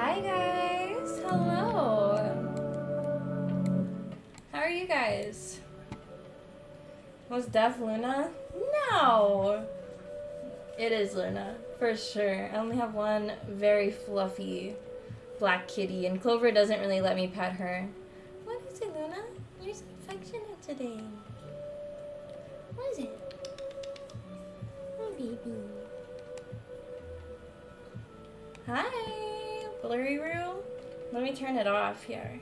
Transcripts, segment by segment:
Hi guys, hello. How are you guys? Was Def Luna? No! It is Luna, for sure. I only have one very fluffy black kitty, and Clover doesn't really let me pet her. What is it, Luna? You're so affectionate today. What is it? Oh, baby. Hi, blurry room. Let me turn it off here.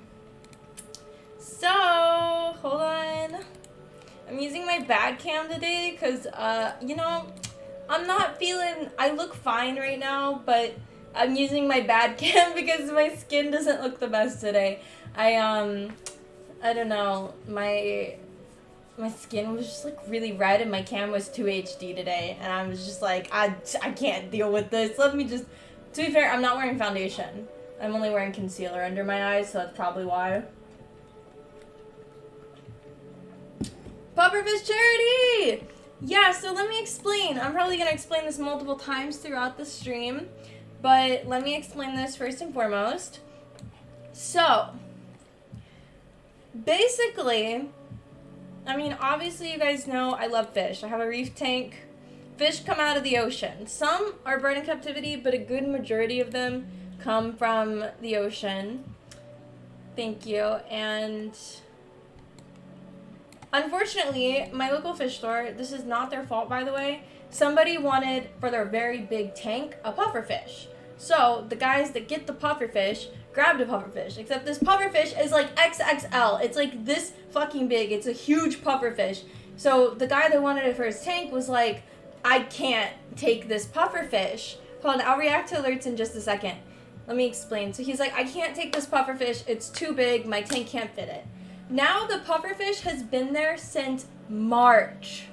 So, hold on. I'm using my bad cam today because, I'm not feeling, I look fine right now, but I'm using my bad cam because my skin doesn't look the best today. I don't know, my skin was just like really red and my cam was 2 HD today, and I was just like, I can't deal with this. Let me just, to be fair, I'm not wearing foundation. I'm only wearing concealer under my eyes, so that's probably why. Pufferfish charity! Yeah, so let me explain. I'm probably going to explain this multiple times throughout the stream, but let me explain this first and foremost. So, basically, I mean, obviously you guys know I love fish. I have a reef tank. Fish come out of the ocean. Some are bred in captivity, but a good majority of them come from the ocean. Thank you. And unfortunately, my local fish store, this is not their fault, by the way, somebody wanted, for their very big tank, a pufferfish. So the guys that get the pufferfish grabbed a pufferfish, except this pufferfish is like XXL. It's like this fucking big. It's a huge pufferfish. So the guy that wanted it for his tank was like, I can't take this pufferfish. Hold on, I'll react to alerts in just a second. Let me explain. So he's like, I can't take this pufferfish. It's too big. My tank can't fit it. Now the pufferfish has been there since March.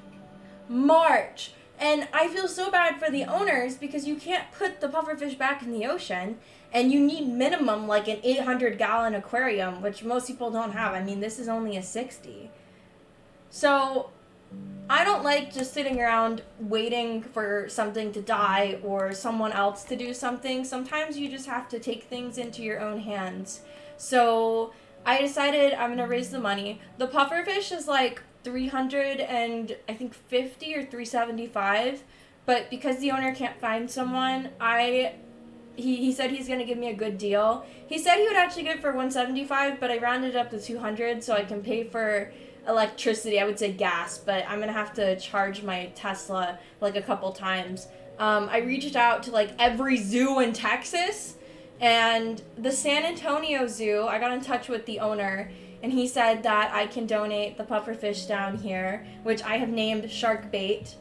And I feel so bad for the owners because you can't put the pufferfish back in the ocean, and you need minimum like an 800-gallon aquarium, which most people don't have. I mean, this is only a 60. So I don't like just sitting around waiting for something to die or someone else to do something. Sometimes you just have to take things into your own hands. So I decided I'm gonna raise the money. The pufferfish is like 300 and I think 50 or 375, but because the owner can't find someone, he said he's gonna give me a good deal. He said he would actually get it for 175, but I rounded it up to 200 so I can pay for electricity. I would say gas, but I'm gonna have to charge my Tesla like a couple times. I reached out to like every zoo in Texas, and the San Antonio Zoo, I got in touch with the owner, and he said that I can donate the pufferfish down here, which I have named Shark Bait.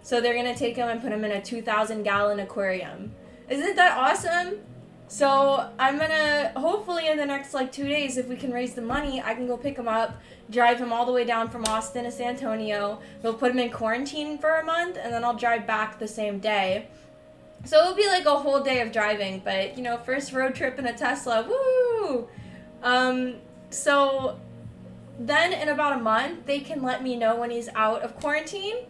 So they're gonna take him and put him in a 2,000-gallon aquarium. Isn't that awesome? So I'm gonna, hopefully in the next like 2 days, if we can raise the money, I can go pick him up, drive him all the way down from Austin to San Antonio. We'll put him in quarantine for a month, and then I'll drive back the same day. So it'll be like a whole day of driving, but you know, first road trip in a Tesla, woo! So then in about a month, they can let me know when he's out of quarantine,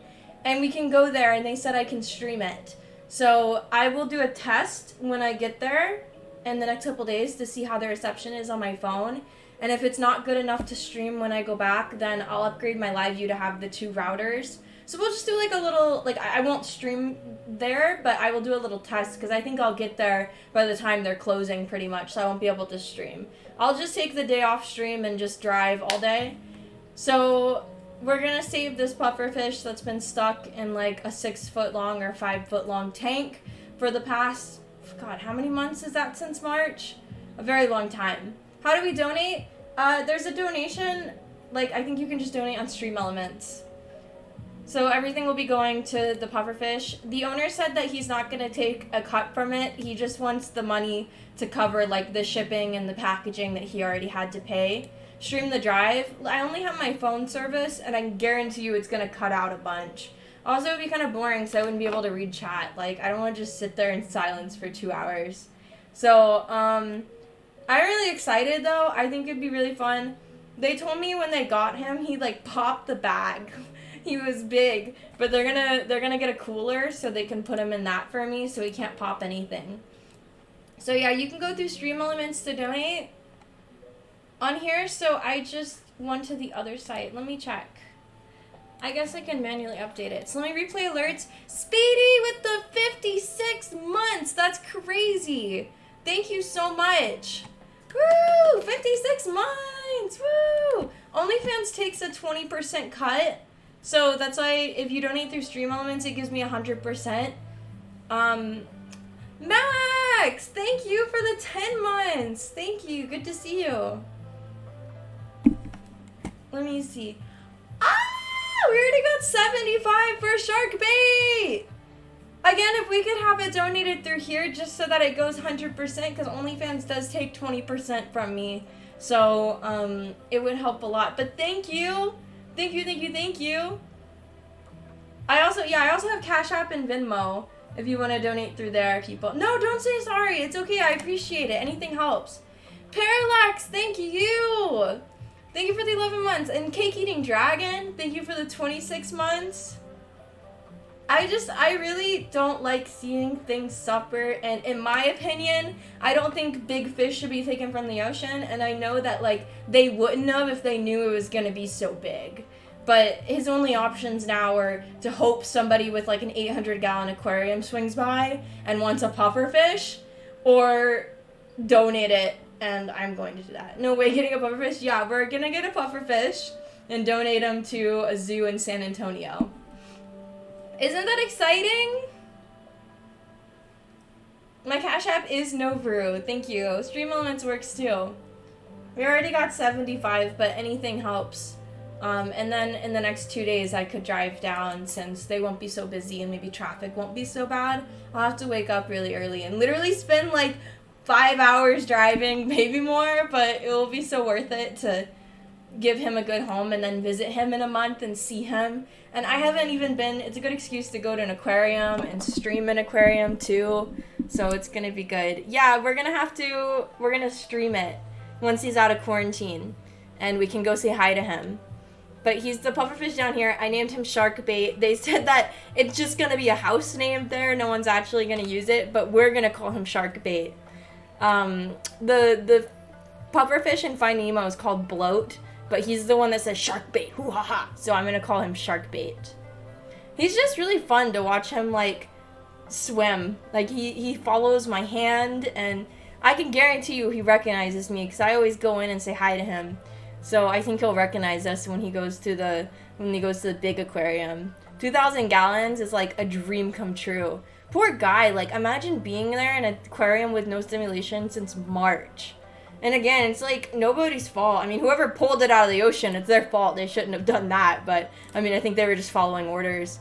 and we can go there, and they said I can stream it. So I will do a test when I get there in the next couple days to see how the reception is on my phone. And if it's not good enough to stream when I go back, then I'll upgrade my live view to have the 2 routers. So we'll just do like a little, like I won't stream there, but I will do a little test because I think I'll get there by the time they're closing pretty much, so I won't be able to stream. I'll just take the day off stream and just drive all day. So we're gonna save this pufferfish that's been stuck in like a 6-foot-long or 5-foot-long tank for the past, God, how many months is that since March? A very long time. How do we donate? There's a donation, like I think you can just donate on Stream Elements. So everything will be going to the pufferfish. The owner said that he's not gonna take a cut from it. He just wants the money to cover like the shipping and the packaging that he already had to pay. Stream the drive. I only have my phone service, and I can guarantee you it's gonna cut out a bunch. Also, it would be kind of boring, so I wouldn't be able to read chat. Like, I don't want to just sit there in silence for 2 hours. So, I'm really excited, though. I think it'd be really fun. They told me when they got him, he, like, popped the bag. He was big, but they're gonna get a cooler so they can put him in that for me so he can't pop anything. So yeah, you can go through Stream Elements to donate on here. So I just went to the other site. Let me check. I guess I can manually update it. So let me replay alerts. Speedy with the 56 months. That's crazy. Thank you so much. Woo! 56 months. Woo! OnlyFans takes a 20% cut. So that's why if you donate through Stream Elements, it gives me 100%. Max, thank you for the 10 months. Thank you. Good to see you. Let me see. We already got 75 for shark bait. Again, if we could have it donated through here just so that it goes 100%, because OnlyFans does take 20% from me. So, it would help a lot. But thank you. Thank you, thank you, thank you. I also have Cash App and Venmo if you want to donate through there, people. No, don't say sorry. It's okay. I appreciate it. Anything helps. Parallax, thank you. Thank you for the 11 months. And Cake Eating Dragon, thank you for the 26 months. I really don't like seeing things suffer. And in my opinion, I don't think big fish should be taken from the ocean. And I know that, like, they wouldn't have if they knew it was going to be so big. But his only options now are to hope somebody with, like, an 800-gallon aquarium swings by and wants a pufferfish, or donate it. And I'm going to do that. No way getting a pufferfish. Yeah, we're going to get a pufferfish and donate him to a zoo in San Antonio. Isn't that exciting? My Cash App is Novru. Thank you. Stream Elements works too. We already got 75, but anything helps. And then in the next 2 days, I could drive down since they won't be so busy and maybe traffic won't be so bad. I'll have to wake up really early and literally spend like 5 hours driving, maybe more, but it will be so worth it to give him a good home and then visit him in a month and see him. And I haven't even been, it's a good excuse to go to an aquarium and stream an aquarium too, so it's gonna be good. Yeah, we're gonna stream it once he's out of quarantine and we can go say hi to him. But he's the pufferfish down here. I named him Sharkbait. They said that it's just gonna be a house name there, no one's actually gonna use it, but we're gonna call him Sharkbait. The pufferfish in Finding Nemo is called Bloat, but he's the one that says shark bait, hoo ha ha, so I'm gonna call him Shark Bait. He's just really fun to watch him, like, swim. Like, he follows my hand, and I can guarantee you he recognizes me, because I always go in and say hi to him. So I think he'll recognize us when he goes to the big aquarium. 2,000 gallons is, like, a dream come true. Poor guy, like, imagine being there in an aquarium with no stimulation since March. And again, it's like nobody's fault. I mean, whoever pulled it out of the ocean, it's their fault. They shouldn't have done that. But, I mean, I think they were just following orders.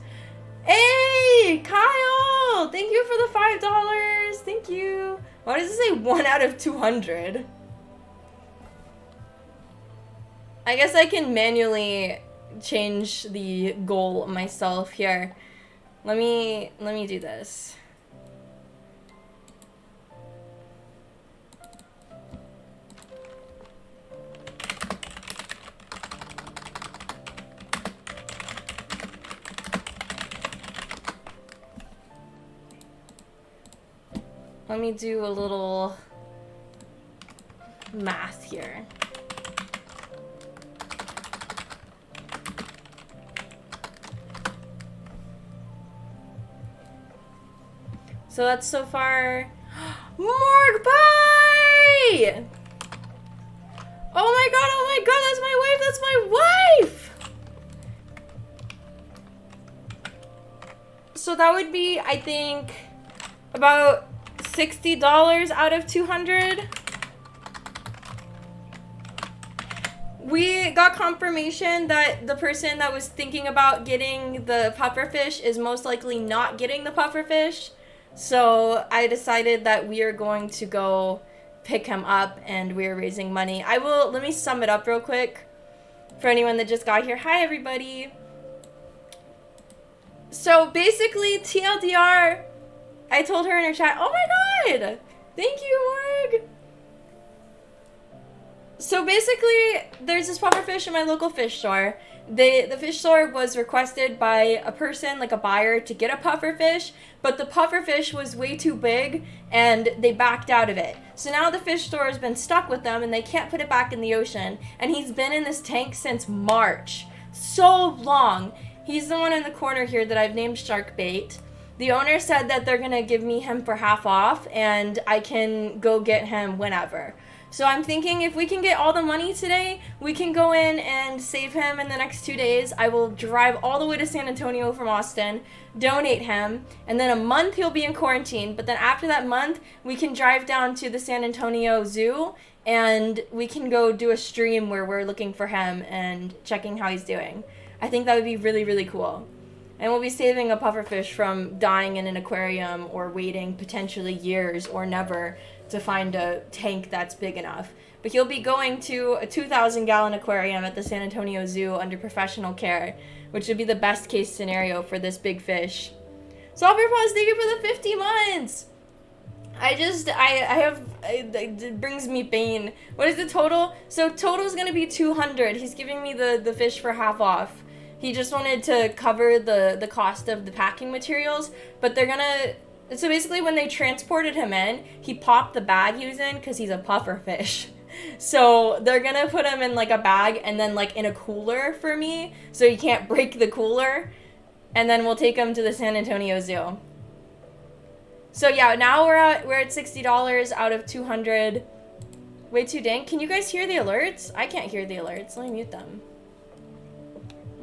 Hey, Kyle! Thank you for the $5. Thank you. Why does it say 1 out of 200? I guess I can manually change the goal myself here. Let me do this. Let me do a little math here. So that's so far. Morg, bye! Oh my god, that's my wife! So that would be, I think, about $60 out of 200. We got confirmation that the person that was thinking about getting the pufferfish is most likely not getting the pufferfish. So I decided that we are going to go pick him up and we're raising money. Let me sum it up real quick for anyone that just got here. Hi, everybody. So basically, TLDR, I told her in her chat, oh my god, thank you, Morg. So basically, there's this pufferfish in my local fish store. the fish store was requested by a person, like a buyer, to get a pufferfish, but the pufferfish was way too big and they backed out of it. So now the fish store has been stuck with them and they can't put it back in the ocean. And he's been in this tank since March. So long. He's the one in the corner here that I've named Shark Bait. The owner said that they're gonna give me him for half off and I can go get him whenever. So I'm thinking if we can get all the money today, we can go in and save him in the next 2 days. I will drive all the way to San Antonio from Austin, donate him, and then a month he'll be in quarantine. But then after that month, we can drive down to the San Antonio Zoo and we can go do a stream where we're looking for him and checking how he's doing. I think that would be really, really cool. And we'll be saving a pufferfish from dying in an aquarium or waiting potentially years or never to find a tank that's big enough. But he'll be going to a 2,000-gallon aquarium at the San Antonio Zoo under professional care, which would be the best case scenario for this big fish. Solver Pause, thank you for the 50 months! It brings me pain. What is the total? So total's gonna be 200. He's giving me the fish for half off. He just wanted to cover the cost of the packing materials, but they're gonna... So basically when they transported him in, he popped the bag he was in because he's a puffer fish. So they're gonna put him in like a bag and then like in a cooler for me so he can't break the cooler. And then we'll take him to the San Antonio Zoo. So yeah, now we're at $60 out of 200. Way too dang. Can you guys hear the alerts? I can't hear the alerts. Let me mute them.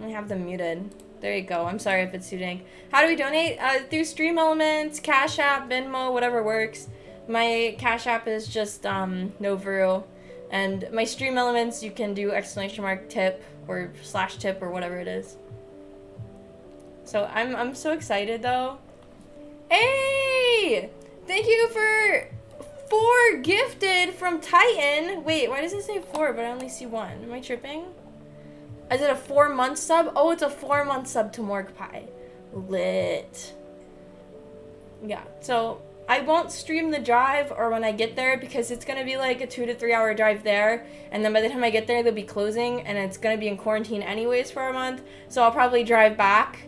I have them muted. There you go. I'm sorry if it's too dank. How do we donate? Through Stream Elements, Cash App, Venmo, whatever works. My Cash App is just Novuru. And my Stream Elements, you can do !tip or /tip or whatever it is. So I'm so excited though. Hey! Thank you for 4 gifted from Titan. Wait, why does it say 4 but I only see 1? Am I tripping? Is it a 4-month sub? Oh, it's a 4-month sub to Morgue Pie. Lit. Yeah, so I won't stream the drive or when I get there because it's going to be like a 2 to 3 hour drive there. And then by the time I get there, they'll be closing and it's going to be in quarantine anyways for a month. So I'll probably drive back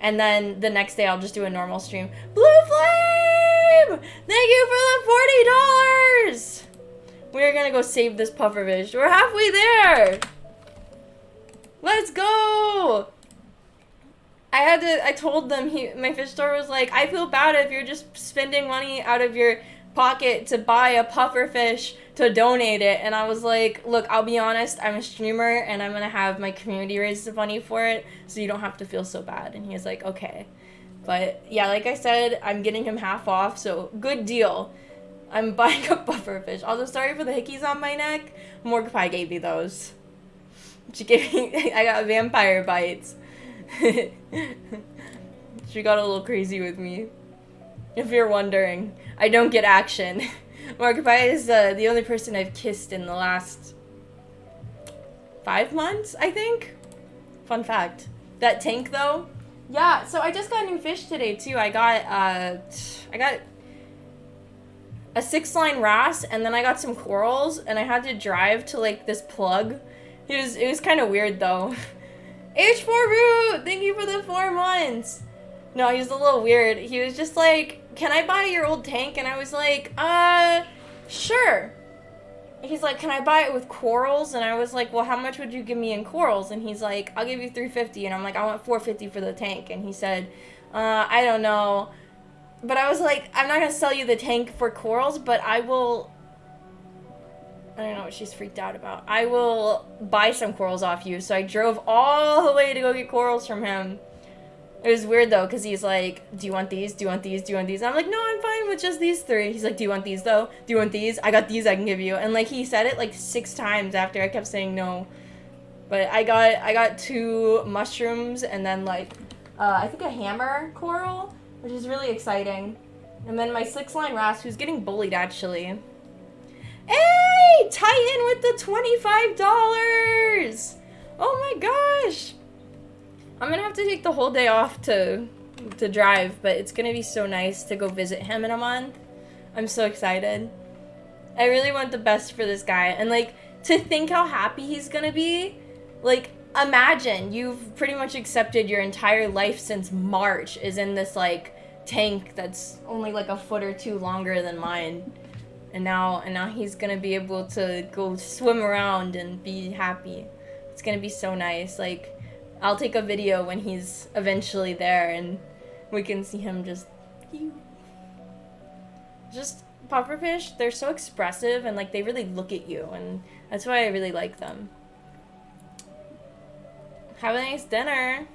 and then the next day I'll just do a normal stream. Blue Flame! Thank you for the $40! We're going to go save this pufferfish. We're halfway there! Let's go! I told them, my fish store was like, I feel bad if you're just spending money out of your pocket to buy a puffer fish to donate it. And I was like, look, I'll be honest, I'm a streamer and I'm gonna have my community raise the money for it so you don't have to feel so bad. And he was like, okay. But yeah, like I said, I'm getting him half off, so good deal. I'm buying a puffer fish. Also, sorry for the hickeys on my neck. Morgue Pie gave me those. She gave me, I got vampire bites. She got a little crazy with me. If you're wondering, I don't get action. Morgue Pie is the only person I've kissed in the last 5 months, I think. Fun fact. That tank though, yeah. So I just got new fish today too. I got a 6-line wrasse, and then I got some corals, and I had to drive to like this plug. It was kind of weird though. H4 Root, thank you for the 4 months. No, he was a little weird. He was just like, can I buy your old tank? And I was like, sure. He's like, can I buy it with corals? And I was like, well, how much would you give me in corals? And he's like, I'll give you $350. And I'm like, I want $450 for the tank. And he said, I don't know. But I was like, I'm not going to sell you the tank for corals, but I will... I don't know what she's freaked out about. I will buy some corals off you. So I drove all the way to go get corals from him. It was weird though, because he's like, do you want these? Do you want these? Do you want these? And I'm like, no, I'm fine with just these 3. He's like, do you want these though? Do you want these? I got these I can give you. And like, he said it like 6 times after I kept saying no. But I got 2 mushrooms and then like, I think a hammer coral, which is really exciting. And then my 6-line wrasse, who's getting bullied actually. Hey! Titan with the $25! Oh my gosh! I'm gonna have to take the whole day off to drive, but it's gonna be so nice to go visit him in a month. I'm so excited. I really want the best for this guy, and like, to think how happy he's gonna be, like, imagine you've pretty much accepted your entire life since March is in this like tank that's only like a foot or two longer than mine, and now he's gonna be able to go swim around and be happy. It's gonna be so nice. Like, I'll take a video when he's eventually there and we can see him just pufferfish, they're so expressive and like they really look at you, and that's why I really like them. Have a nice dinner.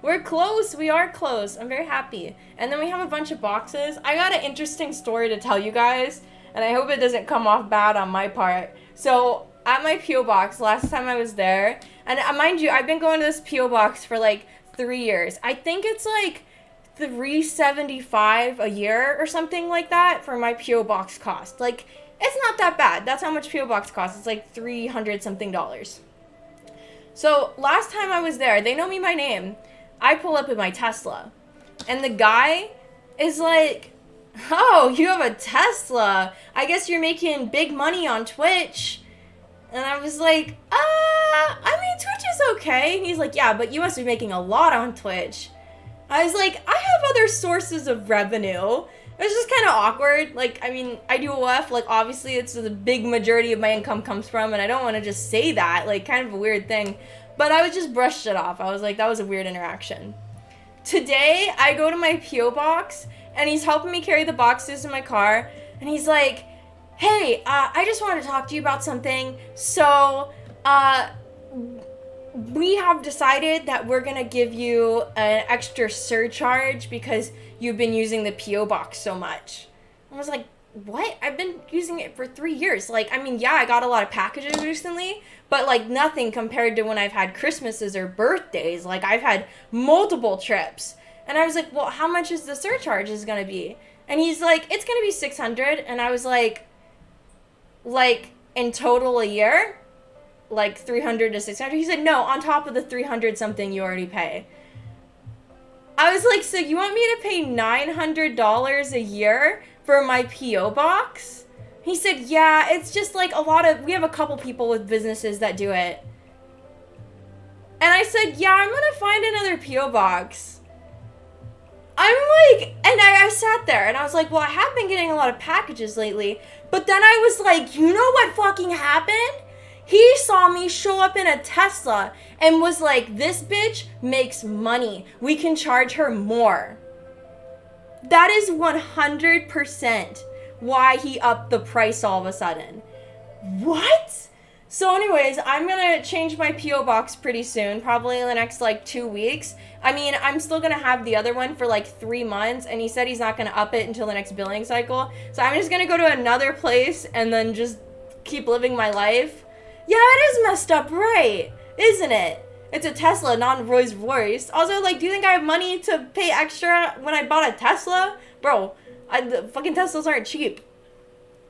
We're close. We are close. I'm very happy. And then we have a bunch of boxes. I got an interesting story to tell you guys, and I hope it doesn't come off bad on my part. So at my P.O. box last time I was there, and mind you, I've been going to this P.O. box for like 3 years. I think it's like $375 a year or something like that for my P.O. box cost. Like, it's not that bad. That's how much P.O. box costs. It's like $300 something. So last time I was there, they know me by name. I pull up in my Tesla, and the guy is like, "Oh, you have a Tesla. I guess you're making big money on Twitch." And I was like, I mean, Twitch is okay. And he's like, "Yeah, but you must be making a lot on Twitch." I was like, I have other sources of revenue. It was just kind of awkward. Like, I mean, I do OF, like, obviously it's the big majority of my income comes from, and I don't want to just say that, like, kind of a weird thing. But I would just brush it off. I was like, that was a weird interaction. Today, I go to my P.O. box, and he's helping me carry the boxes in my car, and he's like, "Hey, I just wanted to talk to you about something. So, we have decided that we're going to give you an extra surcharge because you've been using the P.O. box so much." I was like, what? I've been using it for 3 years. Like, I mean, yeah, I got a lot of packages recently, but like nothing compared to when I've had Christmases or birthdays. Like, I've had multiple trips. And I was like, well, how much is the surcharge is going to be? And he's like, it's going to be $600. And I was like, in total a year? Like $300 to $600? He said, no, on top of the $300 something you already pay. I was like, so you want me to pay $900 a year for my P.O. box? He said, yeah, it's just like we have a couple people with businesses that do it. And I said, yeah, I'm gonna find another P.O. box. I'm like, and I sat there and I was like, well, I have been getting a lot of packages lately. But then I was like, you know what fucking happened? He saw me show up in a Tesla and was like, this bitch makes money. We can charge her more. That is 100% why he upped the price all of a sudden. What? So anyways, I'm gonna change my P.O. box pretty soon, probably in the next like 2 weeks. I mean, I'm still gonna have the other one for like 3 months, and he said he's not gonna up it until the next billing cycle. So I'm just gonna go to another place and then just keep living my life. Yeah, it is messed up, right? Isn't it? It's a Tesla, not a Rolls Royce. Also, like, do you think I have money to pay extra when I bought a Tesla? Bro, the fucking Teslas aren't cheap.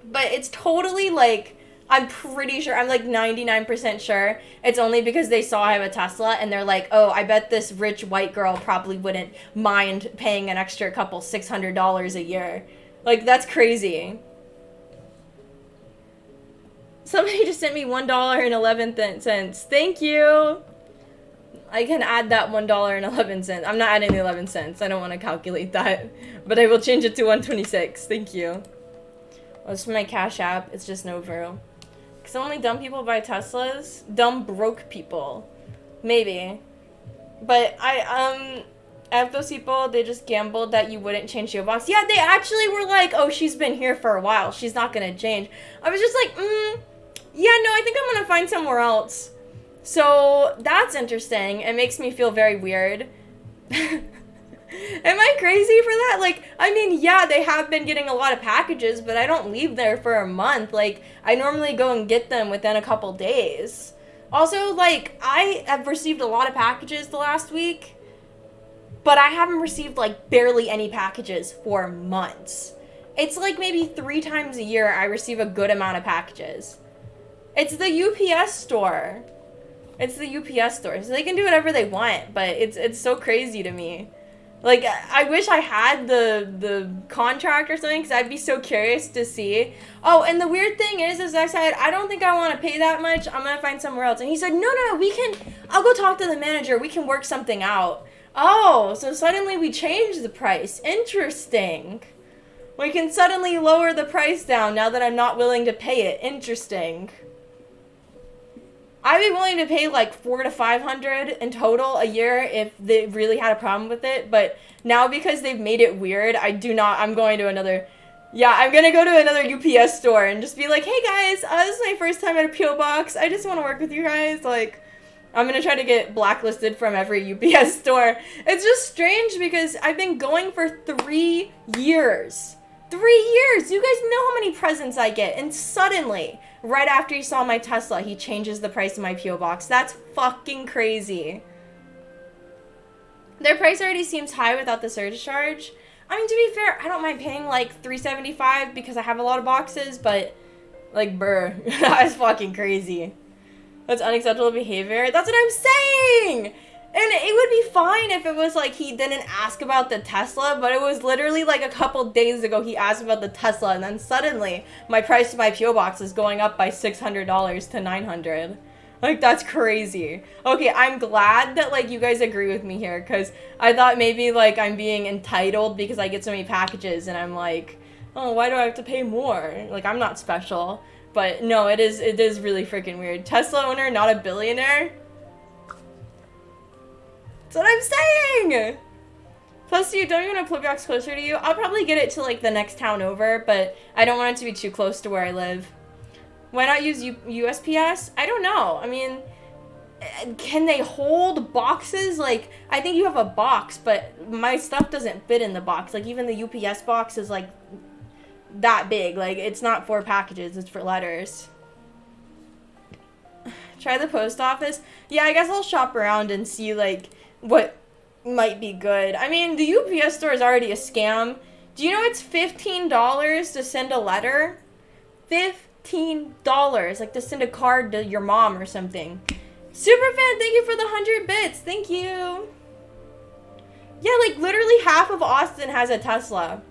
But it's totally, like, I'm pretty sure, I'm, like, 99% sure it's only because they saw I have a Tesla, and they're like, oh, I bet this rich white girl probably wouldn't mind paying an extra couple $600 a year. Like, that's crazy. Somebody just sent me $1.11. Thank you. I can add that $1.11. I'm not adding the 11 cents. I don't want to calculate that. But I will change it to 126. Thank you. Oh, this is my Cash App. It's just Novro. Because only dumb people buy Teslas. Dumb broke people. Maybe. But I have those people, they just gambled that you wouldn't change your box. Yeah, they actually were like, oh, she's been here for a while. She's not going to change. I was just like, yeah, no, I think I'm going to find somewhere else. So that's interesting. It makes me feel very weird. Am I crazy for that? Like, I mean, yeah, they have been getting a lot of packages, but I don't leave there for a month. Like, I normally go and get them within a couple days. Also, like, I have received a lot of packages the last week, but I haven't received, like, barely any packages for months. It's like maybe 3 times a year I receive a good amount of packages. It's the UPS store. It's the UPS store. So they can do whatever they want, but it's so crazy to me. Like, I wish I had the contract or something, because I'd be so curious to see. Oh, and the weird thing is I said, I don't think I want to pay that much. I'm going to find somewhere else. And he said, no, I'll go talk to the manager. We can work something out. Oh, so suddenly we changed the price. Interesting. We can suddenly lower the price down now that I'm not willing to pay it. Interesting. I'd be willing to pay like $400 to $500 in total a year if they really had a problem with it, but now because they've made it weird, I'm going to another UPS store and just be like, hey guys, this is my first time at a P.O. box, I just want to work with you guys, like, I'm gonna try to get blacklisted from every UPS store. It's just strange because I've been going for 3 years. 3 years! You guys know how many presents I get, and suddenly, right after he saw my Tesla, he changes the price of my P.O. box. That's fucking crazy. Their price already seems high without the surcharge. I mean, to be fair, I don't mind paying like $375 because I have a lot of boxes, but like, that's fucking crazy. That's unacceptable behavior. That's what I'm saying! And it would be fine if it was like he didn't ask about the Tesla, but it was literally like a couple days ago he asked about the Tesla, and then suddenly my price of my P.O. box is going up by $600 to $900. Like, that's crazy. Okay, I'm glad that like you guys agree with me here, because I thought maybe like I'm being entitled because I get so many packages and I'm like, oh, why do I have to pay more? Like, I'm not special. But no, it is really freaking weird. Tesla owner, not a billionaire? That's what I'm saying! Plus, don't you want a pobox closer to you? I'll probably get it to, like, the next town over, but I don't want it to be too close to where I live. Why not use USPS? I don't know. I mean, can they hold boxes? Like, I think you have a box, but my stuff doesn't fit in the box. Like, even the UPS box is, like, that big. Like, it's not for packages, it's for letters. Try the post office. Yeah, I guess I'll shop around and see, like, what might be good. I mean, the UPS store is already a scam. Do you know it's $15 to send a letter? $15, like to send a card to your mom or something. Superfan, thank you for the 100 bits. Thank you. Yeah, like literally half of Austin has a Tesla.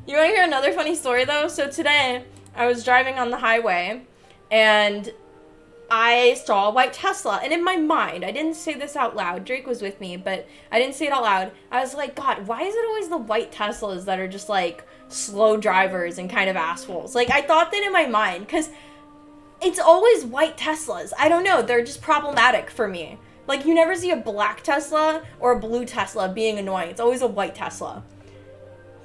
You want to hear another funny story though? So today I was driving on the highway and I saw a white Tesla, and in my mind, I didn't say this out loud, Drake was with me, but I didn't say it out loud. I was like, God, why is it always the white Teslas that are just like slow drivers and kind of assholes? Like, I thought that in my mind, because it's always white Teslas. I don't know, they're just problematic for me. Like, you never see a black Tesla or a blue Tesla being annoying. It's always a white Tesla.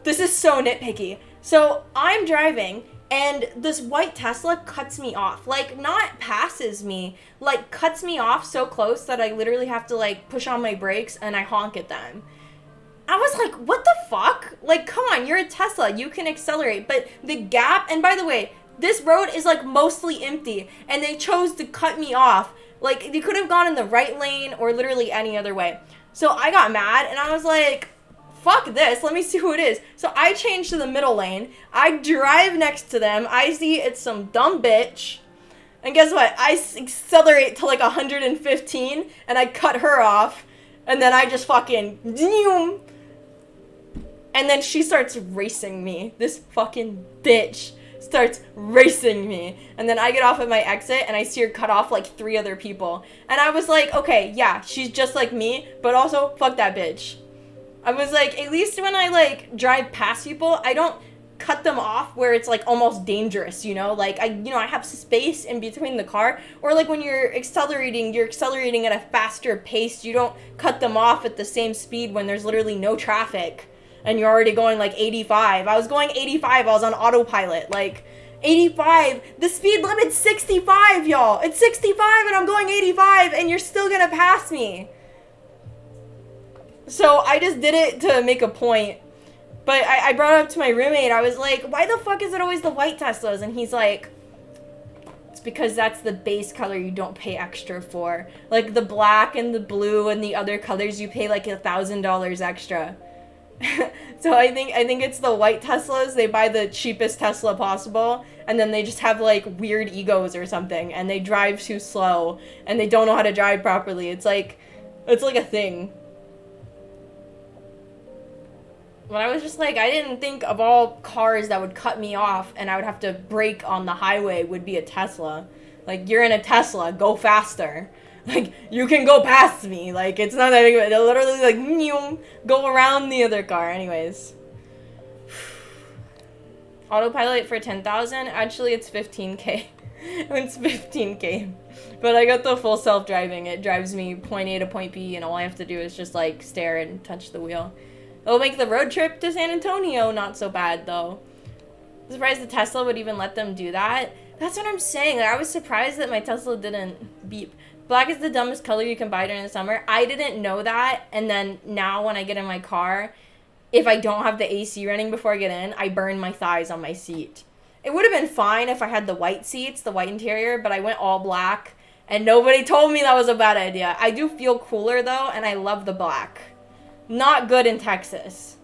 This is so nitpicky. So I'm driving, and this white Tesla cuts me off. Like, not passes me, like, cuts me off so close that I literally have to, like, push on my brakes and I honk at them. I was like, what the fuck? Like, come on, you're a Tesla, you can accelerate. But the gap, and by the way, this road is, like, mostly empty, and they chose to cut me off. Like, they could have gone in the right lane or literally any other way. So I got mad, and I was like, fuck this, let me see who it is. So I changed to the middle lane. I drive next to them. I see it's some dumb bitch. And guess what? I accelerate to like 115 and I cut her off. And then I just fucking zoom. And then she starts racing me. This fucking bitch starts racing me. And then I get off at my exit and I see her cut off like 3 other people. And I was like, okay, yeah, she's just like me, but also fuck that bitch. I was like, at least when I, like, drive past people, I don't cut them off where it's, like, almost dangerous, you know? Like, I have space in between the car. Or, like, when you're accelerating at a faster pace. You don't cut them off at the same speed when there's literally no traffic. And you're already going, like, 85. I was going 85. I was on autopilot. Like, 85. The speed limit's 65, y'all. It's 65 and I'm going 85 and you're still gonna pass me. So I just did it to make a point. But I brought it up to my roommate. I was like, why the fuck is it always the white Teslas? And he's like, it's because that's the base color you don't pay extra for. Like the black and the blue and the other colors you pay like $1,000 extra. So I think it's the white Teslas. They buy the cheapest Tesla possible. And then they just have like weird egos or something. And they drive too slow. And they don't know how to drive properly. It's like a thing. But I was just like, I didn't think of all cars that would cut me off and I would have to brake on the highway would be a Tesla. Like, you're in a Tesla, go faster. Like, you can go past me. Like, it's not that big. They'll literally, like, go around the other car. Anyways. Autopilot for 10,000? Actually, it's 15K. It's 15K. But I got the full self-driving. It drives me point A to point B, and all I have to do is just, like, stare and touch the wheel. It'll make the road trip to San Antonio not so bad, though. I'm surprised the Tesla would even let them do that. That's what I'm saying. Like, I was surprised that my Tesla didn't beep. Black is the dumbest color you can buy during the summer. I didn't know that, and then now when I get in my car, if I don't have the AC running before I get in, I burn my thighs on my seat. It would have been fine if I had the white seats, the white interior, but I went all black, and nobody told me that was a bad idea. I do feel cooler, though, and I love the black. Not good in Texas.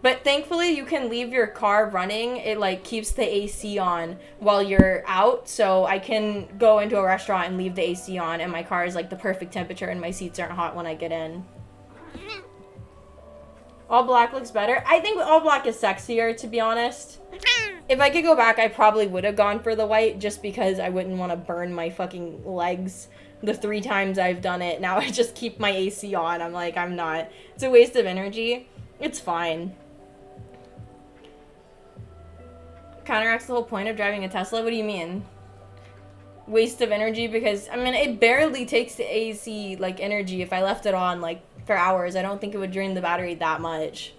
But thankfully, you can leave your car running. It, like, keeps the AC on while you're out. So I can go into a restaurant and leave the AC on, and my car is, like, the perfect temperature, and my seats aren't hot when I get in. All black looks better. I think all black is sexier, to be honest. If I could go back, I probably would have gone for the white, just because I wouldn't want to burn my fucking legs. The 3 times I've done it, now I just keep my AC on. I'm like, I'm not. It's a waste of energy. It's fine. Counteracts the whole point of driving a Tesla? What do you mean? Waste of energy? Because, I mean, it barely takes the AC, like, energy if I left it on, like, for hours. I don't think it would drain the battery that much.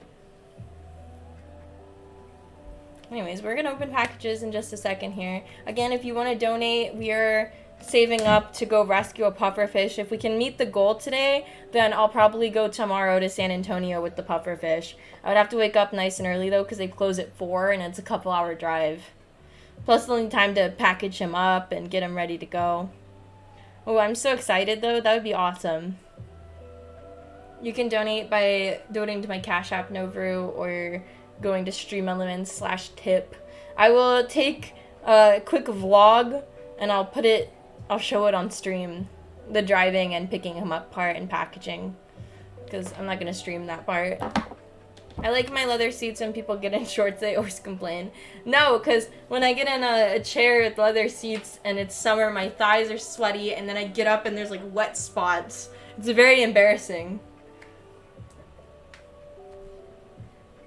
Anyways, we're gonna open packages in just a second here. Again, if you want to donate, we are saving up to go rescue a pufferfish. If we can meet the goal today, then I'll probably go tomorrow to San Antonio with the pufferfish. I would have to wake up nice and early, though, because they close at 4, and it's a couple-hour drive. Plus, I'll need time to package him up and get him ready to go. Oh, I'm so excited, though. That would be awesome. You can donate by donating to my Cash App, Novru, or going to StreamElements/tip. I will take a quick vlog, and I'll show it on stream, the driving and picking him up part and packaging, because I'm not going to stream that part. I like my leather seats. When people get in shorts, they always complain. No, because when I get in a chair with leather seats and it's summer, my thighs are sweaty, and then I get up and there's like wet spots. It's very embarrassing.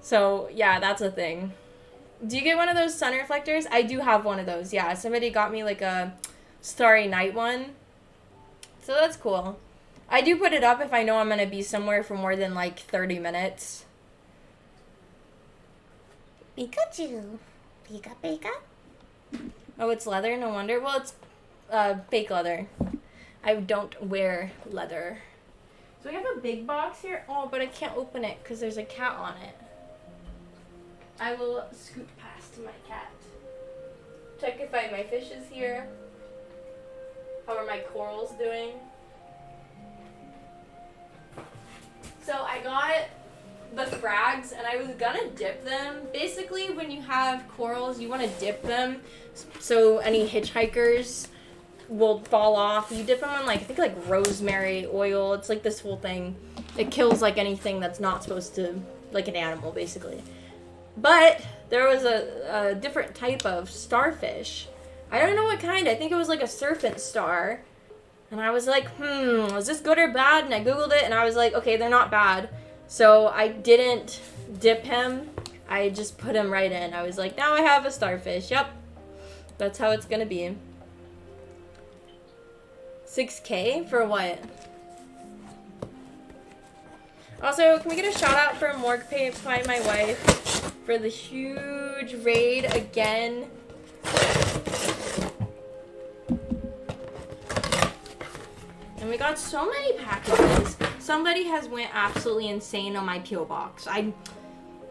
So, yeah, that's a thing. Do you get one of those sun reflectors? I do have one of those, yeah. Somebody got me like a Starry Night one. So that's cool. I do put it up if I know I'm going to be somewhere for more than like 30 minutes. Pikachu. Pika Pika. Oh, it's leather? No wonder. Well, it's fake leather. I don't wear leather. So we have a big box here. Oh, but I can't open it because there's a cat on it. I will scoot past my cat. Check if my fish is here. How are my corals doing? So I got the frags and I was gonna dip them. Basically, when you have corals, you want to dip them so any hitchhikers will fall off. You dip them in like, I think like rosemary oil. It's like this whole thing. It kills like anything that's not supposed to, like an animal basically. But there was a different type of starfish. I don't know what kind. I think it was like a serpent star. And I was like, is this good or bad? And I Googled it and I was like, okay, they're not bad. So I didn't dip him. I just put him right in. I was like, now I have a starfish. Yep. That's how it's gonna be. 6K for what? Also, can we get a shout out for Morgue Paint by my wife for the huge raid again? And we got so many packages. Somebody has went absolutely insane on my P.O. box. I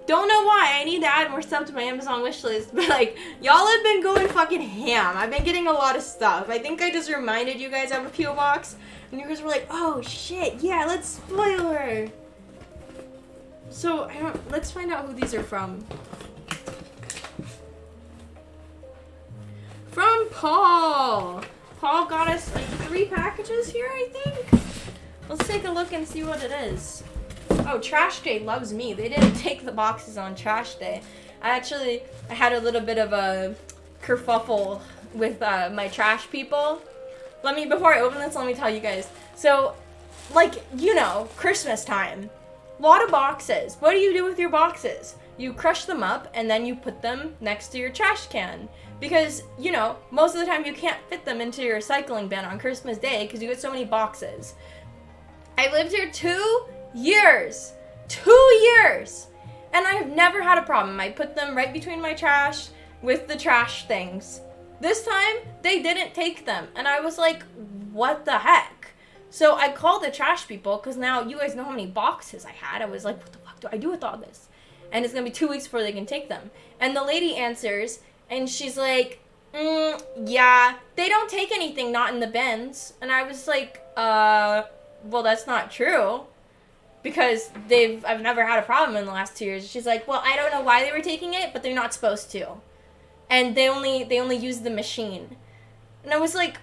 don't know why. I need to add more stuff to my Amazon wish list. But, like, y'all have been going fucking ham. I've been getting a lot of stuff. I think I just reminded you guys I have a P.O. box. And you guys were like, oh, shit. Yeah, let's spoil her. So, let's find out who these are from. From Paul. Paul got us like 3 packages here, I think. Let's take a look and see what it is. Oh, Oh, trash day loves me. They didn't take the boxes on trash day. I had a little bit of a kerfuffle with my trash people. Before I open this, let me tell you guys. So, like, Christmas time. A lot of boxes. What do you do with your boxes? You crush them up and then you put them next to your trash can. Because, most of the time you can't fit them into your recycling bin on Christmas Day because you get so many boxes. I lived here 2 years. 2 years! And I have never had a problem. I put them right between my trash with the trash things. This time, they didn't take them. And I was like, what the heck? So I called the trash people because now you guys know how many boxes I had. I was like, what the fuck do I do with all this? And it's going to be 2 weeks before they can take them. And the lady answers, and she's like, yeah, they don't take anything not in the bins. And I was like, well, that's not true. Because I've never had a problem in the last 2 years. She's like, well, I don't know why they were taking it, but they're not supposed to. And they only use the machine. And I was like,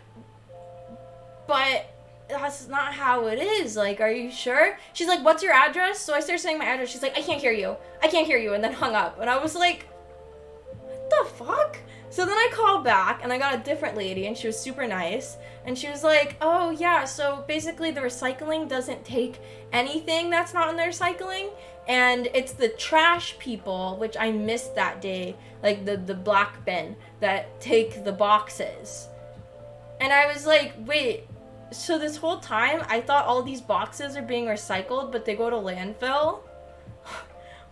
but that's not how it is. Like, are you sure? She's like, what's your address? So I started saying my address. She's like, I can't hear you. And then hung up. And I was like, what the fuck? So then I called back and I got a different lady and she was super nice. And she was like, oh yeah, so basically the recycling doesn't take anything that's not in the recycling. And it's the trash people, which I missed that day, like the black bin, that take the boxes. And I was like, wait, so this whole time I thought all these boxes are being recycled, but they go to landfill?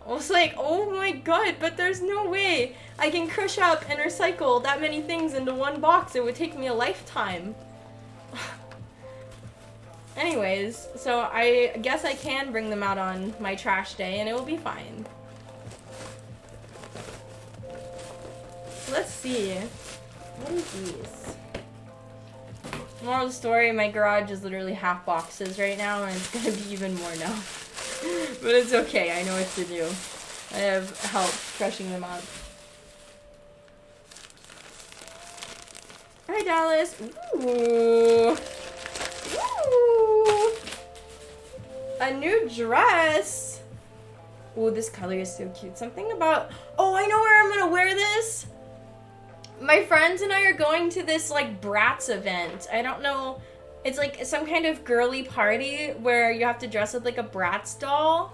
I was like, oh my god, but there's no way I can crush up and recycle that many things into one box. It would take me a lifetime. Anyways, so I guess I can bring them out on my trash day and it will be fine. Let's see. What are these? Moral of the story, my garage is literally half boxes right now and it's gonna be even more now. But it's okay, I know what to do. I have help crushing them up. Hi, Dallas. Ooh. Ooh. A new dress. Ooh, this color is so cute. Something about... Oh, I know where I'm gonna wear this. My friends and I are going to this, like, Bratz event. I don't know... It's like some kind of girly party where you have to dress up like a Bratz doll.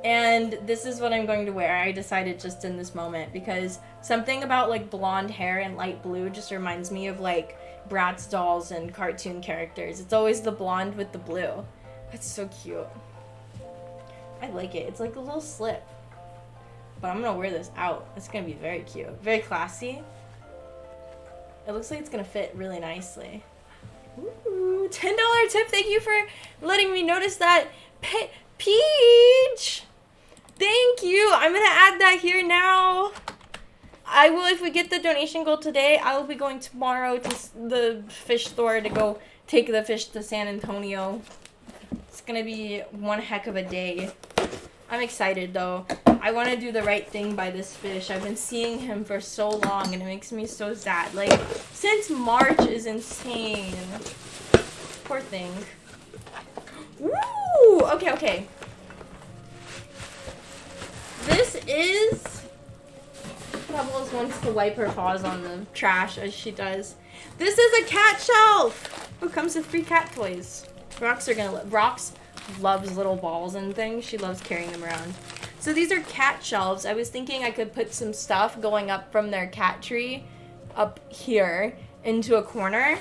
And this is what I'm going to wear. I decided just in this moment because something about like blonde hair and light blue just reminds me of like Bratz dolls and cartoon characters. It's always the blonde with the blue. That's so cute. I like it. It's like a little slip. But I'm going to wear this out. It's going to be very cute. Very classy. It looks like it's going to fit really nicely. Ooh, $10 tip. Thank you for letting me notice that. Peach! Thank you. I'm going to add that here now. I will, if we get the donation goal today, I will be going tomorrow to the fish store to go take the fish to San Antonio. It's going to be one heck of a day. I'm excited, though. I want to do the right thing by this fish. I've been seeing him for so long, and it makes me so sad. Like, since March is insane. Poor thing. Woo! Okay. This is... Pebbles wants to wipe her paws on the trash, as she does. This is a cat shelf! Who comes with free cat toys. Rox loves little balls and things. She loves carrying them around. So these are cat shelves. I was thinking I could put some stuff going up from their cat tree up here into a corner.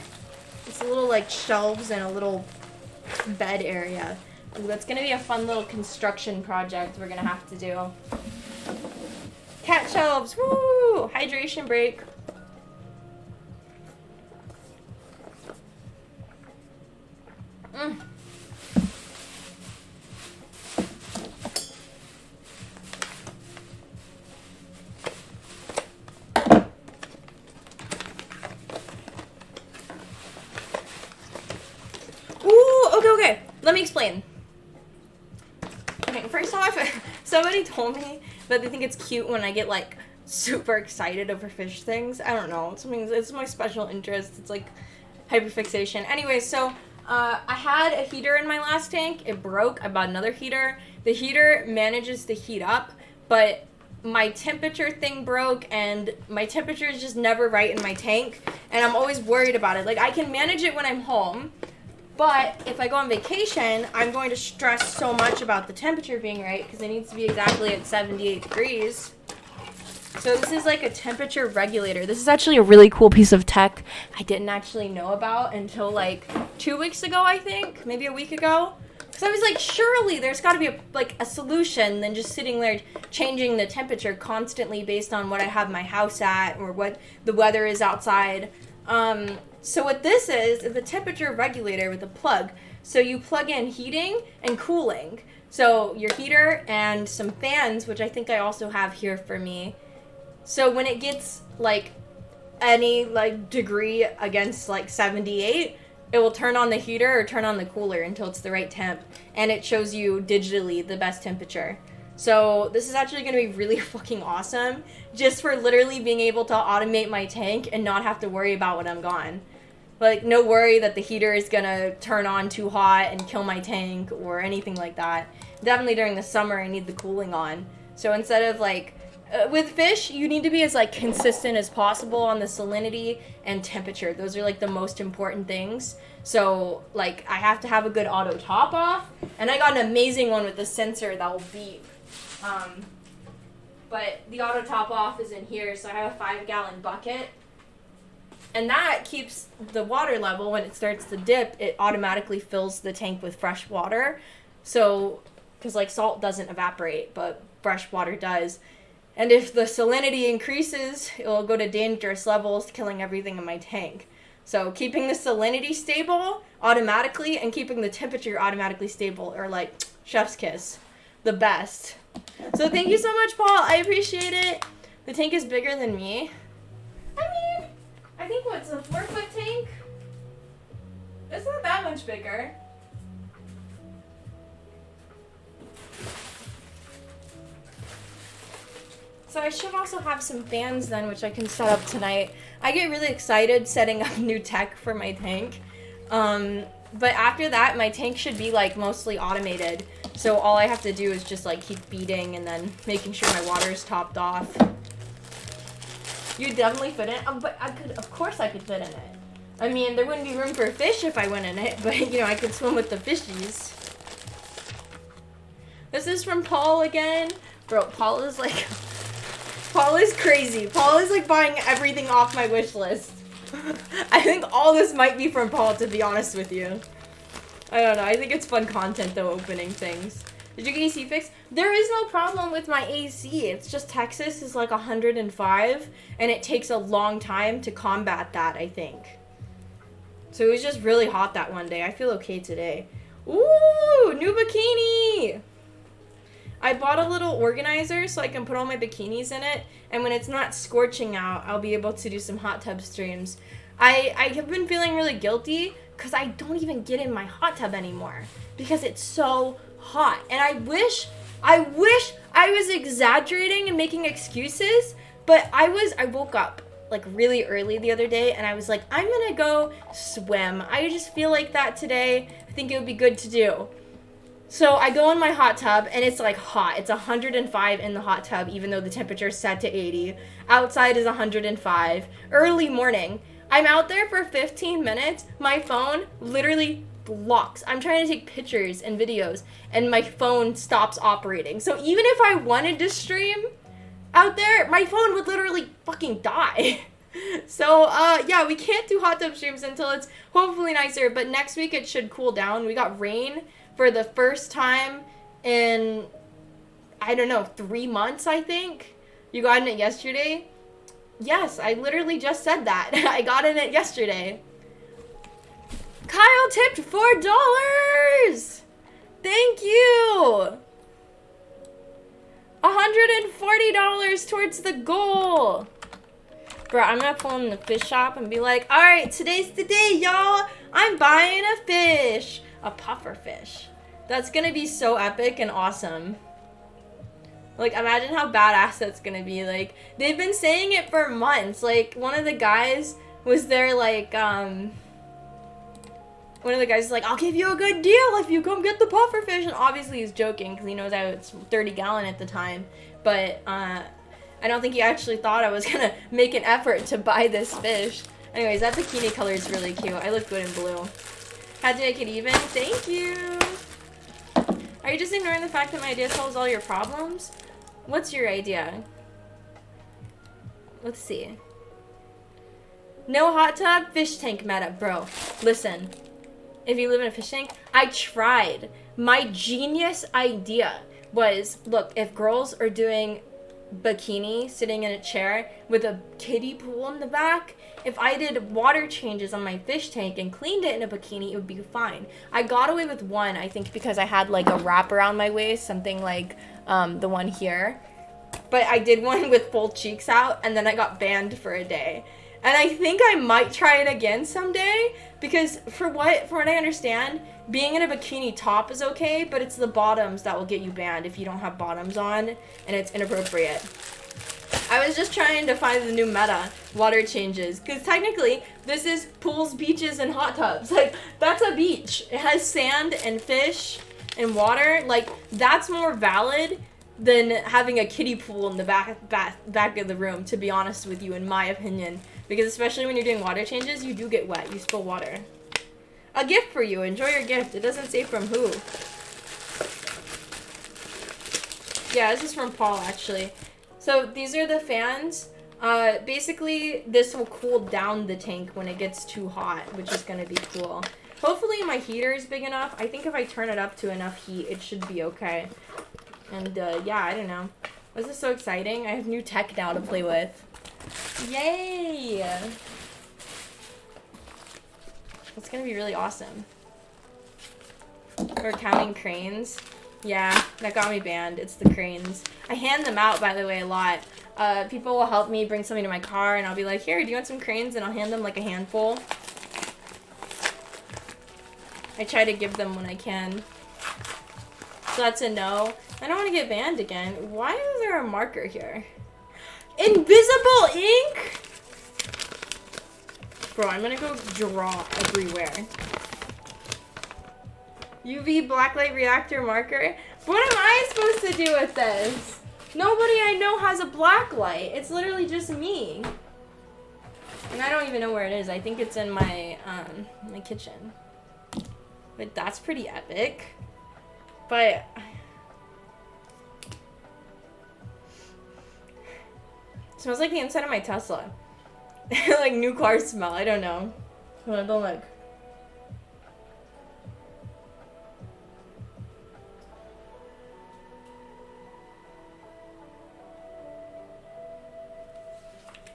It's a little like shelves and a little bed area. Ooh, that's gonna be a fun little construction project we're gonna have to do. Cat shelves, woo! Hydration break. Okay. Let me explain. Okay, first off, somebody told me that they think it's cute when I get, like, super excited over fish things. I don't know. It's my special interest. It's, like, hyperfixation. Anyway, so, I had a heater in my last tank. It broke. I bought another heater. the heater manages to heat up, but my temperature thing broke, and my temperature is just never right in my tank, and I'm always worried about it. Like, I can manage it when I'm home, but if I go on vacation, I'm going to stress so much about the temperature being right, because it needs to be exactly at 78 degrees. So this is like a temperature regulator. This is actually a really cool piece of tech I didn't actually know about until like 2 weeks ago, I think. Maybe a week ago. Because I was like, surely there's got to be a solution than just sitting there changing the temperature constantly based on what I have my house at or what the weather is outside. So what this is a temperature regulator with a plug. So you plug in heating and cooling. So your heater and some fans, which I think I also have here for me. So when it gets like any like degree against like 78, it will turn on the heater or turn on the cooler until it's the right temp, and it shows you digitally the best temperature. So this is actually going to be really fucking awesome just for literally being able to automate my tank and not have to worry about when I'm gone. Like, no worry that the heater is going to turn on too hot and kill my tank or anything like that. Definitely during the summer I need the cooling on. So instead of like with fish, you need to be as like consistent as possible on the salinity and temperature. Those are like the most important things. So like I have to have a good auto top off, and I got an amazing one with the sensor that will beep. But the auto top off is in here, so I have a 5-gallon bucket, and that keeps the water level. When it starts to dip, it automatically fills the tank with fresh water. So because like salt doesn't evaporate, but fresh water does. And if the salinity increases, it will go to dangerous levels, killing everything in my tank. So keeping the salinity stable automatically and keeping the temperature automatically stable are like chef's kiss. The best. So thank you so much, Paul. I appreciate it. The tank is bigger than me. I mean, I think what's a 4-foot tank? It's not that much bigger. So I should also have some fans then, which I can set up tonight. I get really excited setting up new tech for my tank. But after that, my tank should be like mostly automated. So all I have to do is just like keep beating and then making sure my water is topped off. You'd definitely fit in it. But I could, of course I could fit in it. I mean, there wouldn't be room for a fish if I went in it, but you know, I could swim with the fishies. This is from Paul again. Bro, Paul is crazy. Paul is like buying everything off my wish list. I think all this might be from Paul, to be honest with you. I don't know. I think it's fun content though, opening things. Did you get AC fixed? There is no problem with my AC. It's just Texas is like 105, and it takes a long time to combat that, I think. So it was just really hot that one day. I feel okay today. Ooh, new bikini! I bought a little organizer so I can put all my bikinis in it, and when it's not scorching out, I'll be able to do some hot tub streams. I have been feeling really guilty because I don't even get in my hot tub anymore because it's so hot. And I wish I was exaggerating and making excuses, but I woke up like really early the other day and I was like, I'm gonna go swim. I just feel like that today. I think it would be good to do. So I go in my hot tub, and it's like hot. It's 105 in the hot tub, even though the temperature is set to 80. Outside is 105. Early morning. I'm out there for 15 minutes. My phone literally blocks. I'm trying to take pictures and videos, and my phone stops operating. So even if I wanted to stream out there, my phone would literally fucking die. So, yeah, we can't do hot tub streams until it's hopefully nicer, but next week it should cool down. We got rain for the first time in, I don't know, 3 months, I think. You got in it yesterday? Yes, I literally just said that. I got in it yesterday. Kyle tipped $4! Thank you! $140 towards the goal. Bro, I'm gonna pull in the fish shop and be like, alright, today's the day, y'all. I'm buying a fish. A puffer fish. That's gonna be so epic and awesome. Like, imagine how badass that's gonna be. Like, they've been saying it for months. Like, one of the guys was there, like, one of the guys is like, I'll give you a good deal if you come get the pufferfish. And obviously he's joking because he knows I was 30 gallon at the time. But I don't think he actually thought I was going to make an effort to buy this fish. Anyways, that bikini color is really cute. I look good in blue. Had to make it even. Thank you. Are you just ignoring the fact that my idea solves all your problems? What's your idea? Let's see. No hot tub, fish tank meta. Bro, listen. If you live in a fish tank, I tried. My genius idea was, look, if girls are doing bikini sitting in a chair with a kiddie pool in the back, if I did water changes on my fish tank and cleaned it in a bikini, it would be fine. I got away with one, I think, because I had like a wrap around my waist, something like the one here. But I did one with full cheeks out, and then I got banned for a day. And I think I might try it again someday, because for what I understand, being in a bikini top is okay, but it's the bottoms that will get you banned if you don't have bottoms on, and it's inappropriate. I was just trying to find the new meta, water changes, because technically, this is pools, beaches, and hot tubs. Like, that's a beach. It has sand and fish and water. Like, that's more valid than having a kiddie pool in the back of the room, to be honest with you, in my opinion. Because especially when you're doing water changes, you do get wet. You spill water. A gift for you. Enjoy your gift. It doesn't say from who. Yeah, this is from Paul, actually. So these are the fans. Basically, this will cool down the tank when it gets too hot, which is going to be cool. Hopefully my heater is big enough. I think if I turn it up to enough heat, it should be okay. And yeah, I don't know. This is so exciting. I have new tech now to play with. Yay! It's gonna be really awesome. We're counting cranes. Yeah, that got me banned. It's the cranes. I hand them out, by the way, a lot. People will help me bring something to my car, and I'll be like, here, do you want some cranes? And I'll hand them like a handful. I try to give them when I can. So that's a no. I don't want to get banned again. Why is there a marker here? Invisible ink? Bro, I'm gonna go draw everywhere. UV blacklight reactor marker? What am I supposed to do with this? Nobody I know has a blacklight. It's literally just me. And I don't even know where it is. I think it's in my my kitchen. But that's pretty epic. But it smells like the inside of my Tesla. Like new car smell. I don't know. Hold on, don't look.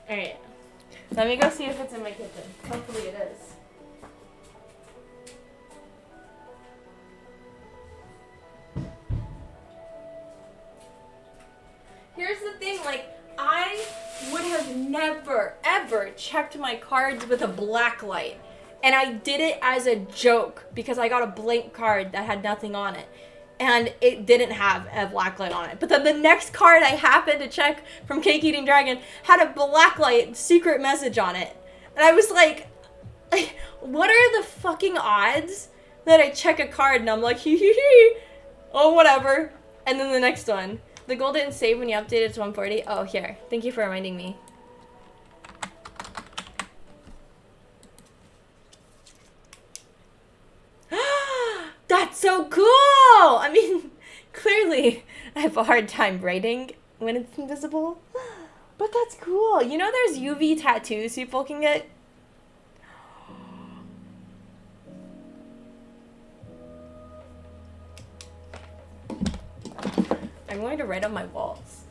Alright. Let me go see if it's in my kitchen. Hopefully it is. Here's the thing, like, I would have never, ever checked my cards with a black light. And I did it as a joke because I got a blank card that had nothing on it. And it didn't have a black light on it. But then the next card I happened to check from Cake Eating Dragon had a black light secret message on it. And I was like, what are the fucking odds that I check a card and I'm like, hee hee hee, oh, whatever. And then the next one. The goal didn't save when you updated to 140. Oh, here. Thank you for reminding me. That's so cool! I mean, clearly, I have a hard time writing when it's invisible. But that's cool. You know there's UV tattoos people can get? I'm going to write on my walls.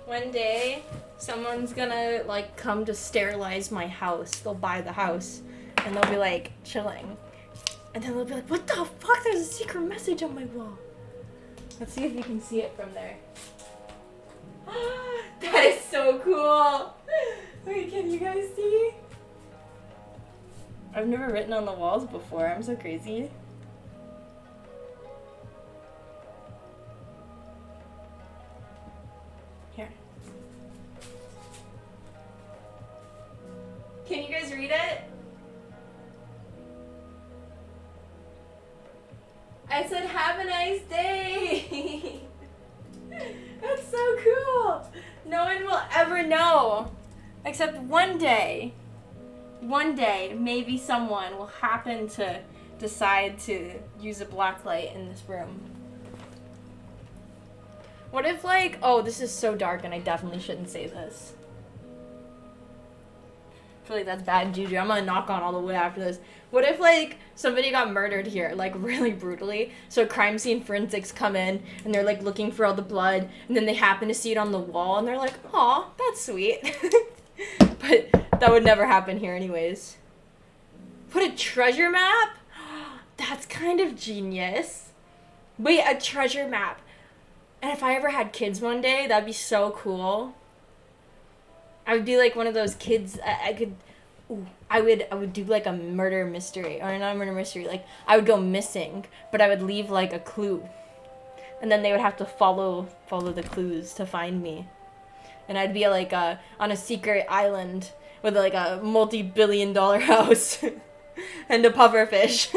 One day, someone's gonna, like, come to sterilize my house. They'll buy the house, and they'll be, like, chilling. And then they'll be like, what the fuck? There's a secret message on my wall. Let's see if you can see it from there. That is so cool. Wait, can you guys see? I've never written on the walls before. I'm so crazy. Here. Can you guys read it? I said, have a nice day. That's so cool. No one will ever know. Except one day, maybe someone will happen to decide to use a black light in this room. What if, like, oh, this is so dark and I definitely shouldn't say this. I feel like that's bad juju. I'm gonna knock on all the wood after this. What if, like, somebody got murdered here, like, really brutally? So crime scene forensics come in, and they're, like, looking for all the blood, and then they happen to see it on the wall, and they're like, aw, that's sweet. But that would never happen here anyways. Put a treasure map? That's kind of genius. Wait, a treasure map. And if I ever had kids one day, that'd be so cool. I would be like one of those kids. I would do like a murder mystery, or not a murder mystery. Like I would go missing, but I would leave like a clue, and then they would have to follow the clues to find me. And I'd be like on a secret island with like a multi-billion-dollar house and a pufferfish.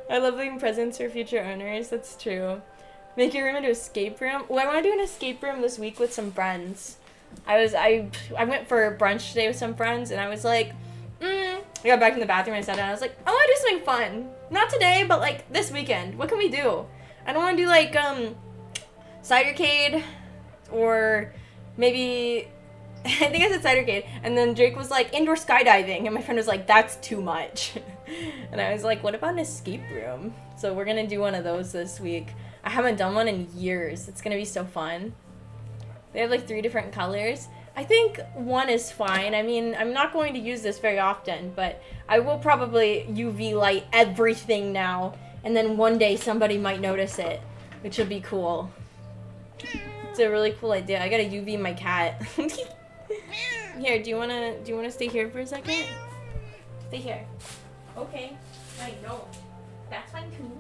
I love leaving presents for future owners. That's true. Make your room into escape room. Oh, I want to do an escape room this week with some friends. I went for brunch today with some friends, and I was like, I got back in the bathroom and I sat down. I was like, I want to do something fun. Not today, but like this weekend. What can we do? I don't want to do like cidercade, or maybe I think I said cidercade. And then Drake was like indoor skydiving, and my friend was like, that's too much. And I was like, what about an escape room? So we're gonna do one of those this week. I haven't done one in years. It's gonna be so fun. They have like 3 different colors. I think one is fine. I mean, I'm not going to use this very often, but I will probably UV light everything now, and then one day somebody might notice it, which would be cool. It's a really cool idea. I gotta UV my cat. Here, do you wanna stay here for a second? Stay here. Okay. I know. That's fine too.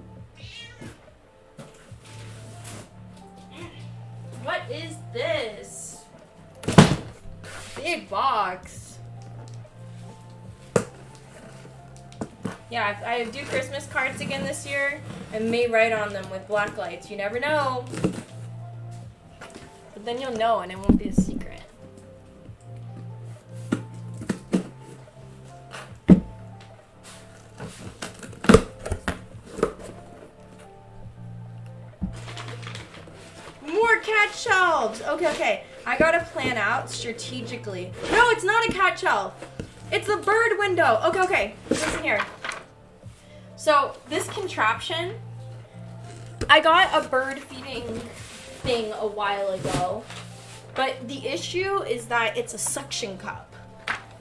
What is this? Big box. Yeah, if I do Christmas cards again this year, I may write on them with black lights. You never know. But then you'll know and it won't be a secret. More cat shelves! Okay. I gotta plan out strategically. No, it's not a cat shelf. It's the bird window. Okay. Listen here. So, this contraption, I got a bird feeding thing a while ago. But the issue is that it's a suction cup.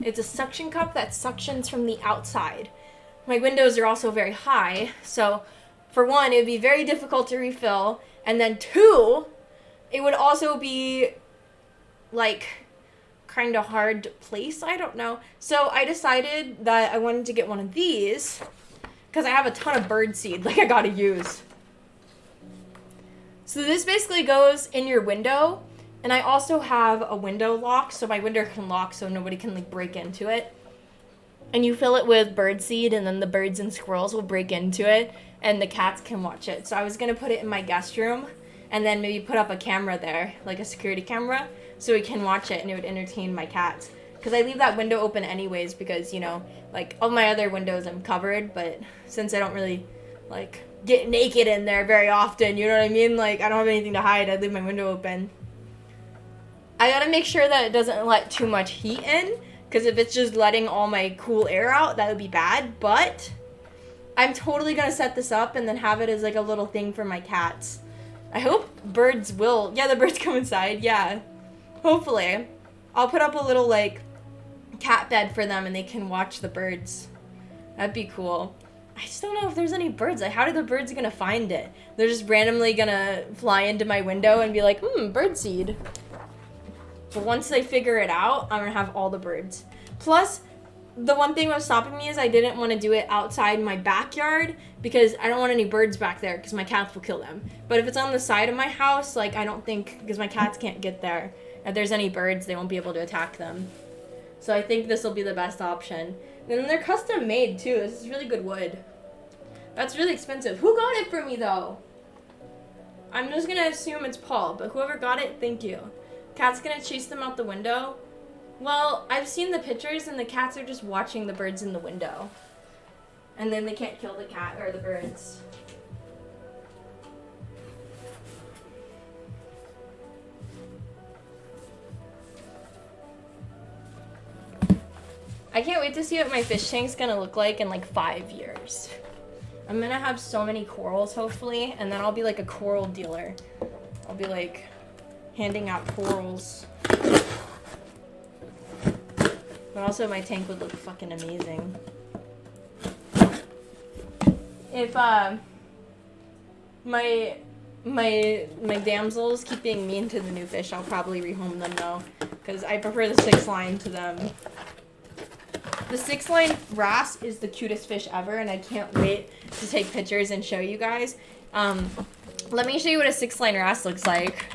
It's a suction cup that suctions from the outside. My windows are also very high. So, for one, it would be very difficult to refill. And then 2, it would also be, like, kind of hard to place. I don't know. So I decided that I wanted to get one of these because I have a ton of bird seed, like, I gotta use. So this basically goes in your window, and I also have a window lock, so my window can lock so nobody can, like, break into it. And you fill it with bird seed, and then the birds and squirrels will break into it, and the cats can watch it. So I was gonna put it in my guest room, and then maybe put up a camera there, like a security camera, so we can watch it and it would entertain my cats. Because I leave that window open anyways because, you know, like, all my other windows I'm covered, but since I don't really, like, get naked in there very often, you know what I mean? Like, I don't have anything to hide, I leave my window open. I gotta make sure that it doesn't let too much heat in, because if it's just letting all my cool air out, that would be bad, but I'm totally gonna set this up and then have it as, like, a little thing for my cats. I hope birds will. Yeah, the birds come inside. Yeah. Hopefully. I'll put up a little, like, cat bed for them and they can watch the birds. That'd be cool. I just don't know if there's any birds. Like, how are the birds gonna find it? They're just randomly gonna fly into my window and be like, birdseed. But once they figure it out, I'm gonna have all the birds. Plus, the one thing that was stopping me is I didn't want to do it outside my backyard because I don't want any birds back there because my cats will kill them. But if it's on the side of my house, like, I don't think, because my cats can't get there, if there's any birds, they won't be able to attack them. So I think this will be the best option. And then they're custom made too. This is really good wood. That's really expensive. Who got it for me though? I'm just gonna assume it's Paul, but whoever got it, thank you. Cat's gonna chase them out the window. Well, I've seen the pictures and the cats are just watching the birds in the window. And then they can't kill the cat or the birds. I can't wait to see what my fish tank's gonna look like in like 5 years. I'm gonna have so many corals hopefully, and then I'll be like a coral dealer. I'll be like handing out corals. But also my tank would look fucking amazing. If my damsels keep being mean to the new fish, I'll probably rehome them though, because I prefer the 6-line to them. The 6-line wrasse is the cutest fish ever, and I can't wait to take pictures and show you guys. Let me show you what a 6-line wrasse looks like.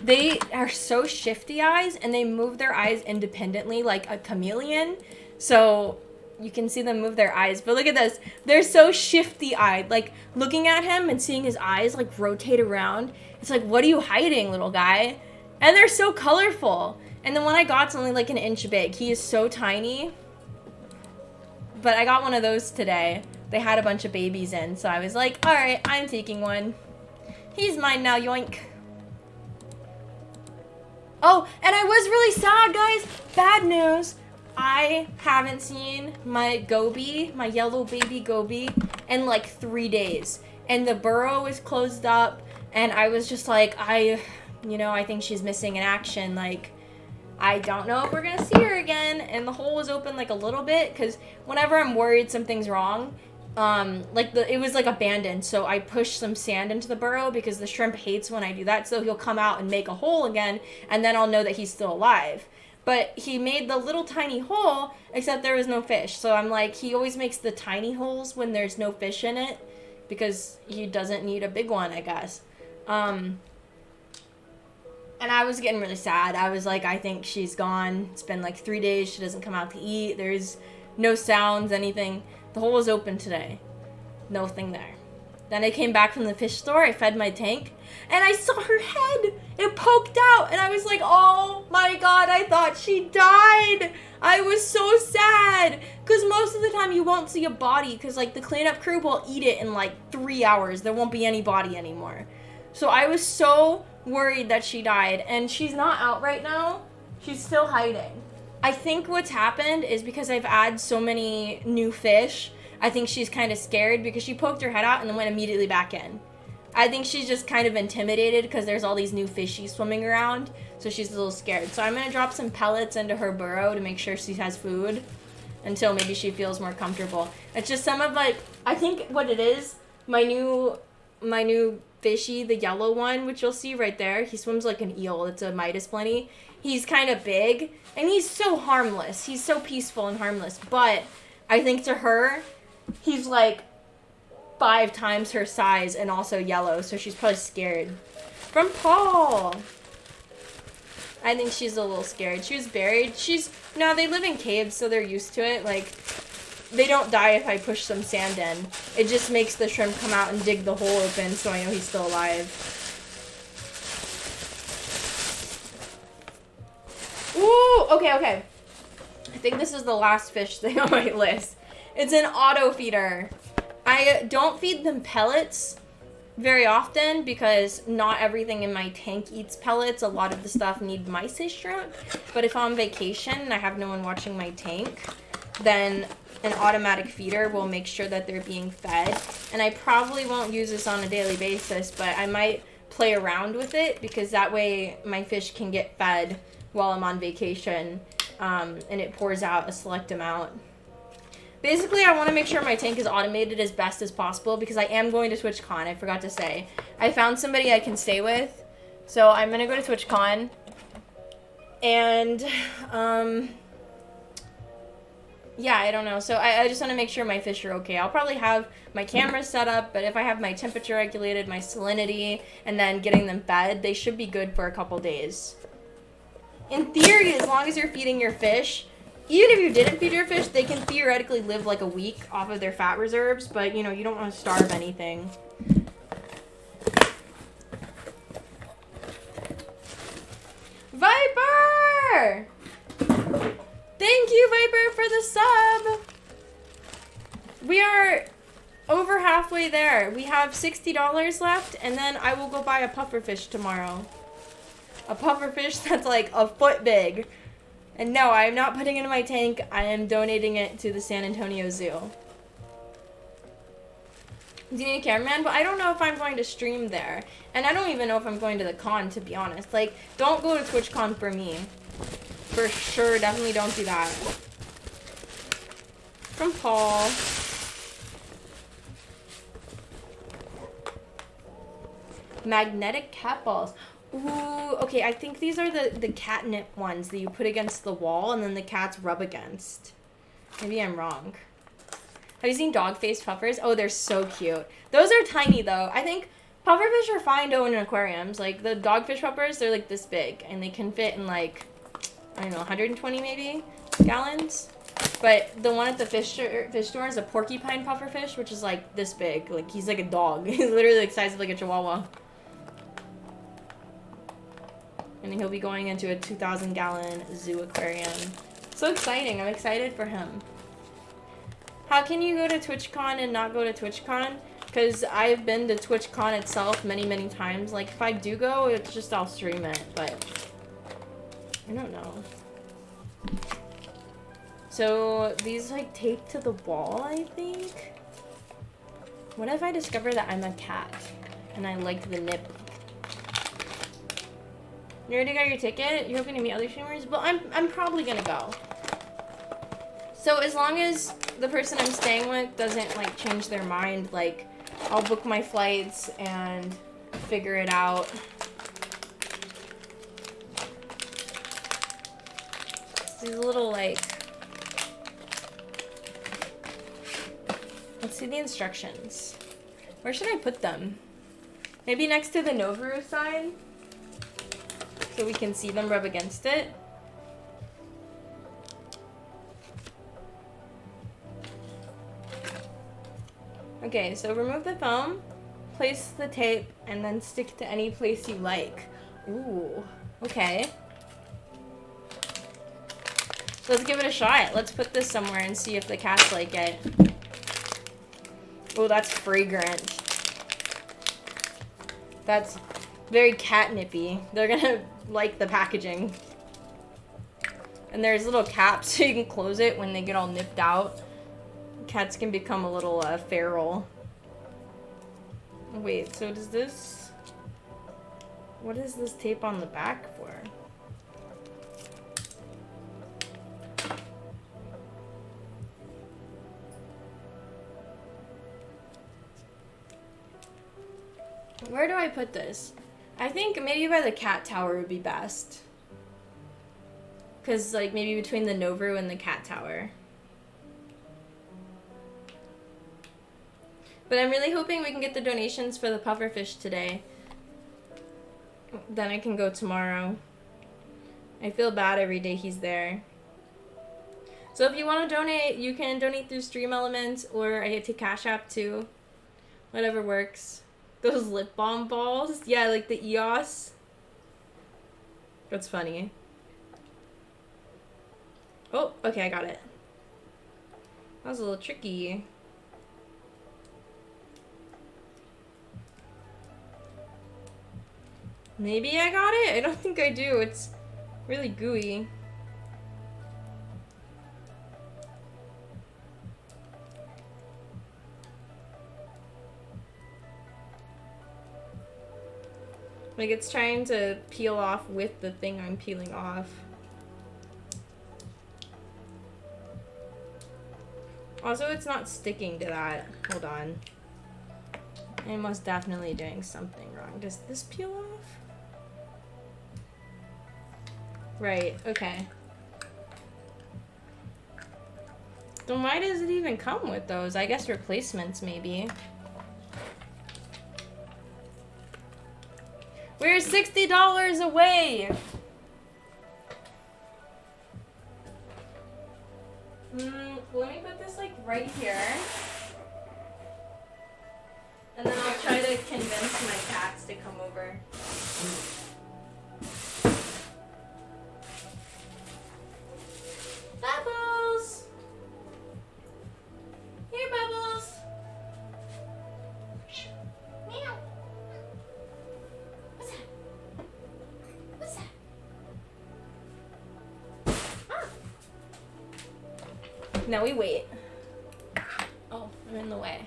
They are so shifty eyes, and they move their eyes independently like a chameleon. So you can see them move their eyes. But look at this. They're so shifty-eyed. Like, looking at him and seeing his eyes, like, rotate around. It's like, what are you hiding, little guy? And they're so colorful. And the one I got's only like 1 inch big. He is so tiny. But I got one of those today. They had a bunch of babies in, so I was like, alright, I'm taking one. He's mine now, yoink. Oh, and I was really sad, guys. Bad news. I haven't seen my goby, my yellow baby goby, in like 3 days. And the burrow is closed up, and I was just like, I think she's missing in action. Like, I don't know if we're gonna see her again. And the hole was open like a little bit, because whenever I'm worried something's wrong, it was like abandoned, so I pushed some sand into the burrow because the shrimp hates when I do that, so he'll come out and make a hole again, and then I'll know that he's still alive. But he made the little tiny hole, except there was no fish. So I'm like, he always makes the tiny holes when there's no fish in it, because he doesn't need a big one, I guess. And I was getting really sad. I was like, I think she's gone. It's been like 3 days. She doesn't come out to eat. There's no sounds, anything. The hole was open today. Nothing there. Then I came back from the fish store. I fed my tank. And I saw her head. It poked out. And I was like, oh my god, I thought she died. I was so sad. Because most of the time you won't see a body. Because like the cleanup crew will eat it in like 3 hours. There won't be any body anymore. So I was so worried that she died. And she's not out right now. She's still hiding. I think what's happened is because I've added so many new fish, I think she's kind of scared because she poked her head out and then went immediately back in. I think she's just kind of intimidated because there's all these new fishies swimming around, so she's a little scared. So I'm going to drop some pellets into her burrow to make sure she has food until maybe she feels more comfortable. It's just some of like, I think what it is, my new fishy, the yellow one, which you'll see right there, he swims like an eel. It's a Midas plenty. He's kind of big, and he's so harmless. He's so peaceful and harmless. But I think to her, he's like 5 times her size and also yellow, so she's probably scared. From Paul! I think she's a little scared. She was buried. No, they live in caves, so they're used to it. Like, they don't die if I push some sand in. It just makes the shrimp come out and dig the hole open, so I know he's still alive. Ooh, okay. I think this is the last fish thing on my list. It's an auto feeder. I don't feed them pellets very often because not everything in my tank eats pellets. A lot of the stuff need mice shrimp. But if I'm on vacation and I have no one watching my tank, then an automatic feeder will make sure that they're being fed. And I probably won't use this on a daily basis, but I might play around with it because that way my fish can get fed while I'm on vacation, and it pours out a select amount. Basically, I want to make sure my tank is automated as best as possible because I am going to TwitchCon. I forgot to say. I found somebody I can stay with, so I'm going to go to TwitchCon. And, yeah, I don't know. So I just want to make sure my fish are okay. I'll probably have my camera set up, but if I have my temperature regulated, my salinity, and then getting them fed, they should be good for a couple days. In theory, as long as you're feeding your fish, even if you didn't feed your fish, they can theoretically live like a week off of their fat reserves, but, you know, you don't want to starve anything. Viper! Thank you, Viper, for the sub! We are over halfway there. We have $60 left, and then I will go buy a pufferfish tomorrow. A pufferfish that's like a foot big. And no, I am not putting it in my tank. I am donating it to the San Antonio Zoo. Do you need a cameraman? But I don't know if I'm going to stream there. And I don't even know if I'm going to the con, to be honest. Like, don't go to TwitchCon for me. For sure, definitely don't do that. From Paul. Magnetic cat balls. Ooh, okay, I think these are the catnip ones that you put against the wall and then the cats rub against. Maybe I'm wrong. Have you seen dog-faced puffers? Oh, they're so cute. Those are tiny, though. I think pufferfish are fine to own in aquariums. Like, the dogfish puffers, they're, like, this big. And they can fit in, like, I don't know, 120 maybe gallons. But the one at the fish store is a porcupine pufferfish, which is, like, this big. Like, he's like a dog. He's literally the size of, like, a chihuahua. And he'll be going into a 2,000-gallon zoo aquarium. So exciting. I'm excited for him. How can you go to TwitchCon and not go to TwitchCon? Because I've been to TwitchCon itself many, many times. Like, if I do go, it's just I'll stream it. But I don't know. So these, like, tape to the wall, I think? What if I discover that I'm a cat and I like the nip? You already got your ticket? You're hoping to meet other streamers? Well, I'm probably gonna go. So as long as the person I'm staying with doesn't, like, change their mind, like, I'll book my flights and figure it out. These little, like... Let's see the instructions. Where should I put them? Maybe next to the Novaru sign? So we can see them rub against it. Okay, so remove the foam, place the tape, and then stick to any place you like. Ooh, okay. Let's give it a shot. Let's put this somewhere and see if the cats like it. Oh, that's fragrant. That's very catnippy. They're gonna like the packaging. And there's little caps so you can close it when they get all nipped out. Cats can become a little feral. Wait, so does this... What is this tape on the back for? Where do I put this? I think maybe by the cat tower would be best. Because, like, maybe between the Novaru and the cat tower. But I'm really hoping we can get the donations for the pufferfish today. Then I can go tomorrow. I feel bad every day he's there. So if you want to donate, you can donate through Stream Elements, or I get to Cash App too. Whatever works. Those lip balm balls? Yeah, like the EOS. That's funny. Oh, okay, I got it. That was a little tricky. Maybe I got it? I don't think I do. It's really gooey. Like, it's trying to peel off with the thing I'm peeling off. Also, it's not sticking to that. Hold on. I'm most definitely doing something wrong. Does this peel off? Right, okay. Then why does it even come with those? I guess replacements, maybe. We're $60 away! Let me put this, like, right here. And then I'll try to convince my cats to come over. Bubbles! Here, Bubbles! Meow. What's that? What's that? Now we wait. Oh, I'm in the way.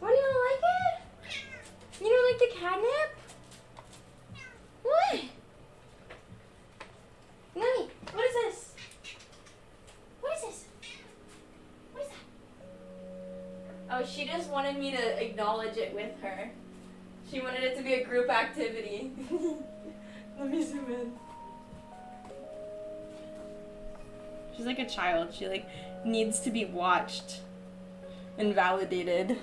What, do you don't like it? You don't like the catnip? What? Nani, what is this? What is this? What is that? Oh, she just wanted me to acknowledge it with her. She wanted it to be a group activity. Let me zoom in. She's like a child. She like needs to be watched and validated.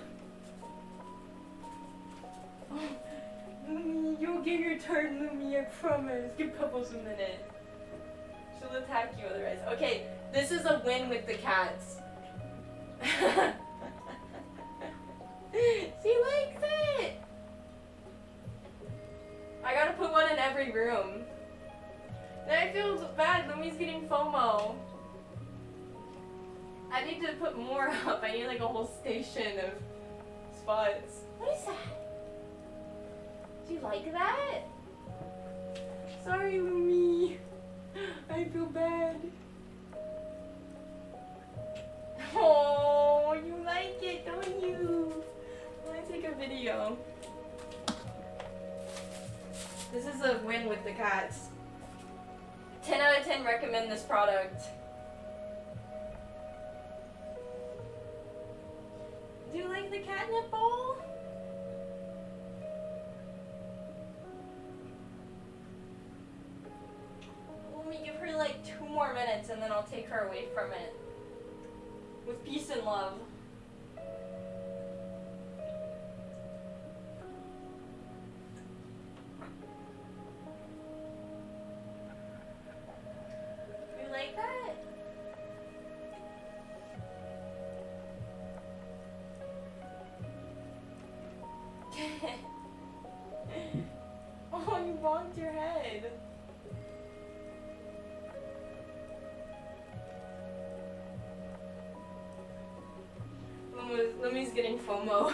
Lumi, you'll get your turn, Lumi, I promise. Give Pebbles a minute. She'll attack you otherwise. Okay, this is a win with the cats. She likes it! I gotta put one in every room. Then I feel bad, Lumi's getting FOMO. I need to put more up. I need like a whole station of spots. What is that? Do you like that? Sorry, Lumi. I feel bad. Oh, you like it, don't you? I want to take a video. This is a win with the cats. 10 out of 10 recommend this product. Do you like the catnip bowl? Let me give her like 2 more minutes and then I'll take her away from it. With peace and love. You like that? Oh, you bonked your head. Lumi's getting FOMO.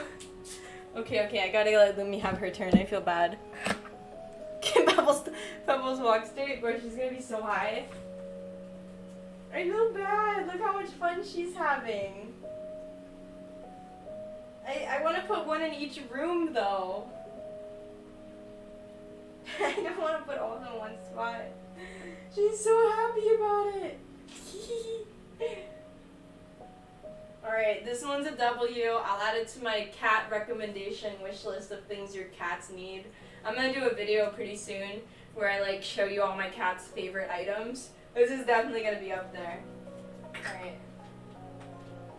Okay, I gotta let Lumi have her turn. I feel bad. Can Pebbles walk straight, or she's gonna be so high. I feel bad. Look how much fun she's having. I want to put one in each room, though. I don't want to put all in one spot. She's so happy about it. Alright, this one's a W. I'll add it to my cat recommendation wish list of things your cats need. I'm gonna do a video pretty soon where I like show you all my cat's favorite items. This is definitely gonna be up there. Alright.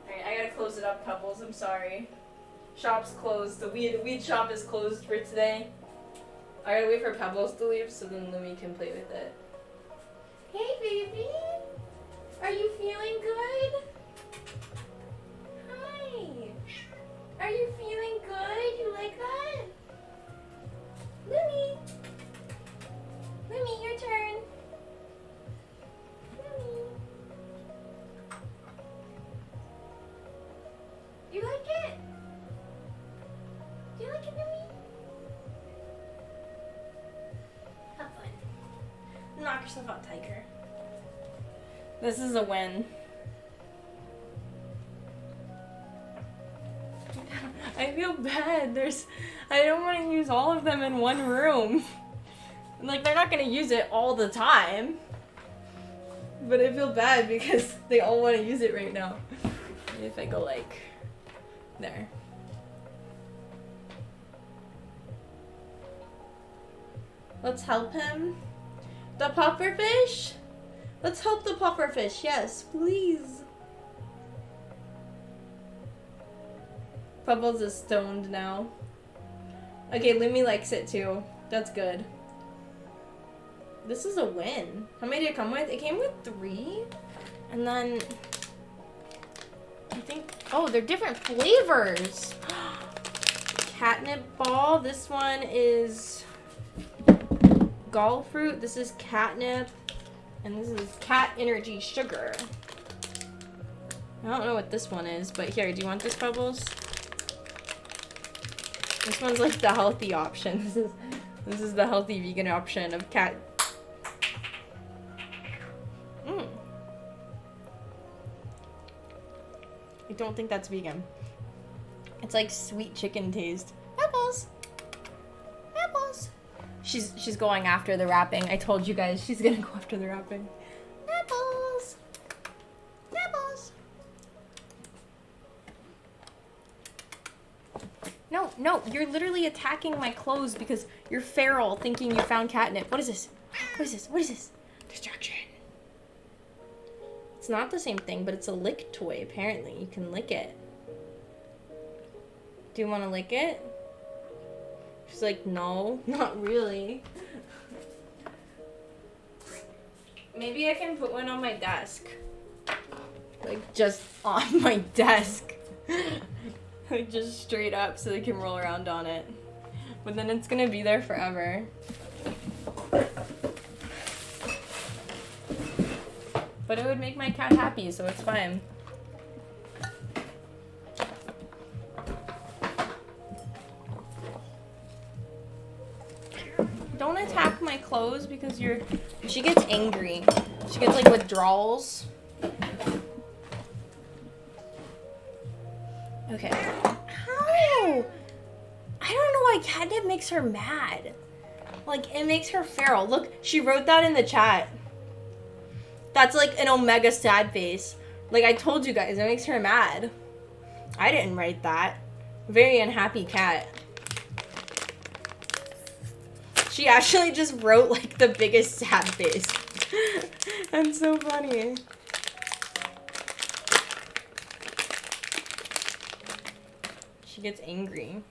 Alright, I gotta close it up, Pebbles. I'm sorry. Shop's closed. The weed shop is closed for today. I gotta wait for Pebbles to leave so then Lumi can play with it. Hey, baby! Are you feeling good? Hi! Are you feeling good? You like that? Lumi! Lumi, your turn. Lumi. You like it? Do you like it, Lumi? Have fun. Knock yourself out, Tiger. This is a win. I feel bad. I don't want to use all of them in one room. Like, they're not going to use it all the time. But I feel bad because they all want to use it right now. If I go like there. Let's help him. The pufferfish? Let's help the pufferfish. Yes, please. Bubbles is stoned now. Okay, Lumi likes it too. That's good. This is a win. How many did it come with? It came with 3. And then I think, oh, they're different flavors. Catnip ball. This one is gall fruit. This is catnip. And this is cat energy sugar. I don't know what this one is, but here, do you want this, Bubbles? This one's like the healthy option. This is the healthy vegan option of cat. I don't think that's vegan. It's like sweet chicken taste. Apples. Apples. She's going after the wrapping. I told you guys she's gonna go after the wrapping. Apples. Apples. No, no, you're literally attacking my clothes because you're feral thinking you found catnip. What is this? What is this? What is this? Distraction. It's not the same thing, but it's a lick toy, apparently. You can lick it. Do you want to lick it? She's like, no, not really. Maybe I can put one on my desk. Like, just on my desk. Like, just straight up so they can roll around on it. But then it's gonna be there forever. But it would make my cat happy, so it's fine. Don't attack my clothes because you're... She gets angry. She gets, like, withdrawals. Okay. How? I don't know why catnip makes her mad. Like, it makes her feral. Look, she wrote that in the chat. That's like an omega sad face. Like, I told you guys, it makes her mad. I didn't write that. Very unhappy cat. She actually just wrote, like, the biggest sad face. That's so funny. She gets angry.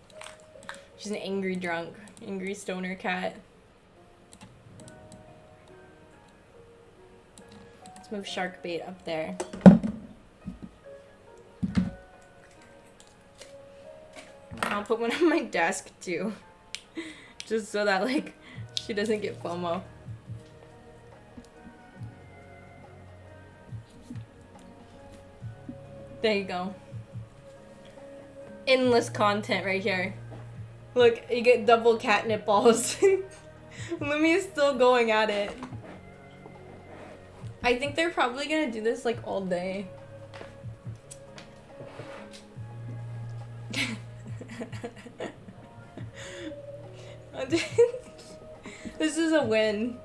She's an angry drunk. Angry stoner cat. Let's move shark bait up there. I'll put one on my desk too. Just so that, like, she doesn't get FOMO. There you go. Endless content right here. Look, you get double catnip balls. Lumi is still going at it. I think they're probably gonna do this like all day. This is a win.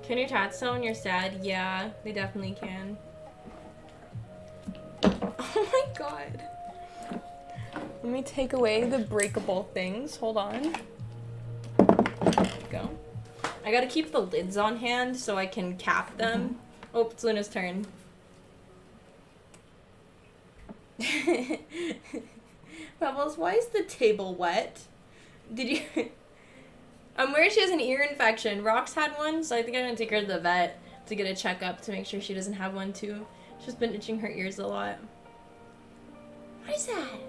Can your tats tell when you're sad? Yeah, they definitely can. Oh my god. Let me take away the breakable things. Hold on. There we go. I gotta keep the lids on hand so I can cap them. Oh, it's Luna's turn. Bubbles, why is the table wet? Did you... I'm worried she has an ear infection. Rox had one, so I think I'm gonna take her to the vet to get a checkup to make sure she doesn't have one too. She's been itching her ears a lot. What is that?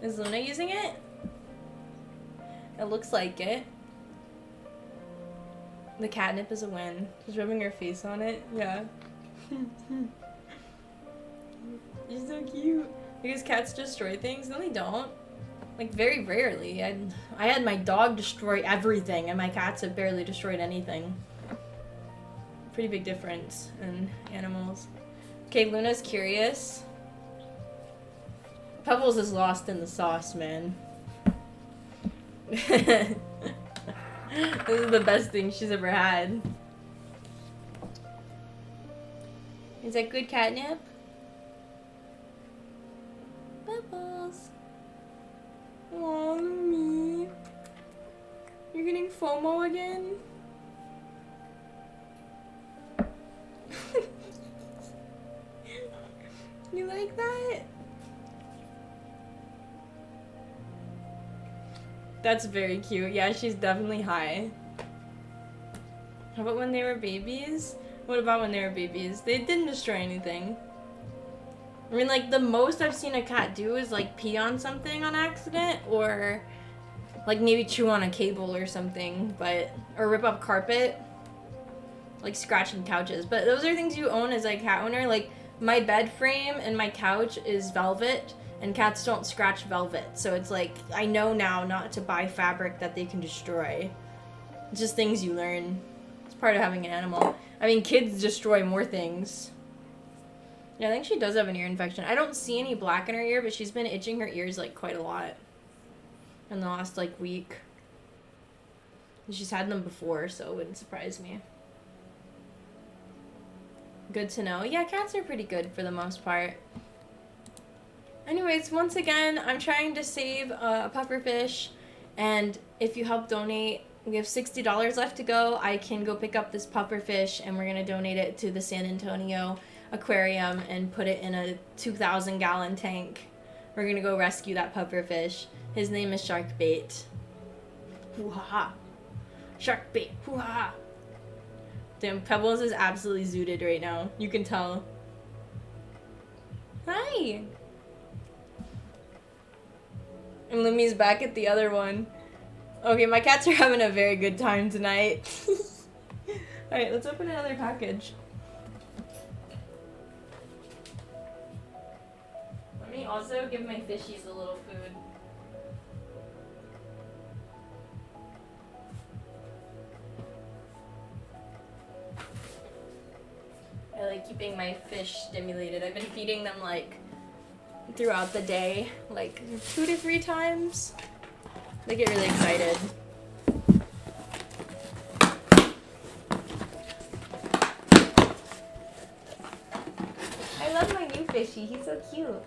Is Luna using it? It looks like it. The catnip is a win. She's rubbing her face on it. Yeah. You're so cute. Because cats destroy things? No, they don't. Like, very rarely. I had my dog destroy everything, and my cats have barely destroyed anything. Pretty big difference in animals. Okay, Luna's curious. Pebbles is lost in the sauce, man. This is the best thing she's ever had. Is that good catnip? Pebbles. Aw, me. You're getting FOMO again? You like that? That's very cute. Yeah, she's definitely high. How about when they were babies? What about when they were babies? They didn't destroy anything. I mean, like, the most I've seen a cat do is, like, pee on something on accident, or, like, maybe chew on a cable or something, but, or rip up carpet, like, scratching couches. But those are things you own as a cat owner. Like, my bed frame and my couch is velvet, and cats don't scratch velvet. So it's like, I know now not to buy fabric that they can destroy. It's just things you learn. It's part of having an animal. I mean, kids destroy more things. Yeah, I think she does have an ear infection. I don't see any black in her ear, but she's been itching her ears, like, quite a lot in the last, like, week. And she's had them before, so it wouldn't surprise me. Good to know. Yeah, cats are pretty good for the most part. Anyways, once again, I'm trying to save a pufferfish, and if you help donate, we have $60 left to go. I can go pick up this pufferfish, and we're gonna donate it to the San Antonio aquarium and put it in a 2,000-gallon tank. We're gonna go rescue that pufferfish. His name is Sharkbait. Hoo-ha-ha. Sharkbait. Hoo-ha-ha. Damn, Pebbles is absolutely zooted right now. You can tell. Hi! And Lumi's back at the other one. Okay, my cats are having a very good time tonight. Alright, let's open another package. Let me also give my fishies a little food. I like keeping my fish stimulated. I've been feeding them, like, throughout the day, like 2 to 3 times. They get really excited. I love my new fishy. He's so cute.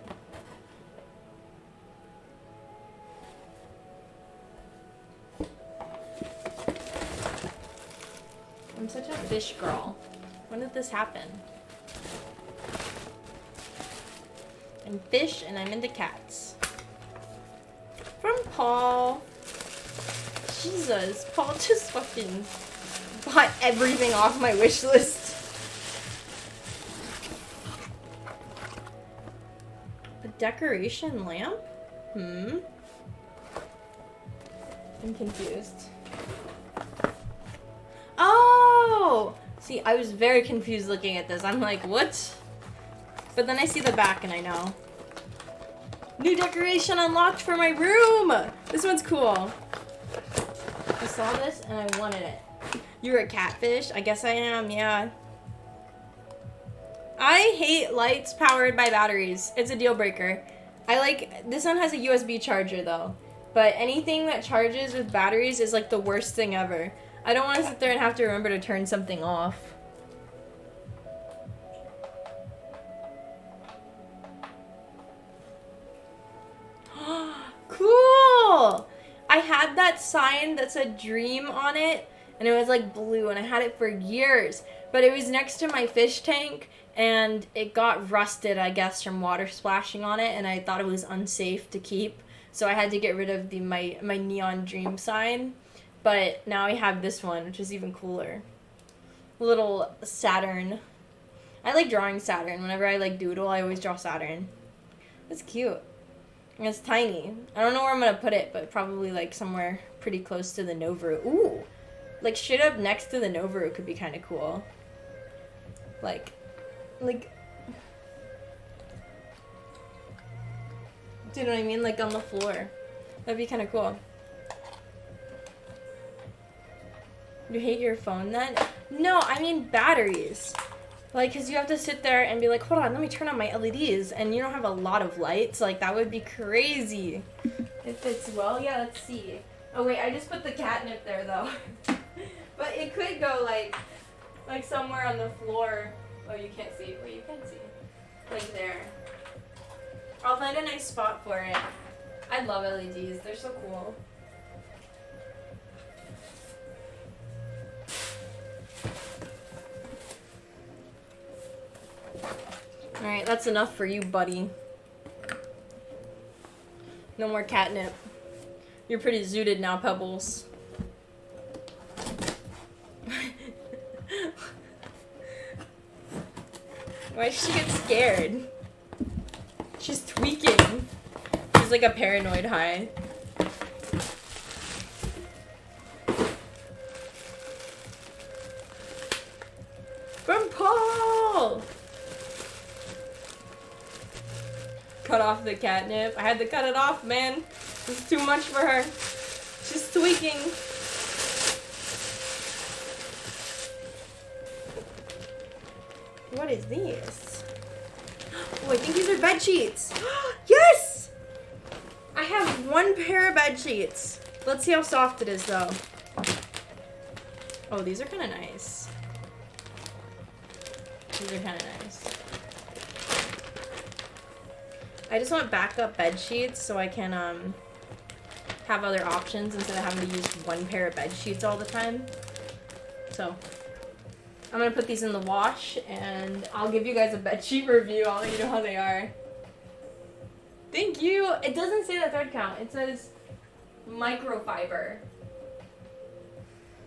I'm such a fish girl. When did this happen? I'm fish and I'm into cats. From Paul. Jesus, Paul just fucking bought everything off my wish list. A decoration lamp? I'm confused. Oh! See, I was very confused looking at this. I'm like, what? But then I see the back and I know. New decoration unlocked for my room! This one's cool. I saw this and I wanted it. You're a catfish? I guess I am, yeah. I hate lights powered by batteries. It's a deal breaker. This one has a USB charger though. But anything that charges with batteries is like the worst thing ever. I don't want to sit there and have to remember to turn something off. Cool! I had that sign that said dream on it, and it was like blue, and I had it for years. But it was next to my fish tank, and it got rusted, I guess, from water splashing on it, and I thought it was unsafe to keep. So I had to get rid of my neon dream sign. But now I have this one, which is even cooler. Little Saturn. I like drawing Saturn. Whenever I like doodle, I always draw Saturn. It's cute. And it's tiny. I don't know where I'm gonna put it, but probably like somewhere pretty close to the Novaru. Ooh! Like straight up next to the Novaru could be kind of cool. Like, do you know what I mean? Like on the floor. That'd be kind of cool. You hate your phone then? No, I mean batteries. Like, because you have to sit there and be like, hold on, let me turn on my LEDs. And you don't have a lot of lights. Like, that would be crazy. If it's, well, yeah, let's see. Oh, wait, I just put the catnip there, though. But it could go, like somewhere on the floor. Oh, you can't see. Wait, you can see. Like there. I'll find a nice spot for it. I love LEDs. They're so cool. Alright, that's enough for you, buddy. No more catnip. You're pretty zooted now, Pebbles. Why did she get scared? She's tweaking. She's like a paranoid high. From Paul! Cut off the catnip. I had to cut it off, man. It's too much for her. She's tweaking. What is this? Oh, I think these are bed sheets. Yes! I have one pair of bed sheets. Let's see how soft it is, though. Oh, these are kind of nice. These are kind of nice. I just want backup bed sheets so I can have other options instead of having to use one pair of bed sheets all the time. So I'm gonna put these in the wash and I'll give you guys a bed sheet review. I'll let you know how they are. Thank you. It doesn't say the thread count. It says microfiber,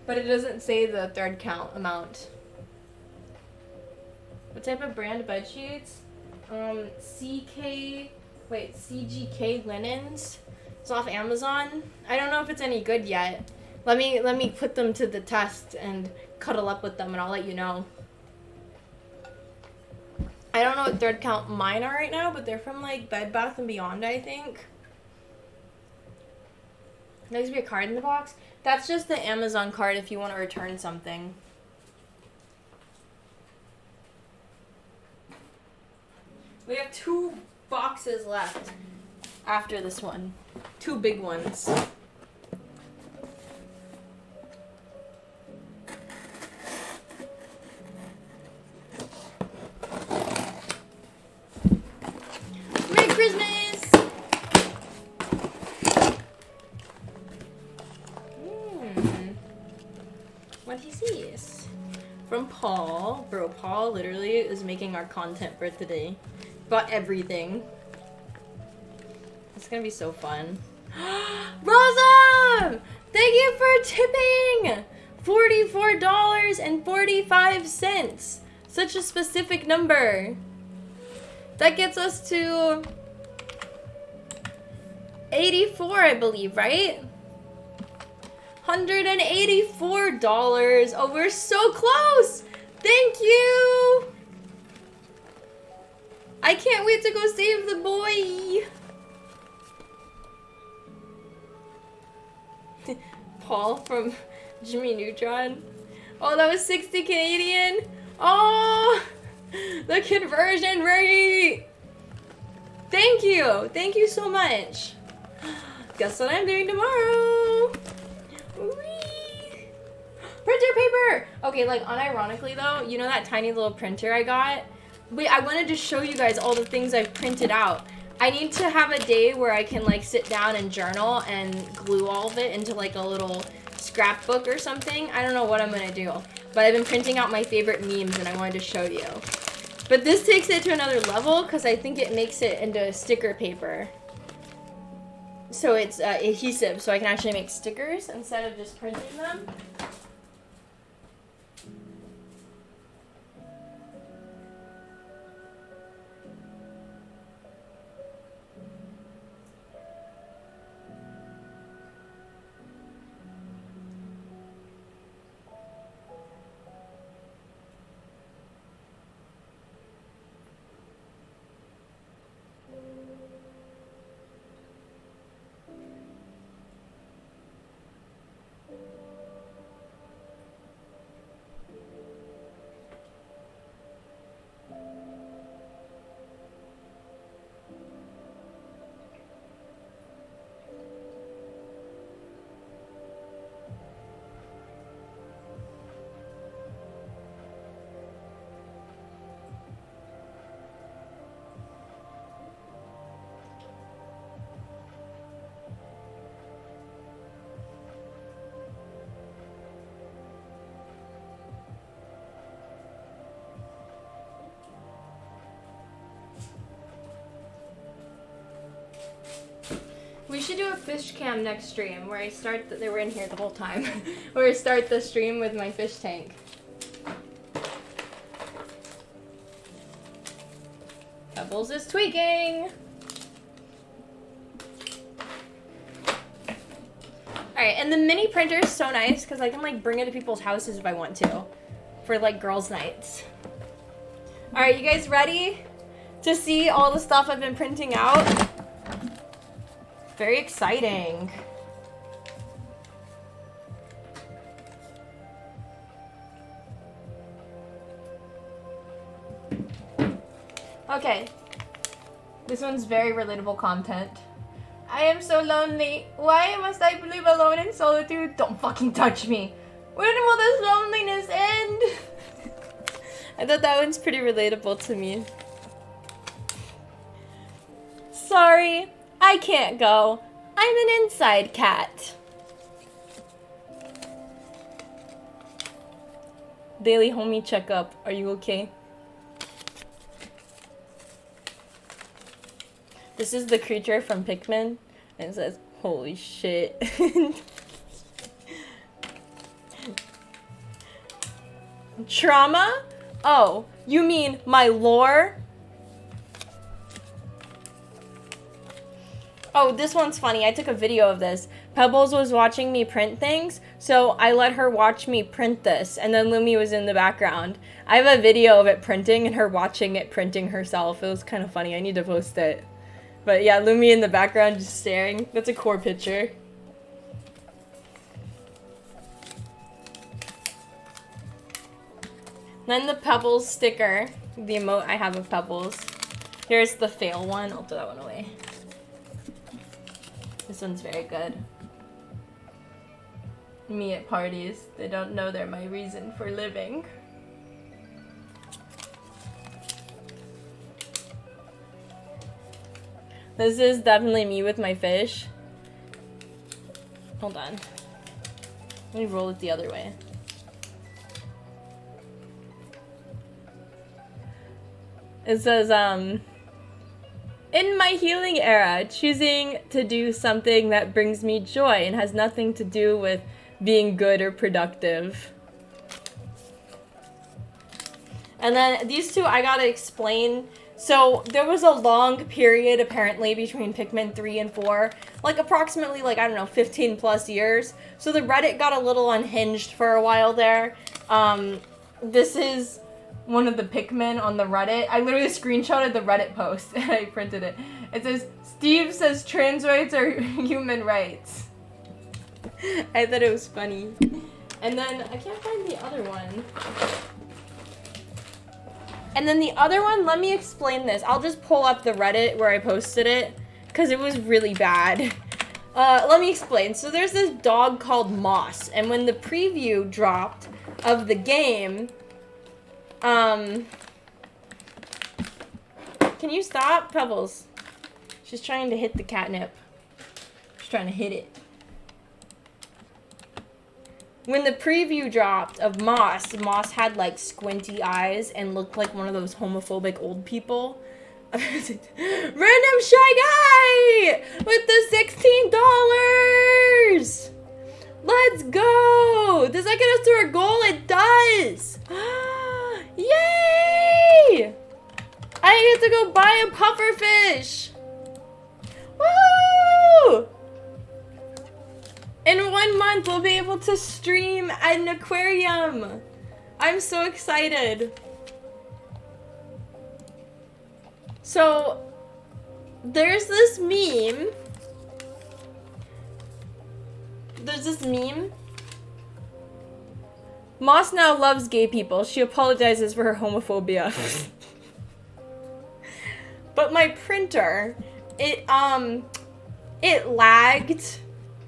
but it doesn't say the thread count amount. What type of brand of bed sheets? CGK Linens. It's off Amazon. I don't know if it's any good yet. Let me put them to the test and cuddle up with them and I'll let you know. I don't know what thread count mine are right now, but they're from like Bed Bath & Beyond, I think. There needs to be a card in the box. That's just the Amazon card if you want to return something. We have 2 boxes left after this one. 2 big ones. Merry Christmas! What is this? From Paul. Bro, Paul literally is making our content for today. Bought everything. It's gonna be so fun. Rosa! Thank you for tipping! $44.45. Such a specific number. That gets us to 84, I believe, right? $184. Oh, we're so close! Thank you! I can't wait to go save the boy! Paul from Jimmy Neutron. Oh, that was 60 Canadian. Oh, the conversion rate. Thank you. Thank you so much. Guess what I'm doing tomorrow? Whee! Printer paper. Okay, like unironically though, you know that tiny little printer I got? Wait, I wanted to show you guys all the things I've printed out. I need to have a day where I can like sit down and journal and glue all of it into like a little scrapbook or something. I don't know what I'm gonna do, but I've been printing out my favorite memes and I wanted to show you. But this takes it to another level because I think it makes it into sticker paper. So it's adhesive, so I can actually make stickers instead of just printing them. should do a fish cam next stream where I start. They were in here the whole time. Where I start the stream with my fish tank. Pebbles is tweaking. Alright, and the mini printer is so nice because I can like bring it to people's houses if I want to. For like girls' nights. Alright, you guys ready to see all the stuff I've been printing out? Very exciting. Okay. This one's very relatable content. I am so lonely. Why must I live alone in solitude? Don't fucking touch me. When will this loneliness end? I thought that one's pretty relatable to me. Sorry, I can't go. I'm an inside cat. Daily homie checkup. Are you okay? This is the creature from Pikmin. And it says, holy shit. Trauma? Oh, you mean my lore? Oh, this one's funny. I took a video of this. Pebbles was watching me print things, so I let her watch me print this, and then Lumi was in the background. I have a video of it printing and her watching it printing herself. It was kind of funny. I need to post it. But yeah, Lumi in the background just staring. That's a core picture. Then the Pebbles sticker. The emote I have of Pebbles. Here's the fail one. I'll throw that one away. This one's very good. Me at parties. They don't know they're my reason for living. This is definitely me with my fish. Hold on. Let me roll it the other way. It says, in my healing era, choosing to do something that brings me joy and has nothing to do with being good or productive. And then these two I gotta explain. So there was a long period apparently between Pikmin 3 and 4, like approximately like, I don't know, 15 plus years. So the Reddit got a little unhinged for a while there. This is one of the Pikmin on the Reddit. I literally screenshotted the Reddit post and I printed it. It says, Steve says trans rights are human rights. I thought it was funny. And then I can't find the other one. And then the other one, let me explain this. I'll just pull up the Reddit where I posted it because it was really bad. Let me explain. So there's this dog called Moss, and when the preview dropped of the game, can you stop, Pebbles? She's trying to hit the catnip. She's trying to hit it. When the preview dropped of Moss, Moss had like squinty eyes and looked like one of those homophobic old people. Random shy guy with the $16. Let's go. Does that get us to our goal? It does. Yay! I get to go buy a pufferfish. Woo! In 1 month, we'll be able to stream at an aquarium. I'm so excited. So, there's this meme. Moss now loves gay people. She apologizes for her homophobia. But my printer, it lagged.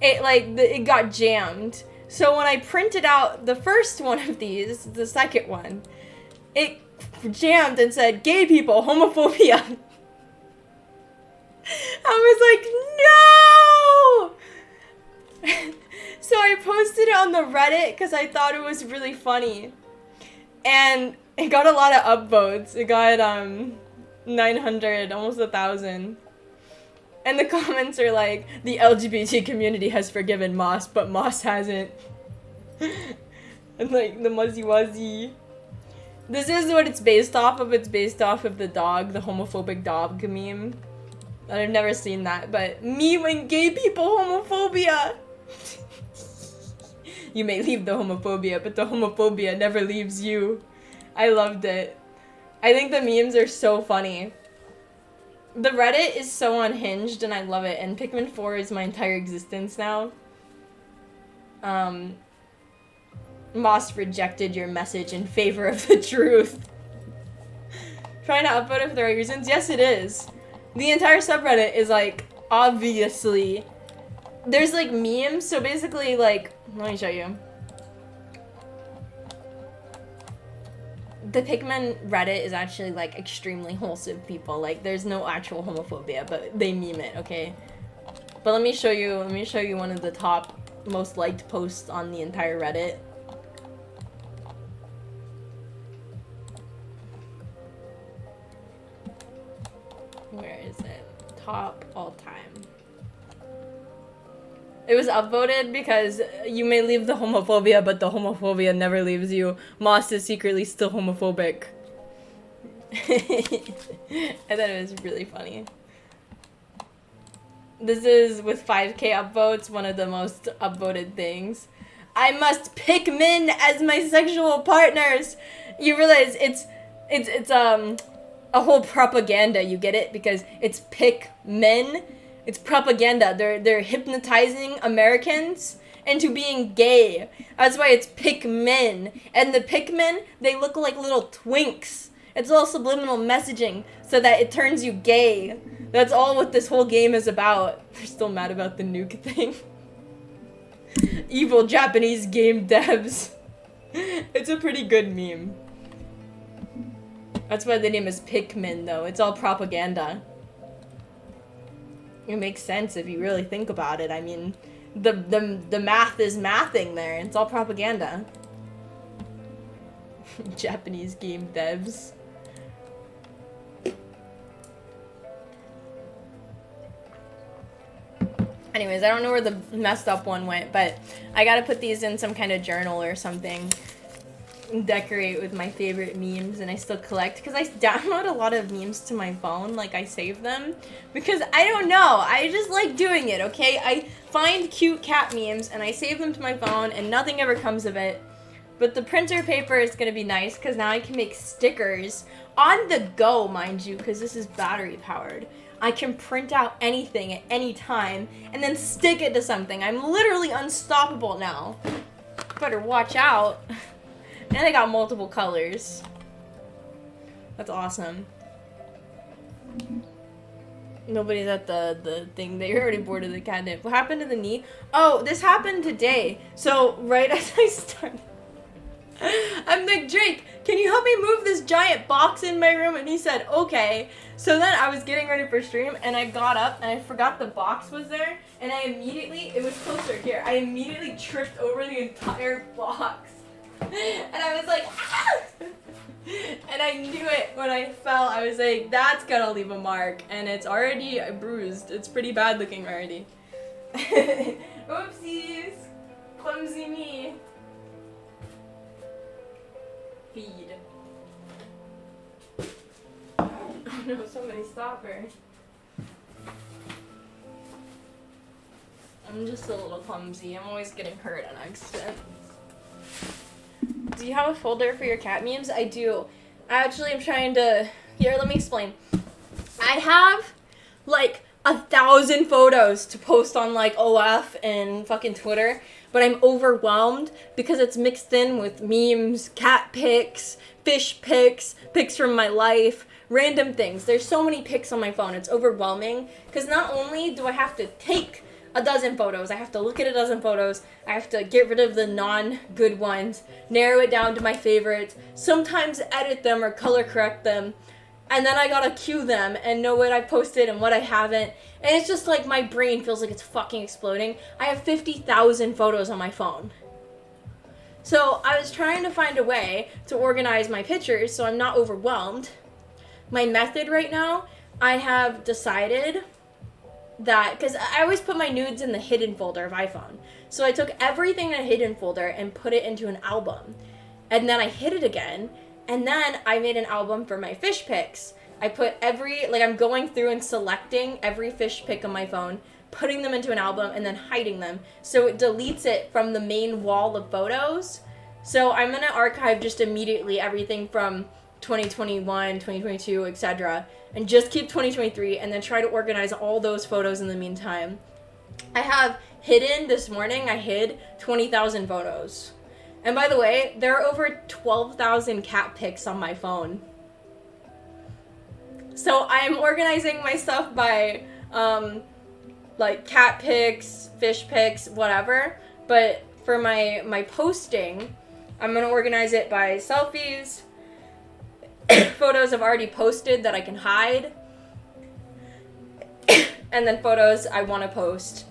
It got jammed. So when I printed out the first one of these, the second one, it jammed and said, gay people, homophobia. I was like, no! So I posted it on the Reddit because I thought it was really funny. And it got a lot of upvotes. It got 900, almost 1,000. And the comments are like, the LGBT community has forgiven Moss, but Moss hasn't. And like, the Muzzy Wuzzy. This is what it's based off of. It's based off of the dog, the homophobic dog meme. I've never seen that, but memeing gay people homophobia. You may leave the homophobia, but the homophobia never leaves you. I loved it. I think the memes are so funny. The Reddit is so unhinged and I love it, and Pikmin 4 is my entire existence now. Moss rejected your message in favor of the truth. Trying to upvote it for the right reasons? Yes, it is. The entire subreddit is like, obviously. There's like memes, so basically like, let me show you. The Pikmin Reddit is actually like extremely wholesome people. Like there's no actual homophobia, but they meme it, okay? But let me show you one of the top most liked posts on the entire Reddit. Where is it? Top all time. It was upvoted because you may leave the homophobia, but the homophobia never leaves you. Moss is secretly still homophobic. I thought it was really funny. This is, with 5k upvotes, one of the most upvoted things. I must pick men as my sexual partners! You realize it's a whole propaganda, you get it? Because it's pick men. It's propaganda. They're hypnotizing Americans into being gay. That's why it's Pikmin. And the Pikmin, they look like little twinks. It's all subliminal messaging so that it turns you gay. That's all what this whole game is about. They're still mad about the nuke thing. Evil Japanese game devs. It's a pretty good meme. That's why the name is Pikmin, though. It's all propaganda. It makes sense if you really think about it. I mean, the math is mathing there. It's all propaganda. Japanese game devs. Anyways, I don't know where the messed up one went, but I gotta put these in some kind of journal or something. Decorate with my favorite memes, and I still collect because I download a lot of memes to my phone. Like, I save them because I don't know, I just like doing it. Okay, I find cute cat memes and I save them to my phone and nothing ever comes of it. But the printer paper is gonna be nice because now I can make stickers on the go, mind you, because this is battery powered. I can print out anything at any time and then stick it to something. I'm literally unstoppable now. Better watch out. And I got multiple colors. That's awesome. Nobody's at the thing. They already boarded the catnip. What happened to the knee? Oh, this happened today. So, right as I started, I'm like, Drake, can you help me move this giant box in my room? And he said, okay. So then I was getting ready for stream, and I got up, and I forgot the box was there, and I immediately, it was closer here, I immediately tripped over the entire box. And I was like, ah! And I knew it when I fell. I was like, that's gonna leave a mark. And it's already bruised. It's pretty bad looking already. Oopsies. Clumsy me. Feed. Oh no, somebody stop her. I'm just a little clumsy. I'm always getting hurt on accident. Do you have a folder for your cat memes? I do. I actually am trying to... Here, let me explain. I have, like, 1,000 photos to post on, like, OF and fucking Twitter, but I'm overwhelmed because it's mixed in with memes, cat pics, fish pics, pics from my life, random things. There's so many pics on my phone. It's overwhelming because not only do I have to take a dozen photos, I have to look at a dozen photos, I have to get rid of the non-good ones, narrow it down to my favorites, sometimes edit them or color correct them, and then I gotta queue them and know what I posted and what I haven't, and it's just like my brain feels like it's fucking exploding. I have 50,000 photos on my phone. So I was trying to find a way to organize my pictures so I'm not overwhelmed. My method right now, I have decided that, because I always put my nudes in the hidden folder of iPhone. So I took everything in a hidden folder and put it into an album. And then I hid it again. And then I made an album for my fish pics. I put I'm going through and selecting every fish pic on my phone, putting them into an album, and then hiding them. So it deletes it from the main wall of photos. So I'm going to archive just immediately everything from 2021, 2022, etc. and just keep 2023 and then try to organize all those photos in the meantime. I have hidden, this morning I hid 20,000 photos. And by the way, there are over 12,000 cat pics on my phone. So I'm organizing my stuff by like cat pics, fish pics, whatever. But for my posting, I'm going to organize it by selfies, photos I've already posted that I can hide, and then photos I want to post,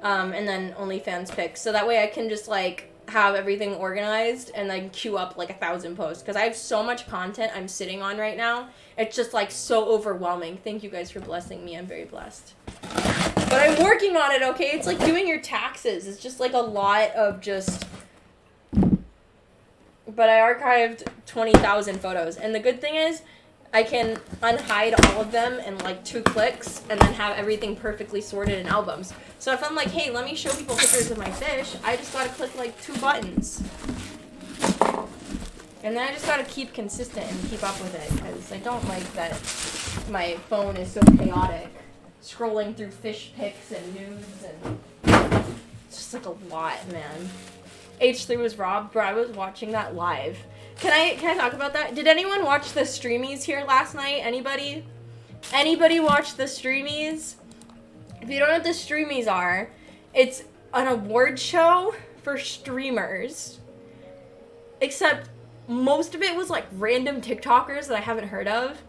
and then OnlyFans pics. So that way I can just like have everything organized and like queue up like 1,000 posts, because I have so much content I'm sitting on right now. It's just like so overwhelming. Thank you guys for blessing me. I'm very blessed. But I'm working on it, okay? It's like doing your taxes. It's just like a lot of just... But I archived 20,000 photos. And the good thing is, I can unhide all of them in like 2 clicks and then have everything perfectly sorted in albums. So if I'm like, hey, let me show people pictures of my fish, I just gotta click like 2 buttons. And then I just gotta keep consistent and keep up with it, because I don't like that my phone is so chaotic. Scrolling through fish pics and nudes, and it's just like a lot, man. H3 was robbed, bro. I was watching that live. Can I talk about that? Did anyone watch the streamies here last night? Anybody? Anybody watch the streamies? If you don't know what the streamies are, it's an award show for streamers. Except most of it was like random TikTokers that I haven't heard of.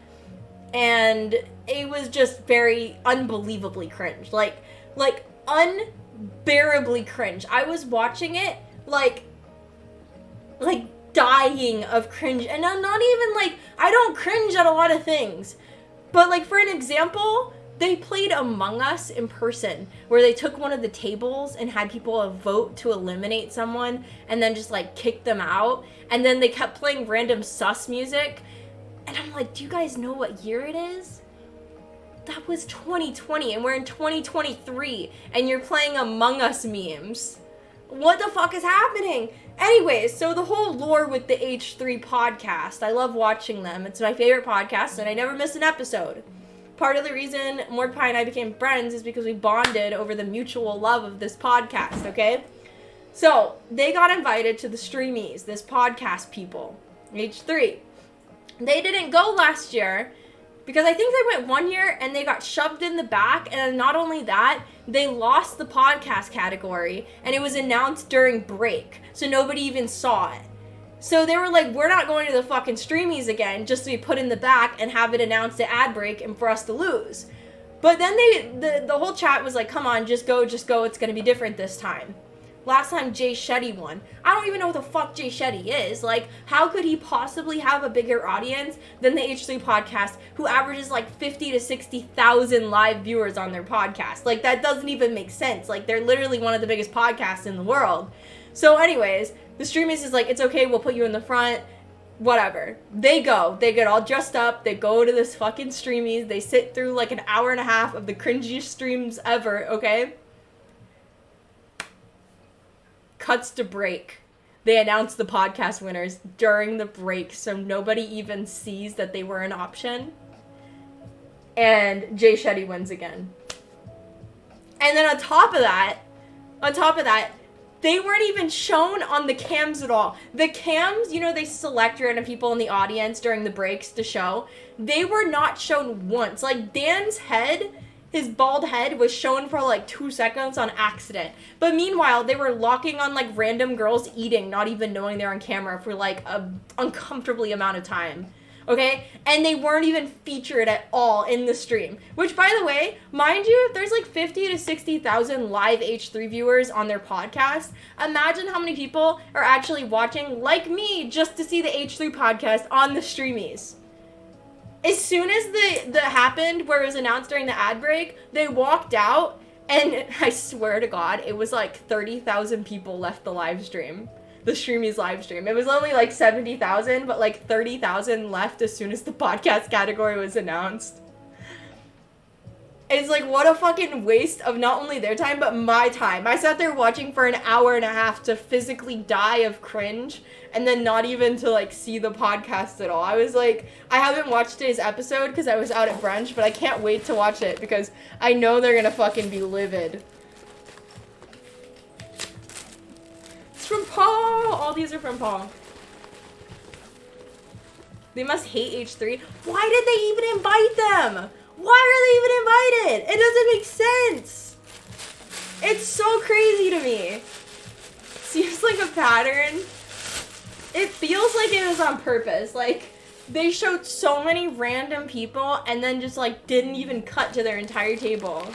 And it was just very unbelievably cringe. Like unbearably cringe. I was watching it like dying of cringe. And I'm not even like, I don't cringe at a lot of things. But like, for an example, they played Among Us in person, where they took one of the tables and had people vote to eliminate someone and then just like kick them out. And then they kept playing random sus music. And I'm like, do you guys know what year it is? That was 2020 and we're in 2023 and you're playing Among Us memes. What the fuck is happening? Anyways, so the whole lore with the H3 podcast, I love watching them. It's my favorite podcast and I never miss an episode. Part of the reason Mordecai and I became friends is because we bonded over the mutual love of this podcast, okay? So, they got invited to the Streamies, this podcast people, H3. They didn't go last year because I think they went 1 year and they got shoved in the back. And not only that, they lost the podcast category and it was announced during break. So nobody even saw it. So they were like, we're not going to the fucking Streamies again just to be put in the back and have it announced at ad break and for us to lose. But then the whole chat was like, come on, just go. It's going to be different this time. Last time Jay Shetty won. I don't even know who the fuck Jay Shetty is. Like, how could he possibly have a bigger audience than the H3 podcast, who averages like 50 to 60,000 live viewers on their podcast? Like, that doesn't even make sense. Like, they're literally one of the biggest podcasts in the world. So anyways, the Streamies is like, it's okay, we'll put you in the front. Whatever. They get all dressed up, they go to this fucking Streamies, they sit through like an hour and a half of the cringiest streams ever, okay? Cuts to break. They announce the podcast winners during the break, so nobody even sees that they were an option. And Jay Shetty wins again. And then on top of that, they weren't even shown on the cams at all. The cams, you know, they select random people in the audience during the breaks to show. They were not shown once. Like, Dan's head, his bald head, was shown for like 2 seconds on accident. But meanwhile, they were locking on like random girls eating, not even knowing they're on camera for like a uncomfortably amount of time. Okay? And they weren't even featured at all in the stream. Which, by the way, mind you, if there's like 50 to 60,000 live H3 viewers on their podcast, imagine how many people are actually watching, like me, just to see the H3 podcast on the Streamies. As soon as the happened where it was announced during the ad break, they walked out, and I swear to God, it was like 30,000 people left the live stream. The Streamies live stream. It was only like 70,000, but like 30,000 left as soon as the podcast category was announced. It's like, what a fucking waste of not only their time, but my time. I sat there watching for an hour and a half to physically die of cringe, and then not even to, like, see the podcast at all. I was like, I haven't watched today's episode because I was out at brunch, but I can't wait to watch it because I know they're gonna fucking be livid. It's from Paul! All these are from Paul. They must hate H3. Why did they even invite them? Why are they even invited? It doesn't make sense. It's so crazy to me. Seems like a pattern. It feels like it was on purpose. Like, they showed so many random people and then just, like, didn't even cut to their entire table.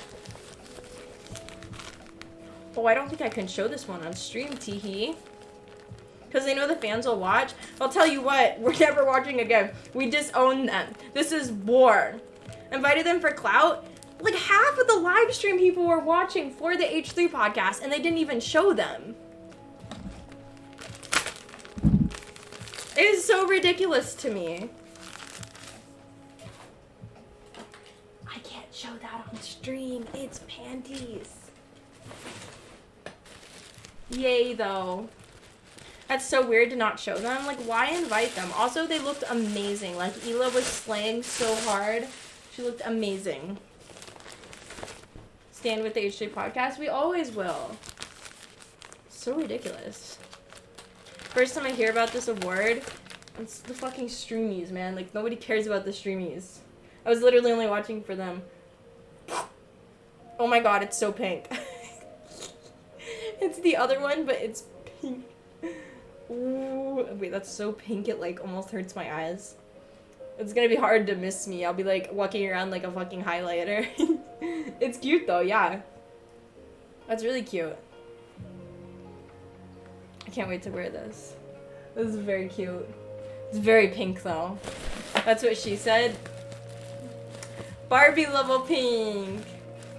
Oh, I don't think I can show this one on stream, teehee. Because they know the fans will watch. I'll tell you what, we're never watching again. We disown them. This is war. Invited them for clout. Like, half of the live stream people were watching for the H3 podcast, and they didn't even show them. It is so ridiculous to me. I can't show that on stream. It's panties. Yay, though. That's so weird to not show them. Like, why invite them? Also, they looked amazing. Like, Hila was slaying so hard. She looked amazing. Stand with the H3 podcast. We always will. So ridiculous. First time I hear about this award, it's the fucking Streamies, man. Like, nobody cares about the Streamies. I was literally only watching for them. Oh my god, it's so pink. It's the other one, but it's pink. Ooh, wait, that's so pink it, like, almost hurts my eyes. It's gonna be hard to miss me. I'll be, like, walking around like a fucking highlighter. It's cute, though, yeah. That's really cute. I can't wait to wear this. This is very cute. It's very pink, though. That's what she said. Barbie level pink.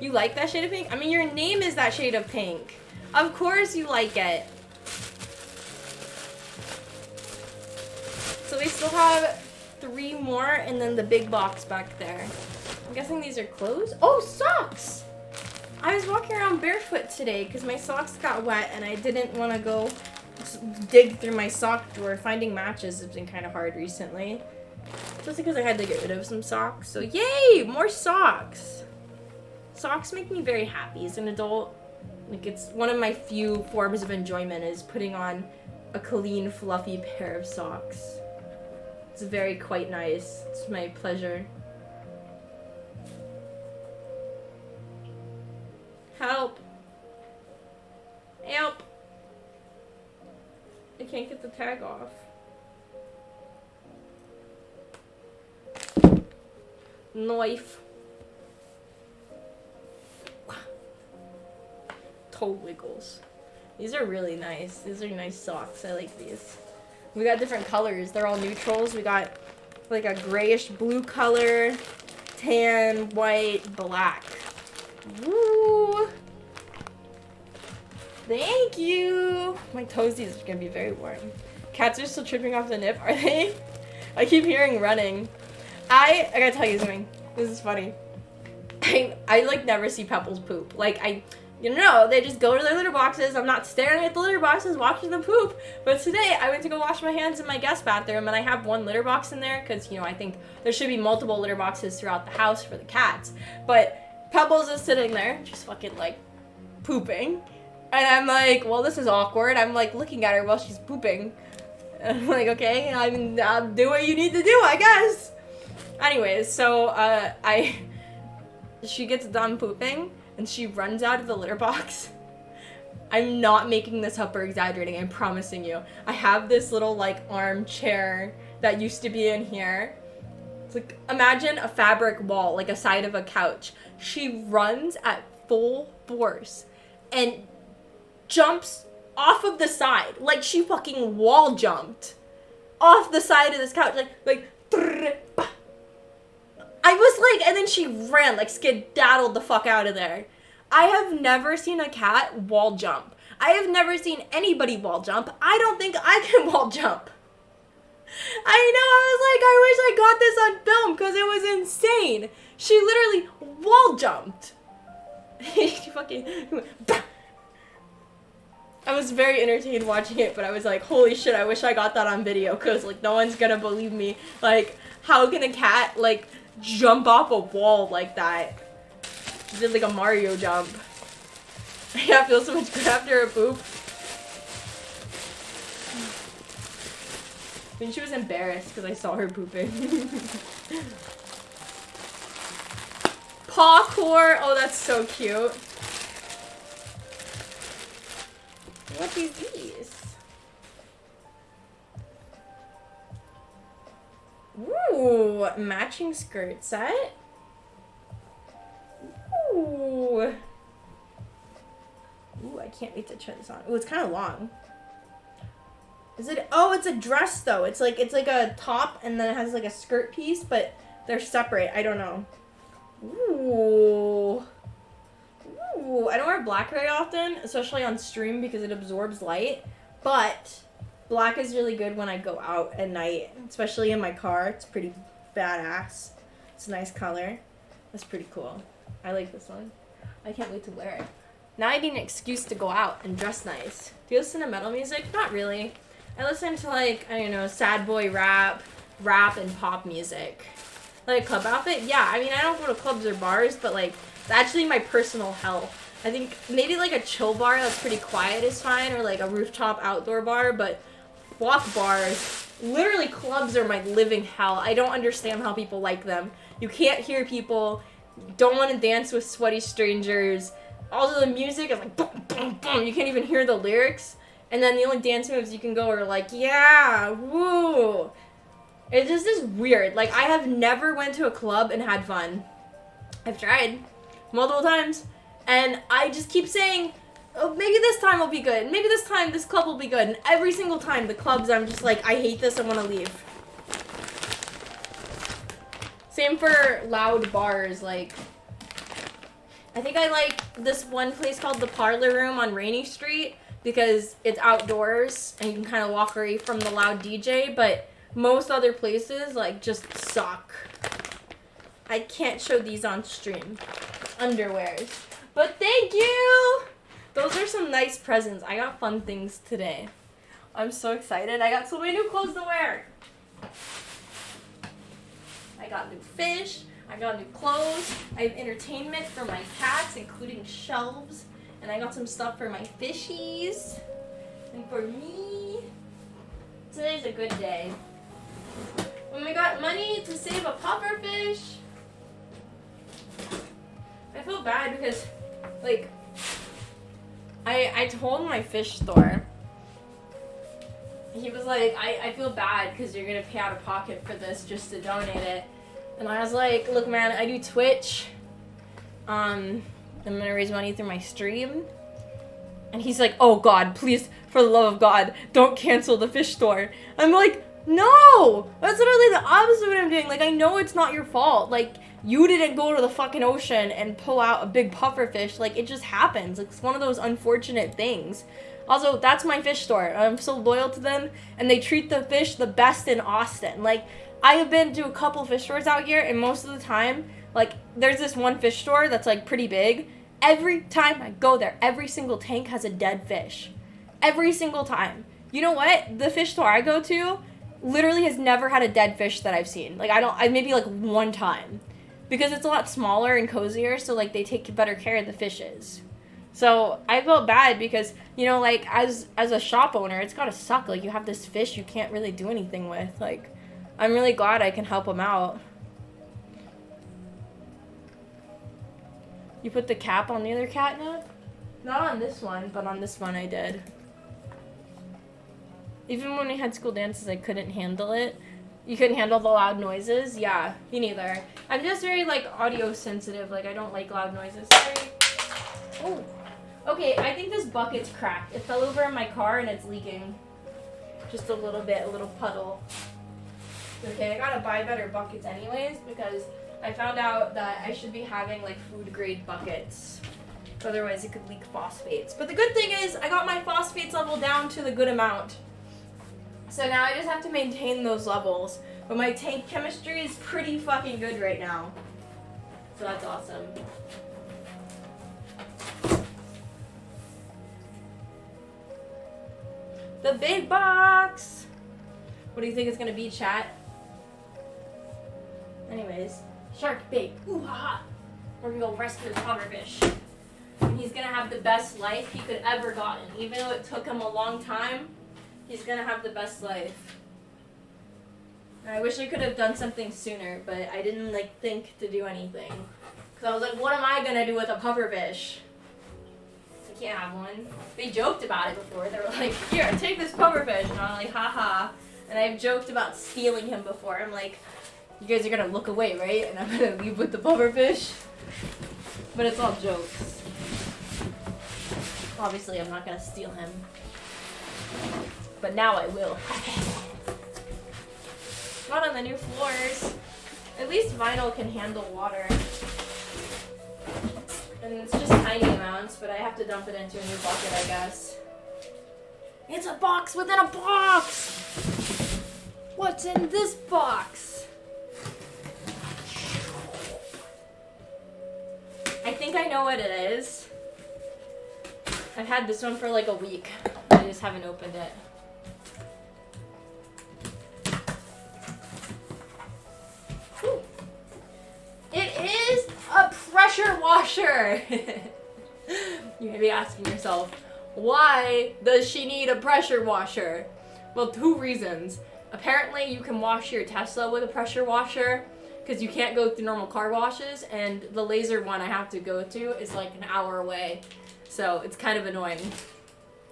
You like that shade of pink? I mean, your name is that shade of pink. Of course you like it. So we still have 3 more and then the big box back there. I'm guessing these are clothes. Oh, socks! I was walking around barefoot today because my socks got wet and I didn't want to go dig through my sock drawer. Finding matches has been kind of hard recently. Especially because I had to get rid of some socks. So yay! More socks! Socks make me very happy as an adult. Like, it's one of my few forms of enjoyment is putting on a clean, fluffy pair of socks. It's very quite nice. It's my pleasure. Help! Help! I can't get the tag off. Knife. Toe wiggles. These are really nice. These are nice socks. I like these. We got different colors. They're all neutrals. We got like a grayish blue color, tan, white, black. Woo! Thank you! My toesies are gonna be very warm. Cats are still tripping off the nip, are they? I keep hearing running. I gotta tell you something. This is funny. I like never see Pebbles poop. Like, you know, they just go to their litter boxes. I'm not staring at the litter boxes watching them poop. But today, I went to go wash my hands in my guest bathroom, and I have one litter box in there because, you know, I think there should be multiple litter boxes throughout the house for the cats. But Pebbles is sitting there, just fucking, like, pooping. And I'm like, well, this is awkward. I'm, like, looking at her while she's pooping. And I'm like, okay, I'll do what you need to do, I guess. Anyways, so, she gets done pooping. And she runs out of the litter box. I'm not making this up or exaggerating, I'm promising you. I have this little, like, armchair that used to be in here. It's like, imagine a fabric wall, like a side of a couch. She runs at full force and jumps off of the side. Like, she fucking wall jumped off the side of this couch. Like, I was like, and then she ran, like skedaddled the fuck out of there. I have never seen a cat wall jump. I have never seen anybody wall jump. I don't think I can wall jump. I know, I was like, I wish I got this on film because it was insane. She literally wall jumped. She fucking went, bah! I was very entertained watching it, but I was like, holy shit, I wish I got that on video because, like, no one's gonna believe me. Like, how can a cat, like, jump off a wall like that? She did, like, a Mario jump. Yeah, I feel so much good after a poop. I think she was embarrassed because I saw her pooping. Parkour! Oh, that's so cute. What is these? Ooh, matching skirt set. Ooh. Ooh, I can't wait to try this on. Ooh, it's kind of long. Is it? Oh, it's a dress though. It's like a top and then it has like a skirt piece, but they're separate. I don't know. Ooh. Ooh, I don't wear black very often, especially on stream because it absorbs light, but black is really good when I go out at night, especially in my car. It's pretty badass. It's a nice color. That's pretty cool. I like this one. I can't wait to wear it. Now I need an excuse to go out and dress nice. Do you listen to metal music? Not really. I listen to, like, I don't know, sad boy rap, and pop music. Like a club outfit? Yeah, I mean, I don't go to clubs or bars, but, like, it's actually my personal hell. I think maybe, like, a chill bar that's pretty quiet is fine, or, like, a rooftop outdoor bar, but walk bars, literally clubs are my living hell. I don't understand how people like them. You can't hear people, don't want to dance with sweaty strangers. Also, the music is like, boom, boom, boom. You can't even hear the lyrics. And then the only dance moves you can go are like, yeah, woo. It just is weird. Like, I have never went to a club and had fun. I've tried multiple times. And I just keep saying, oh, maybe this time will be good. Maybe this time this club will be good. And every single time the clubs, I'm just like, I hate this, I want to leave. Same for loud bars, like, I think I like this one place called the Parlor Room on Rainy Street because it's outdoors and you can kind of walk away from the loud DJ, but most other places, like, just suck. I can't show these on stream. Underwears. But thank you! Those are some nice presents. I got fun things today. I'm so excited. I got so many new clothes to wear. I got new fish. I got new clothes. I have entertainment for my cats, including shelves. And I got some stuff for my fishies. And for me. Today's a good day. When we got money to save a puffer fish. I feel bad because, like, I told my fish store. He was like, I feel bad because you're going to pay out of pocket for this just to donate it. And I was like, look, man, I do Twitch. I'm going to raise money through my stream. And he's like, oh, God, please, for the love of God, don't cancel the fish store. I'm like, no! That's literally the opposite of what I'm doing. Like, I know it's not your fault. Like, you didn't go to the fucking ocean and pull out a big puffer fish. Like, it just happens. It's one of those unfortunate things. Also, that's my fish store. I'm so loyal to them, and they treat the fish the best in Austin. Like, I have been to a couple fish stores out here, and most of the time, like, there's this one fish store that's, like, pretty big. Every time I go there, every single tank has a dead fish. Every single time. You know what? The fish store I go to literally has never had a dead fish that I've seen. Like, I maybe, like, one time. Because it's a lot smaller and cozier, so, like, they take better care of the fishes. So, I felt bad because, you know, like, as a shop owner, it's gotta suck. Like, you have this fish you can't really do anything with. Like, I'm really glad I can help them out. You put the cap on the other catnip? Not on this one, but on this one I did. Even when we had school dances, I couldn't handle it. You couldn't handle the loud noises? Yeah, me neither. I'm just very, like, audio sensitive. Like, I don't like loud noises. Sorry. Oh. Okay, I think this bucket's cracked. It fell over in my car and it's leaking. Just a little bit, a little puddle. Okay, I gotta buy better buckets anyways because I found out that I should be having like food grade buckets. Otherwise it could leak phosphates. But the good thing is I got my phosphates level down to the good amount. So now I just have to maintain those levels. But my tank chemistry is pretty fucking good right now. So that's awesome. The big box! What do you think it's gonna be, chat? Anyways, shark bait. Ooh ha ha! We're gonna go rescue the pufferfish. And he's gonna have the best life he could ever gotten. Even though it took him a long time, he's gonna have the best life. And I wish I could have done something sooner, but I didn't like think to do anything. Cause I was like, what am I gonna do with a pufferfish? I can't have one. They joked about it before. They were like, here, take this pufferfish. And I'm like, haha. And I've joked about stealing him before. I'm like, you guys are gonna look away, right? And I'm gonna leave with the pufferfish. But it's all jokes. Obviously, I'm not gonna steal him. But now I will. Not on the new floors. At least vinyl can handle water. And it's just tiny amounts, but I have to dump it into a new bucket, I guess. It's a box within a box! What's in this box? I think I know what it is. I've had this one for like a week. I just haven't opened it. Ooh. It is a pressure washer. You may be asking yourself, why does she need a pressure washer? Well, 2 reasons. Apparently, you can wash your Tesla with a pressure washer because you can't go through normal car washes, and the laser one I have to go to is like an hour away. So it's kind of annoying.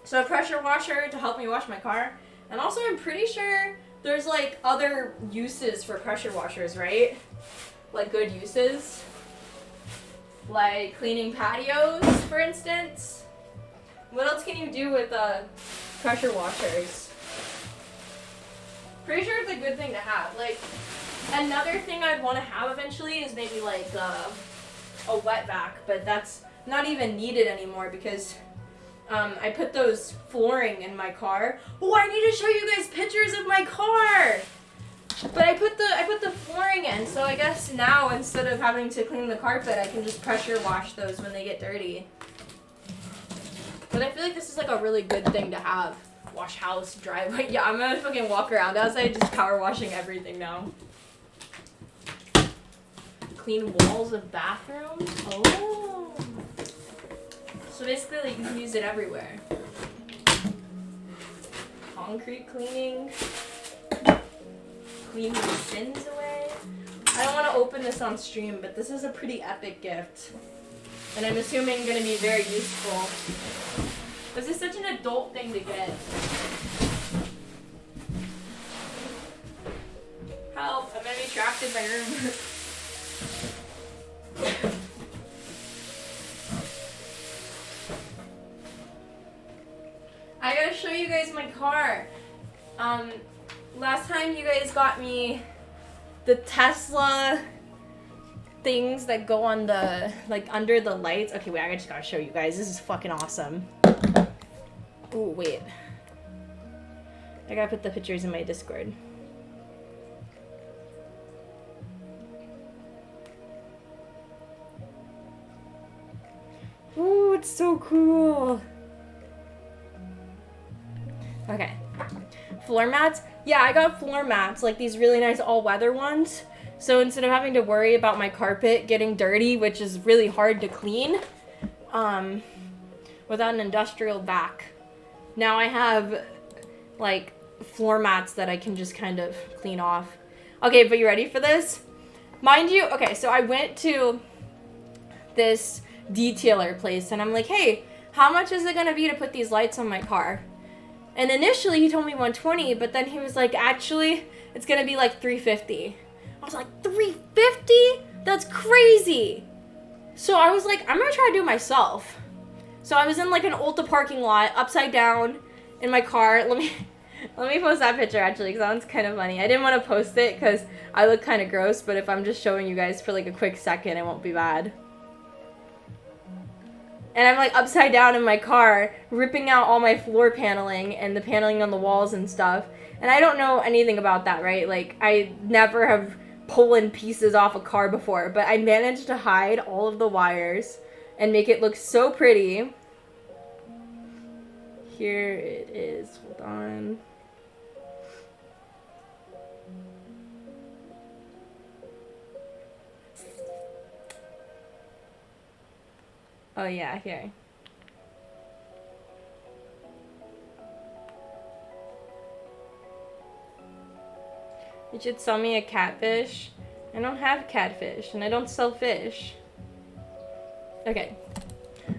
So a pressure washer to help me wash my car. And also I'm pretty sure there's like other uses for pressure washers, right? Like good uses. Like cleaning patios, for instance. What else can you do with pressure washers? Pretty sure it's a good thing to have. Like another thing I'd want to have eventually is maybe like a wet vac, but that's not even needed anymore because I put those flooring in my car. Oh, I need to show you guys pictures of my car. But I put the flooring in, so I guess now instead of having to clean the carpet, I can just pressure wash those when they get dirty. But I feel like this is like a really good thing to have. Wash house, driveway. Yeah, I'm gonna fucking walk around outside just power washing everything now. Clean walls of bathrooms. Oh. So basically, like, you can use it everywhere. Concrete cleaning. Clean your sins away. I don't want to open this on stream, but this is a pretty epic gift. And I'm assuming going to be very useful. This is such an adult thing to get. Help, I'm going to be trapped in my room. I gotta show you guys my car. Last time you guys got me the Tesla things that go on the, like, under the lights. Okay, wait, I just gotta show you guys. This is fucking awesome. Oh, wait. I gotta put the pictures in my Discord. Ooh, it's so cool. Okay. Floor mats? Yeah, I got floor mats, like these really nice all-weather ones. So instead of having to worry about my carpet getting dirty, which is really hard to clean, without an industrial vac, now I have, like, floor mats that I can just kind of clean off. Okay, but you ready for this? Mind you, okay, so I went to this detailer place, and I'm like, hey, how much is it gonna be to put these lights on my car? And initially he told me 120, but then he was like, actually, it's gonna be like 350. I was like, 350? That's crazy. So I was like, I'm gonna try to do it myself. So I was in like an Ulta parking lot, upside down in my car. Let me post that picture actually, because that one's kind of funny. I didn't want to post it because I look kind of gross, but if I'm just showing you guys for like a quick second, it won't be bad. And I'm like upside down in my car, ripping out all my floor paneling and the paneling on the walls and stuff. And I don't know anything about that, right? Like, I never have pulling pieces off a car before, but I managed to hide all of the wires and make it look so pretty. Here it is. Hold on. Oh yeah, here. You should sell me a catfish. I don't have catfish, and I don't sell fish. Okay.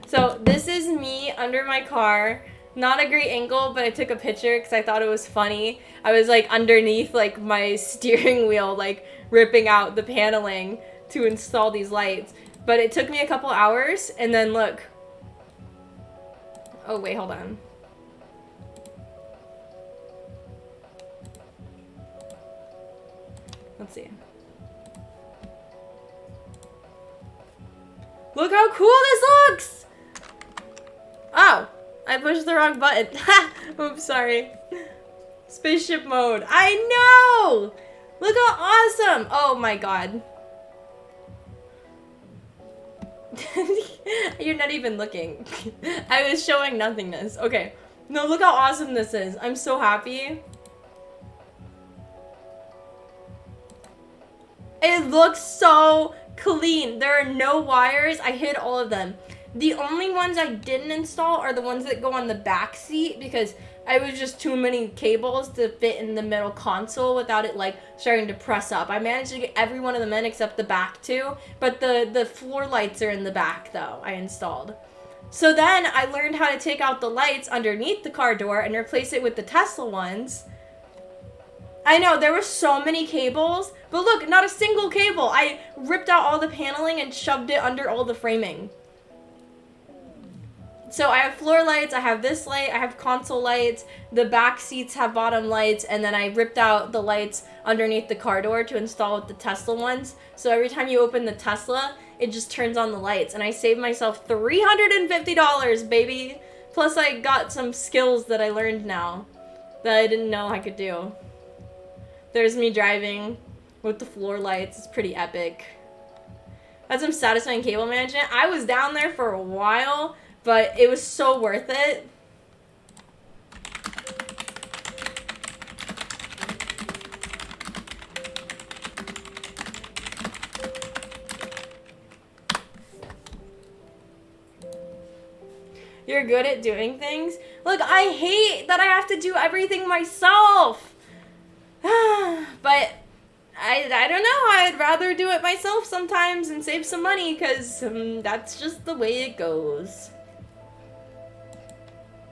So, this is me under my car. Not a great angle, but I took a picture because I thought it was funny. I was, like, underneath, like, my steering wheel, like, ripping out the paneling to install these lights. But it took me a couple hours, and then look. Oh, wait, hold on. Let's see. Look how cool this looks! Oh, I pushed the wrong button. Oops, sorry. Spaceship mode. I know! Look how awesome! Oh my god. You're not even looking. I was showing nothingness. Okay. No, look how awesome this is. I'm so happy. It looks so clean. There are no wires. I hid all of them. The only ones I didn't install are the ones that go on the back seat because I was just too many cables to fit in the middle console without it like starting to press up. I managed to get every one of them in except the back two, but the floor lights are in the back though. I installed. So then I learned how to take out the lights underneath the car door and replace it with the Tesla ones. I know, there were so many cables, but look, not a single cable. I ripped out all the paneling and shoved it under all the framing. So I have floor lights, I have this light, I have console lights, the back seats have bottom lights, and then I ripped out the lights underneath the car door to install with the Tesla ones. So every time you open the Tesla, it just turns on the lights, and I saved myself $350, baby! Plus I got some skills that I learned now that I didn't know I could do. There's me driving with the floor lights. It's pretty epic. That's some satisfying cable management. I was down there for a while, but it was so worth it. You're good at doing things? Look, I hate that I have to do everything myself. But I don't know. I'd rather do it myself sometimes and save some money because that's just the way it goes.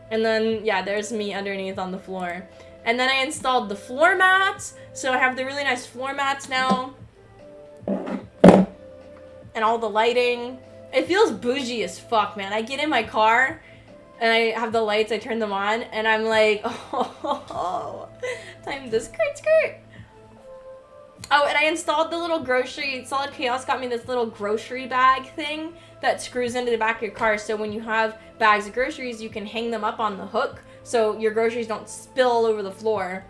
And then, yeah, there's me underneath on the floor. And then I installed the floor mats. So I have the really nice floor mats now. And all the lighting. It feels bougie as fuck, man. I get in my car and I have the lights, I turn them on, and I'm like, oh, time to skirt. Oh, and I installed the little grocery, Solid Chaos got me this little grocery bag thing that screws into the back of your car, so when you have bags of groceries, you can hang them up on the hook, so your groceries don't spill all over the floor.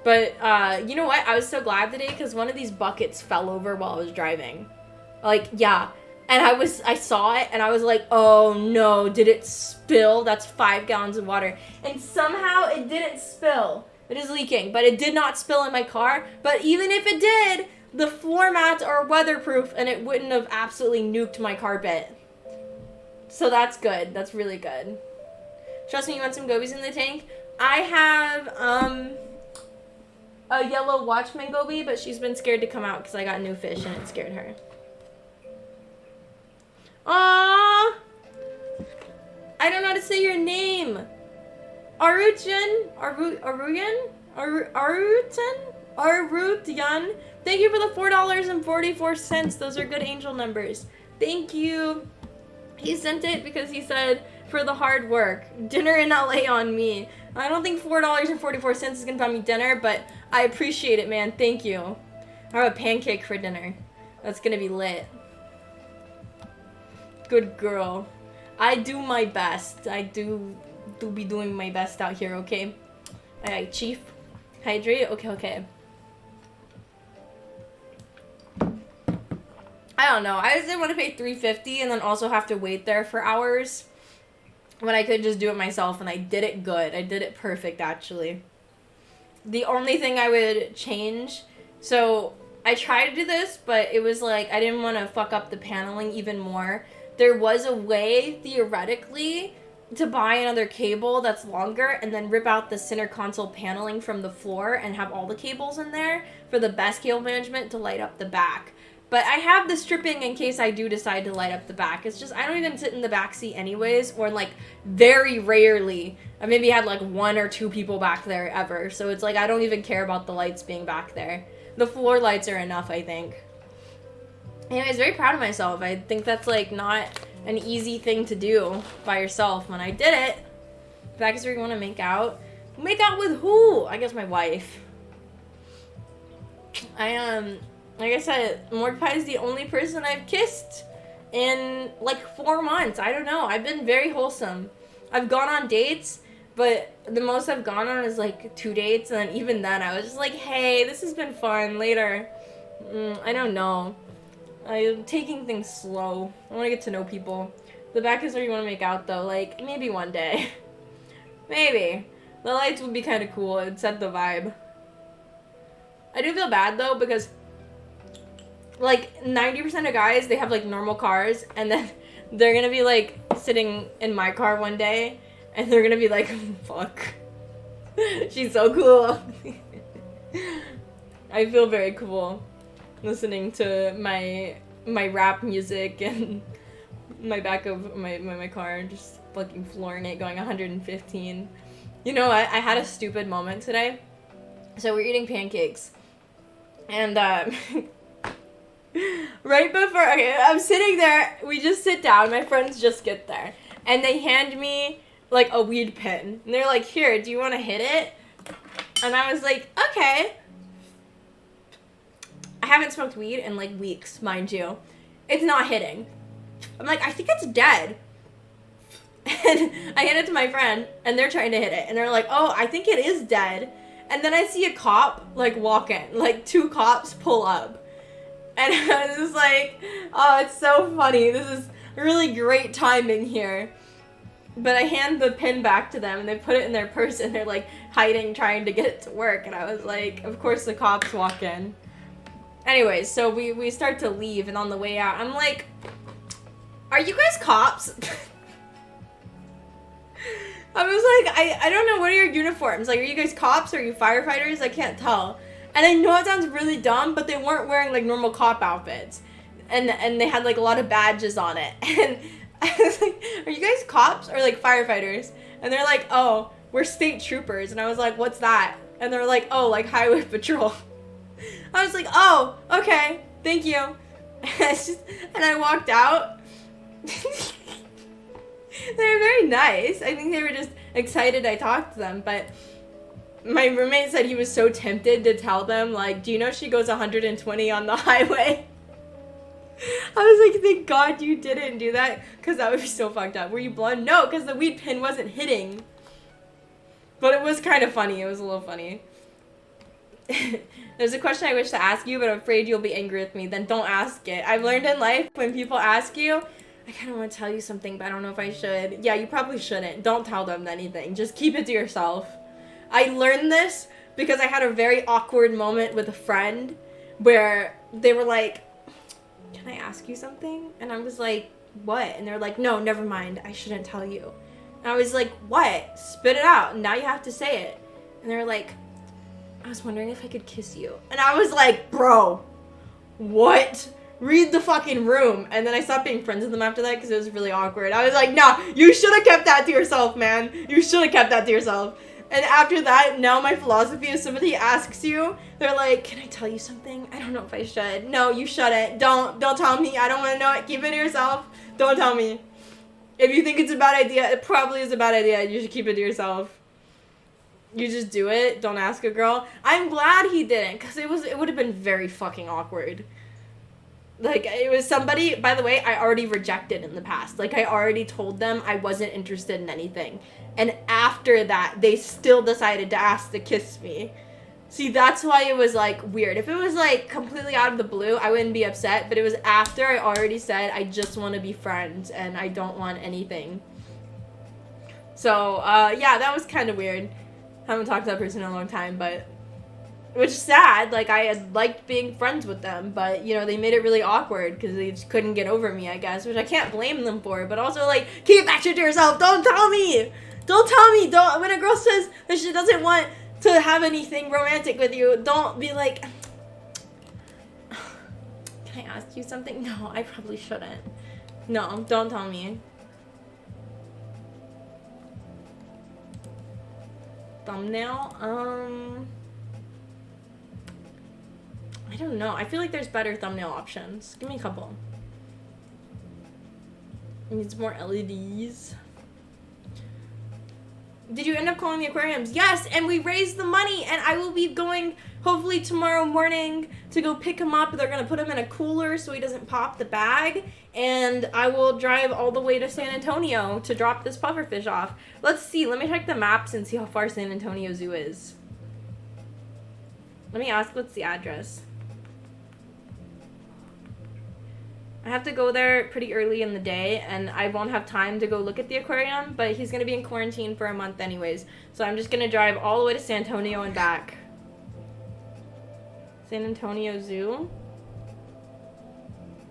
But, you know what, I was so glad today, because one of these buckets fell over while I was driving. Like, yeah. And I saw it, and I was like, oh no, did it spill? That's 5 gallons of water. And somehow it didn't spill. It is leaking, but it did not spill in my car. But even if it did, the floor mats are weatherproof, and it wouldn't have absolutely nuked my carpet. So that's good. That's really good. Trust me, you want some gobies in the tank? I have, a yellow Watchman goby, but she's been scared to come out because I got new fish, and it scared her. Aww! I don't know how to say your name. Arutyan? Arutyan? Thank you for the $4.44. Those are good angel numbers. Thank you. He sent it because he said, for the hard work. Dinner in LA on me. I don't think $4.44 is gonna buy me dinner, but I appreciate it, man. Thank you. I have a pancake for dinner. That's gonna be lit. Good girl. I do my best. I do be doing my best out here, okay? Alright, Chief. Hydrate? Okay. I don't know. I just didn't want to pay $3.50 and then also have to wait there for hours when I could just do it myself, and I did it good. I did it perfect, actually. The only thing I would change, so I tried to do this, but it was like I didn't want to fuck up the paneling even more. There was a way, theoretically, to buy another cable that's longer and then rip out the center console paneling from the floor and have all the cables in there for the best cable management to light up the back. But I have the stripping in case I do decide to light up the back. It's just I don't even sit in the back seat anyways, or like very rarely. I maybe had like 1 or 2 people back there ever. So it's like I don't even care about the lights being back there. The floor lights are enough, I think. Anyways, very proud of myself. I think that's like not an easy thing to do by yourself. When I did it, back is where you want to make out. Make out with who? I guess my wife. Like I said, Mordecai is the only person I've kissed in like 4 months. I don't know. I've been very wholesome. I've gone on dates, but the most I've gone on is like 2 dates, and even then I was just like, hey, this has been fun. Later. I don't know. I'm taking things slow. I want to get to know people. The back is where you want to make out, though. Like, maybe one day. Maybe. The lights would be kind of cool. It'd set the vibe. I do feel bad, though, because like 90% of guys, they have like normal cars, and then they're gonna be like sitting in my car one day, and they're gonna be like, fuck. She's so cool. I feel very cool listening to my rap music and my back of my car just fucking flooring it, going 115. You know, I had a stupid moment today. So we're eating pancakes, and right before, okay, I'm sitting there, we just sit down, my friends just get there, and they hand me like a weed pen, and they're like, here, do you want to hit it? And I was like, okay. I haven't smoked weed in like weeks, mind you. It's not hitting. I'm like, I think it's dead. And I hand it to my friend, and they're trying to hit it, and they're like, oh, I think it is dead. And then I see a cop like walk in, like 2 cops pull up. And I was just like, oh, it's so funny. This is really great timing here. But I hand the pin back to them, and they put it in their purse, and they're like hiding, trying to get it to work. And I was like, of course the cops walk in. Anyways, so we start to leave, and on the way out, I'm like, are you guys cops? I was like, I don't know, what are your uniforms? Like, are you guys cops? Are you firefighters? I can't tell. And I know it sounds really dumb, but they weren't wearing like normal cop outfits. And they had like a lot of badges on it. And I was like, are you guys cops or like firefighters? And they're like, oh, we're state troopers. And I was like, what's that? And they're like, oh, like highway patrol. I was like, oh, okay, thank you. And I walked out. They were very nice. I think they were just excited I talked to them, but my roommate said he was so tempted to tell them, like, do you know she goes 120 on the highway? I was like, thank God you didn't do that, because that would be so fucked up. Were you blonde? No, because the weed pin wasn't hitting. But it was kind of funny. It was a little funny. There's a question I wish to ask you, but I'm afraid you'll be angry with me. Then don't ask it. I've learned in life, when people ask you, I kind of want to tell you something, but I don't know if I should. Yeah, you probably shouldn't. Don't tell them anything. Just keep it to yourself. I learned this because I had a very awkward moment with a friend where they were like, can I ask you something? And I was like, what? And they're like, no, never mind. I shouldn't tell you. And I was like, what? Spit it out. Now you have to say it. And they're like, I was wondering if I could kiss you. And I was like, bro, what? Read the fucking room. And then I stopped being friends with them after that because it was really awkward. I was like, nah, you should have kept that to yourself, man. You should have kept that to yourself. And after that, now my philosophy is somebody asks you, they're like, can I tell you something? I don't know if I should. No, you shouldn't. Don't tell me. I don't want to know it. Keep it to yourself. Don't tell me. If you think it's a bad idea, it probably is a bad idea. You should keep it to yourself. You just do it. Don't ask a girl. I'm glad he didn't, because it would have been very fucking awkward. Like, it was somebody, by the way, I already rejected in the past. Like, I already told them I wasn't interested in anything. And after that, they still decided to ask to kiss me. See, that's why it was, like, weird. If it was, like, completely out of the blue, I wouldn't be upset. But it was after I already said I just want to be friends and I don't want anything. So, yeah, that was kind of weird. Haven't talked to that person in a long time, but... Which is sad, like, I had liked being friends with them, but, you know, they made it really awkward, because they just couldn't get over me, I guess, which I can't blame them for, but also, like, keep that shit to yourself, don't tell me! Don't tell me, when a girl says that she doesn't want to have anything romantic with you, don't be like, can I ask you something? No, I probably shouldn't. No, don't tell me. Thumbnail, I don't know. I feel like there's better thumbnail options. Give me a couple. It needs more LEDs. Did you end up calling the aquariums? Yes, and we raised the money, and I will be going hopefully tomorrow morning to go pick him up. They're going to put him in a cooler so he doesn't pop the bag, and I will drive all the way to San Antonio to drop this pufferfish off. Let's see. Let me check the maps and see how far San Antonio Zoo is. Let me ask what's the address. I have to go there pretty early in the day, and I won't have time to go look at the aquarium, but he's going to be in quarantine for a month anyways. So I'm just going to drive all the way to San Antonio and back. San Antonio Zoo.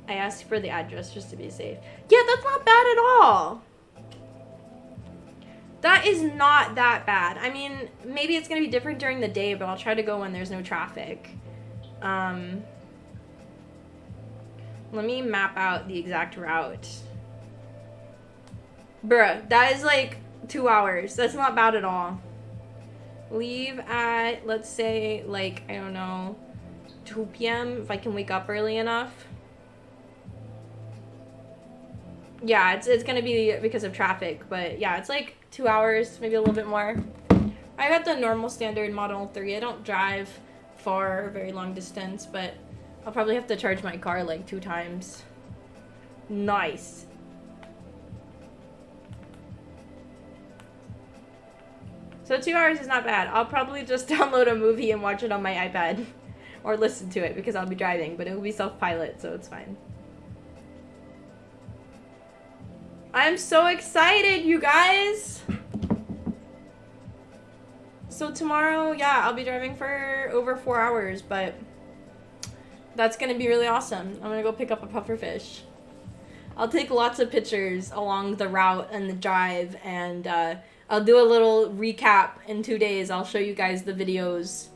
I asked for the address just to be safe. Yeah, that's not bad at all. That is not that bad. I mean, maybe it's going to be different during the day, but I'll try to go when there's no traffic. Let me map out the exact route. Bruh, that is like 2 hours. That's not bad at all. Leave at, let's say, like, I don't know, 2 p.m. if I can wake up early enough. Yeah, it's gonna be because of traffic, but yeah, it's like 2 hours, maybe a little bit more. I got the normal standard Model 3. I don't drive far or very long distance, but I'll probably have to charge my car like 2 times. Nice. So 2 hours is not bad. I'll probably just download a movie and watch it on my iPad. Or listen to it because I'll be driving, but it will be self-pilot, so it's fine. I'm so excited, you guys! So tomorrow, yeah, I'll be driving for over 4 hours, but that's gonna be really awesome. I'm gonna go pick up a pufferfish. I'll take lots of pictures along the route and the drive, and I'll do a little recap in 2 days. I'll show you guys the videos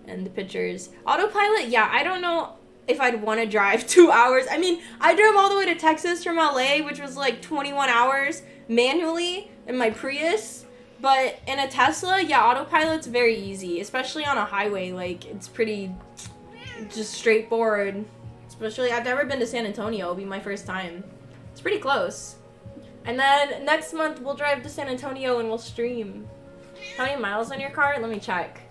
and the pictures. Autopilot, yeah, I don't know if I'd want to drive 2 hours. I mean, I drove all the way to Texas from LA, which was like 21 hours manually in my Prius. But in a Tesla, yeah, autopilot's very easy, especially on a highway. Like, it's pretty just straightforward. Especially, I've never been to San Antonio. It'll be my first time. It's pretty close. And then next month, we'll drive to San Antonio and we'll stream. How many miles on your car? Let me check.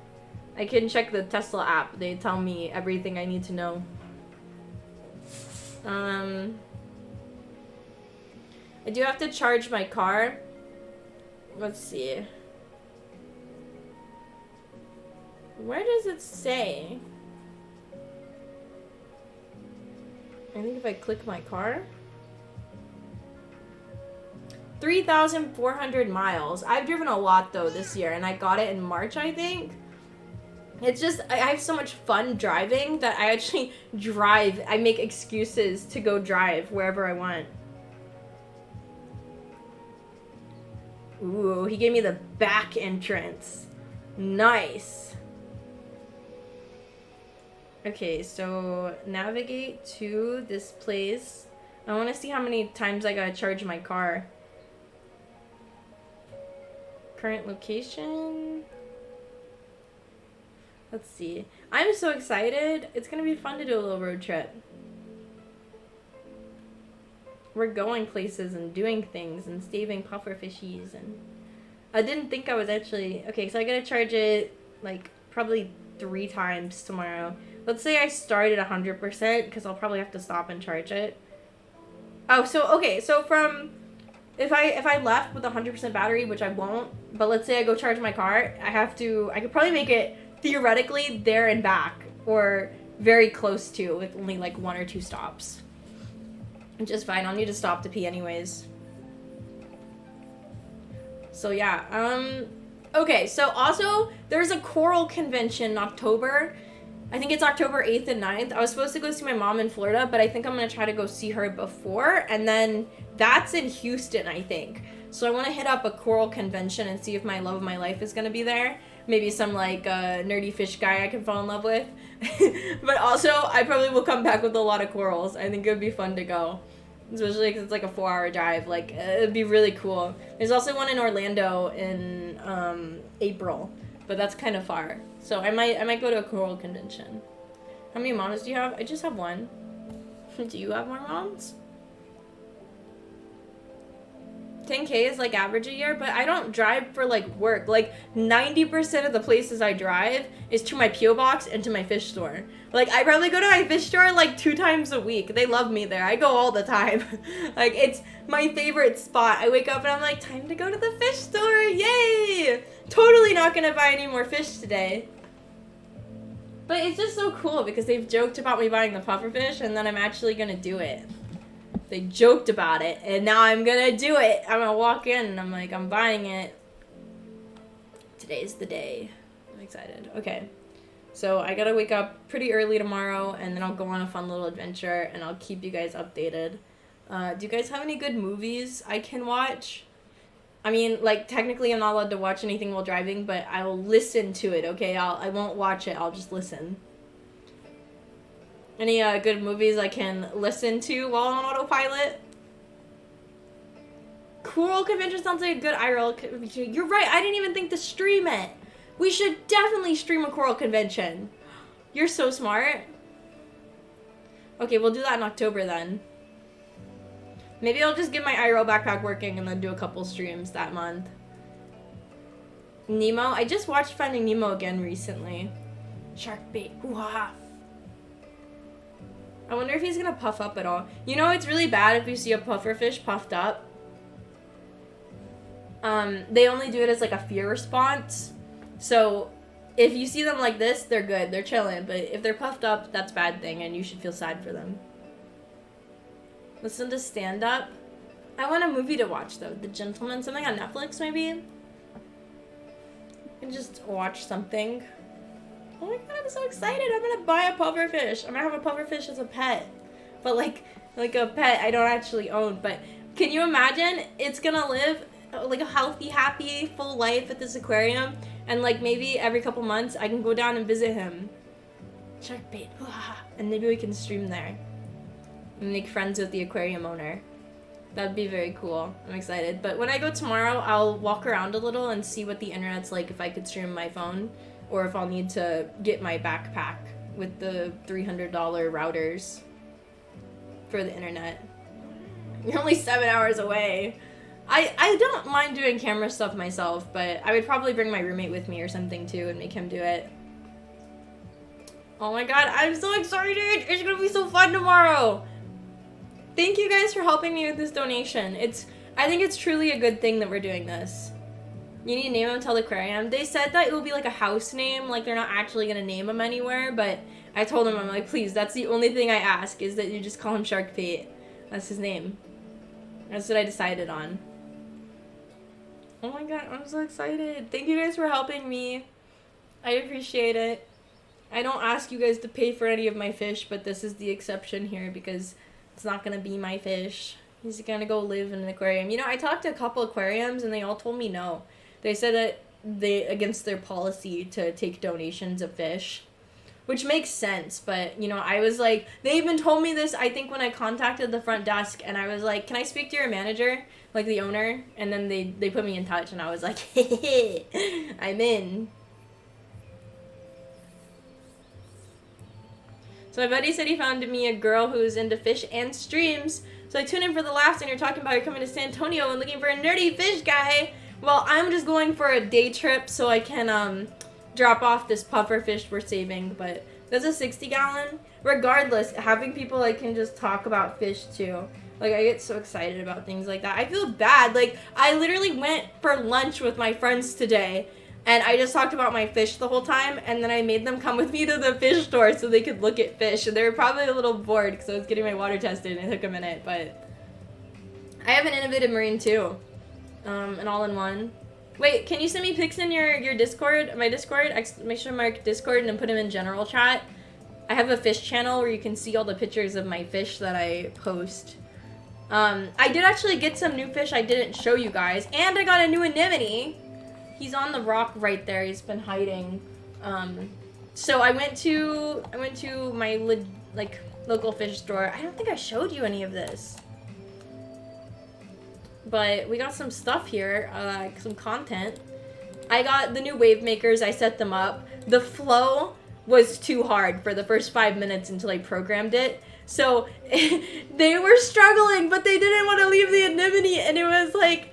I can check the Tesla app. They tell me everything I need to know. I do have to charge my car. Let's see. Where does it say? I think if I click my car. 3,400 miles. I've driven a lot though this year, and I got it in March, I think. It's just, I have so much fun driving that I actually drive. I make excuses to go drive wherever I want. Ooh, he gave me the back entrance. Nice. Okay, so navigate to this place. I want to see how many times I gotta charge my car. Current location. Let's see. I'm so excited. It's gonna be fun to do a little road trip. We're going places and doing things and saving puffer fishies and I didn't think I was actually... Okay, so I gotta charge it, like, probably 3 times tomorrow. Let's say I start at 100%, because I'll probably have to stop and charge it. Oh, so, okay, so from... If I left with 100% battery, which I won't, but let's say I go charge my car, I could probably make it, theoretically, there and back, or very close to, with only, like, 1 or 2 stops. Which is fine, I'll need to stop to pee anyways. So yeah, okay, so also, there's a choral convention in October. I think it's October 8th and 9th. I was supposed to go see my mom in Florida, but I think I'm gonna try to go see her before, and then that's in Houston, I think. So I want to hit up a choral convention and see if my love of my life is gonna be there. Maybe some, like, nerdy fish guy I can fall in love with. But also, I probably will come back with a lot of corals. I think it would be fun to go. Especially because it's like a 4-hour drive. Like, it'd be really cool. There's also one in Orlando in April, but that's kind of far. So I might go to a choral convention. How many moms do you have? I just have one. Do you have more moms? 10K is like average a year, but I don't drive for like work. Like 90% of the places I drive is to my P.O. box and to my fish store. Like I probably go to my fish store like 2 times a week. They love me there. I go all the time. Like it's my favorite spot. I wake up and I'm like, time to go to the fish store. Yay! Totally not gonna buy any more fish today. But it's just so cool because they've joked about me buying the pufferfish and then I'm actually gonna do it. They joked about it, and now I'm gonna do it. I'm gonna walk in, and I'm like, I'm buying it. Today's the day. I'm excited. Okay. So I gotta wake up pretty early tomorrow, and then I'll go on a fun little adventure, and I'll keep you guys updated. Do you guys have any good movies I can watch? I mean, like, technically I'm not allowed to watch anything while driving, but I will listen to it, okay? I won't watch it. I'll just listen. Any good movies I can listen to while on autopilot? Choral Convention sounds like a good IRL. You're right, I didn't even think to stream it. We should definitely stream a Choral Convention. You're so smart. Okay, we'll do that in October then. Maybe I'll just get my IRL backpack working and then do a couple streams that month. Nemo? I just watched Finding Nemo again recently. Shark bait. Hoo-ha. I wonder if he's gonna puff up at all. You know it's really bad if you see a pufferfish puffed up. They only do it as like a fear response. So if you see them like this, they're good, they're chilling. But if they're puffed up, that's a bad thing and you should feel sad for them. Listen to stand up. I want a movie to watch though. The Gentleman, something on Netflix maybe? I can just watch something. Oh my god, I'm so excited. I'm gonna buy a pufferfish. I'm gonna have a pufferfish as a pet. But like a pet I don't actually own. But can you imagine? It's gonna live like a healthy, happy, full life at this aquarium. And like maybe every couple months I can go down and visit him. Shark bait. And maybe we can stream there. And make friends with the aquarium owner. That'd be very cool. I'm excited. But when I go tomorrow, I'll walk around a little and see what the internet's like if I could stream my phone. Or if I'll need to get my backpack with the $300 routers for the internet. You're only 7 hours away. I don't mind doing camera stuff myself, but I would probably bring my roommate with me or something too and make him do it. Oh my god, I'm so excited! It's gonna be so fun tomorrow! Thank you guys for helping me with this donation. I think it's truly a good thing that we're doing this. You need to name him Tell the Aquarium. They said that it will be like a house name, like they're not actually gonna name him anywhere, but I told him, I'm like, please, that's the only thing I ask, is that you just call him Shark Bait. That's his name. That's what I decided on. Oh my god, I'm so excited. Thank you guys for helping me. I appreciate it. I don't ask you guys to pay for any of my fish, but this is the exception here because it's not gonna be my fish. He's gonna go live in an aquarium. You know, I talked to a couple aquariums and they all told me no. They said that against their policy to take donations of fish, which makes sense. But, you know, I was like, they even told me this, I think, when I contacted the front desk, and I was like, can I speak to your manager, like the owner? And then they put me in touch, and I was like, hey, I'm in. So my buddy said he found me a girl who's into fish and streams. So I tuned in for the laughs, and you're talking about you're coming to San Antonio and looking for a nerdy fish guy. Well, I'm just going for a day trip so I can drop off this puffer fish we're saving, but that's a 60-gallon. Regardless, having people I can just talk about fish too. Like, I get so excited about things like that. I feel bad. Like, I literally went for lunch with my friends today, and I just talked about my fish the whole time, and then I made them come with me to the fish store so they could look at fish, and they were probably a little bored because I was getting my water tested, and it took a minute, but I have an innovative marine too. An all-in-one. Wait, can you send me pics in your Discord, my Discord? Make sure to mark Discord and then put them in general chat. I have a fish channel where you can see all the pictures of my fish that I post. I did actually get some new fish I didn't show you guys, and I got a new anemone. He's on the rock right there. He's been hiding. So I went to my local fish store. I don't think I showed you any of this, but we got some stuff here, some content. I got the new wave makers. I set them up. The flow was too hard for the first 5 minutes until I programmed it. So they were struggling, but they didn't want to leave the anemone, and it was like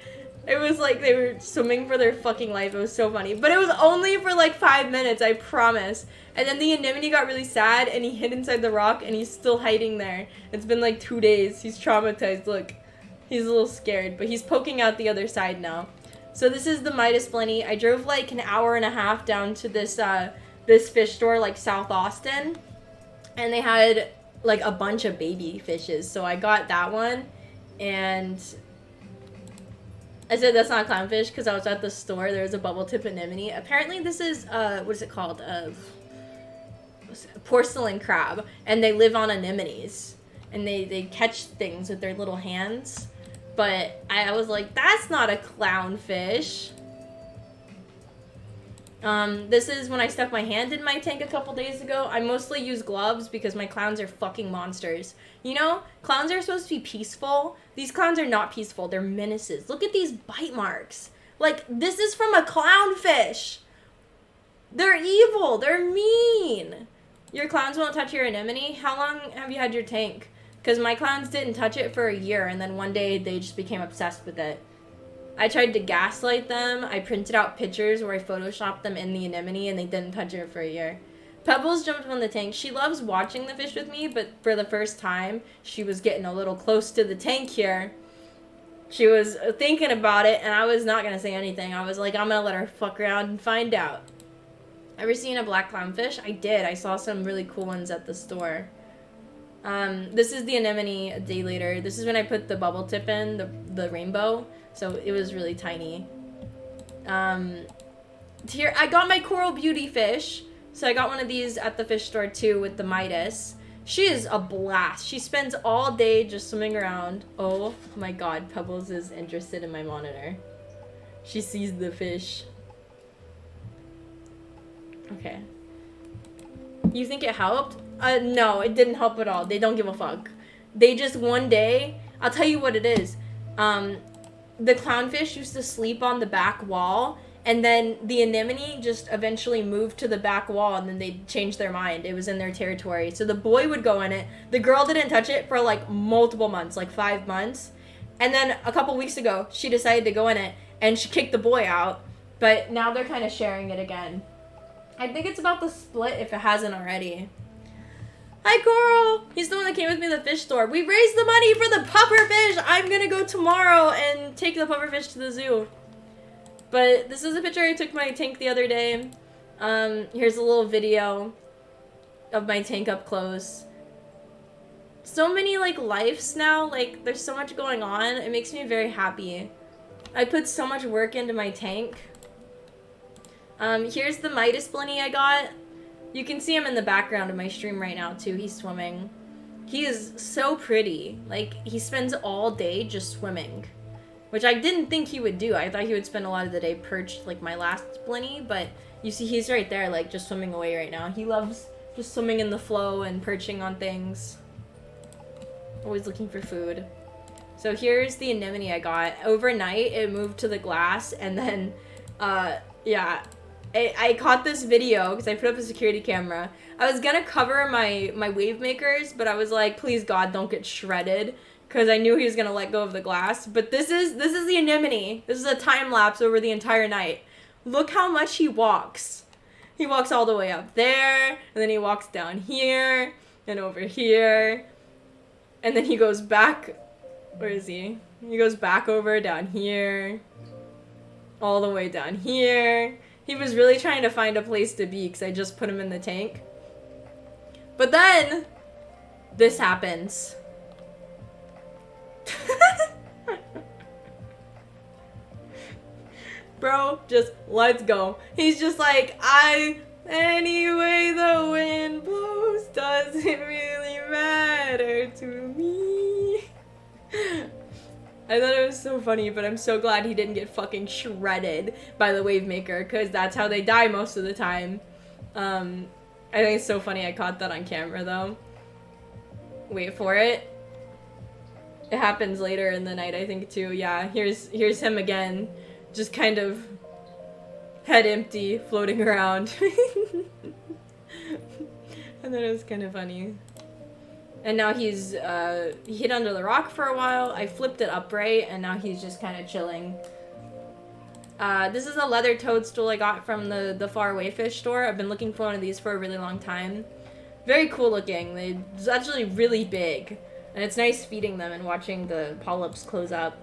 they were swimming for their fucking life. It was so funny. But it was only for like 5 minutes, I promise. And then the anemone got really sad, and he hid inside the rock, and he's still hiding there. It's been like 2 days. He's traumatized. Look, he's a little scared, but he's poking out the other side now. So this is the Midas Blenny. I drove like an hour and a half down to this fish store, like South Austin, and they had like a bunch of baby fishes. So I got that one, and I said that's not clownfish because I was at the store. There was a bubble tip anemone. Apparently this is what is it called? Porcelain crab, and they live on anemones, and they catch things with their little hands. But I was like, that's not a clownfish. This is when I stuck my hand in my tank a couple days ago. I mostly use gloves because my clowns are fucking monsters. You know, clowns are supposed to be peaceful. These clowns are not peaceful. They're menaces. Look at these bite marks. Like, this is from a clownfish. They're evil. They're mean. Your clowns won't touch your anemone? How long have you had your tank? Because my clowns didn't touch it for a year, and then one day they just became obsessed with it. I tried to gaslight them. I printed out pictures where I photoshopped them in the anemone, and they didn't touch it for a year. Pebbles jumped on the tank. She loves watching the fish with me, but for the first time, she was getting a little close to the tank here. She was thinking about it, and I was not going to say anything. I was like, I'm going to let her fuck around and find out. Ever seen a black clownfish? I did. I saw some really cool ones at the store. This is the anemone a day later. This is when I put the bubble tip in, the rainbow. So it was really tiny. Here, I got my coral beauty fish. So I got one of these at the fish store too with the Midas. She is a blast. She spends all day just swimming around. Oh my god, Pebbles is interested in my monitor. She sees the fish. Okay. You think it helped? No, it didn't help at all. They don't give a fuck. They just one day, I'll tell you what it is. The clownfish used to sleep on the back wall, and then the anemone just eventually moved to the back wall, and then they changed their mind. It was in their territory. So the boy would go in it. The girl didn't touch it for like multiple months, like 5 months. And then a couple weeks ago, she decided to go in it, and she kicked the boy out. But now they're kind of sharing it again. I think it's about to split if it hasn't already. Hi, Coral! He's the one that came with me to the fish store. We raised the money for the pufferfish! I'm gonna go tomorrow and take the pufferfish to the zoo. But this is a picture I took my tank the other day. Here's a little video of my tank up close. So many, like, lives now. Like, there's so much going on. It makes me very happy. I put so much work into my tank. Here's the Midas Blenny I got. You can see him in the background of my stream right now, too. He's swimming. He is so pretty. Like, he spends all day just swimming. Which I didn't think he would do. I thought he would spend a lot of the day perched, like my last Blenny. But you see, he's right there, like, just swimming away right now. He loves just swimming in the flow and perching on things. Always looking for food. So here's the anemone I got. Overnight, it moved to the glass. And then, yeah. I caught this video because I put up a security camera. I was gonna cover my wave makers, but I was like, please God, don't get shredded. because I knew he was gonna let go of the glass. But this is the anemone. This is a time lapse over the entire night. Look how much he walks. He walks all the way up there, and then he walks down here and over here, and then he goes back. Where is he? He goes back over down here, all the way down here. He was really trying to find a place to be because I just put him in the tank. But then this happens. Bro, just let's go. He's just like, anyway the wind blows doesn't really matter to me. I thought it was so funny, but I'm so glad he didn't get fucking shredded by the wave maker, because that's how they die most of the time. I think it's so funny I caught that on camera though. Wait for it. It happens later in the night, I think, too. Yeah, here's him again. Just kind of head empty, floating around. And then it was kind of funny. And now he's he hid under the rock for a while. I flipped it upright, and now he's just kind of chilling. This is a leather toadstool I got from the faraway fish store. I've been looking for one of these for a really long time. Very cool looking. It's actually really big. And it's nice feeding them and watching the polyps close up.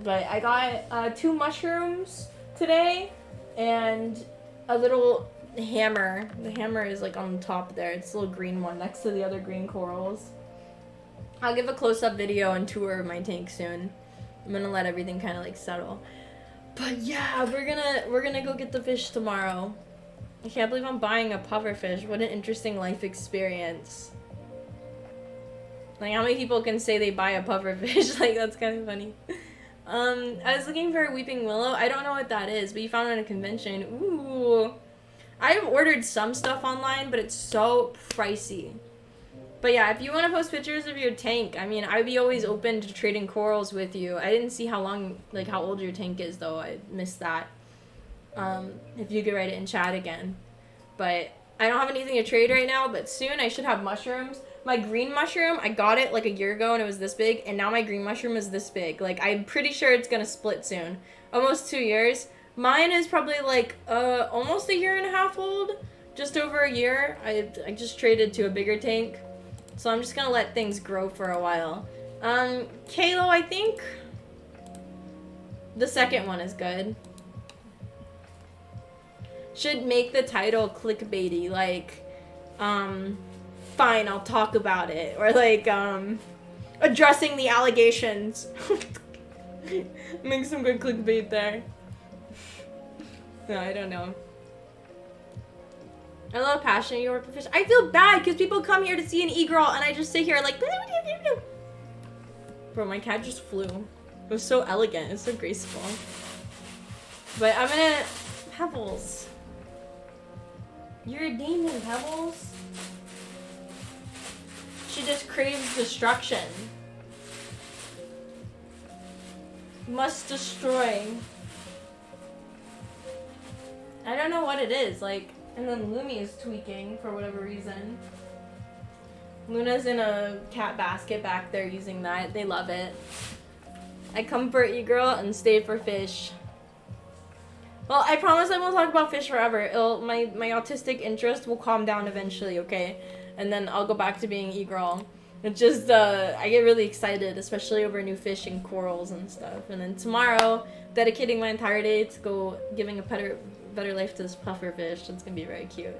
But I got 2 mushrooms today and a little hammer. The hammer is like on the top there. It's a little green one next to the other green corals. I'll give a close-up video and tour of my tank soon. I'm gonna let everything kind of like settle. But yeah, we're gonna go get the fish tomorrow. I can't believe I'm buying a pufferfish. What an interesting life experience. Like, how many people can say they buy a pufferfish? Like, that's kind of funny. I was looking for a weeping willow. I don't know what that is, but you found it at a convention. Ooh. I've ordered some stuff online, but it's so pricey. But yeah, if you want to post pictures of your tank, I mean, I'd be always open to trading corals with you. I didn't see how old your tank is, though. I missed that. If you could write it in chat again. But I don't have anything to trade right now, but soon I should have mushrooms. My green mushroom, I got it like a year ago and it was this big, and now my green mushroom is this big. Like, I'm pretty sure it's gonna split soon. Almost 2 years. Mine is probably like almost a year and a half old. Just over a year. I just traded to a bigger tank. So I'm just gonna let things grow for a while. Kalo, I think the second one is good. Should make the title clickbaity, like, fine, I'll talk about it. Or like, addressing the allegations. Make some good clickbait there. No, I don't know. I love passionate you are fish. I feel bad because people come here to see an e-girl and I just sit here like... Bro, my cat just flew. It was so elegant. It's so graceful. But I'm gonna... Pebbles. You're a demon, Pebbles. She just craves destruction. Must destroy. I don't know what it is, like... And then Lumi is tweaking for whatever reason. Luna's in a cat basket back there using that. They love it. I comfort you, girl, and stay for fish. Well, I promise I won't talk about fish forever. My autistic interest will calm down eventually, okay? And then I'll go back to being e-girl. It's just, I get really excited, especially over new fish and corals and stuff. And then tomorrow, dedicating my entire day to go giving a better life to this pufferfish. It's gonna be very cute.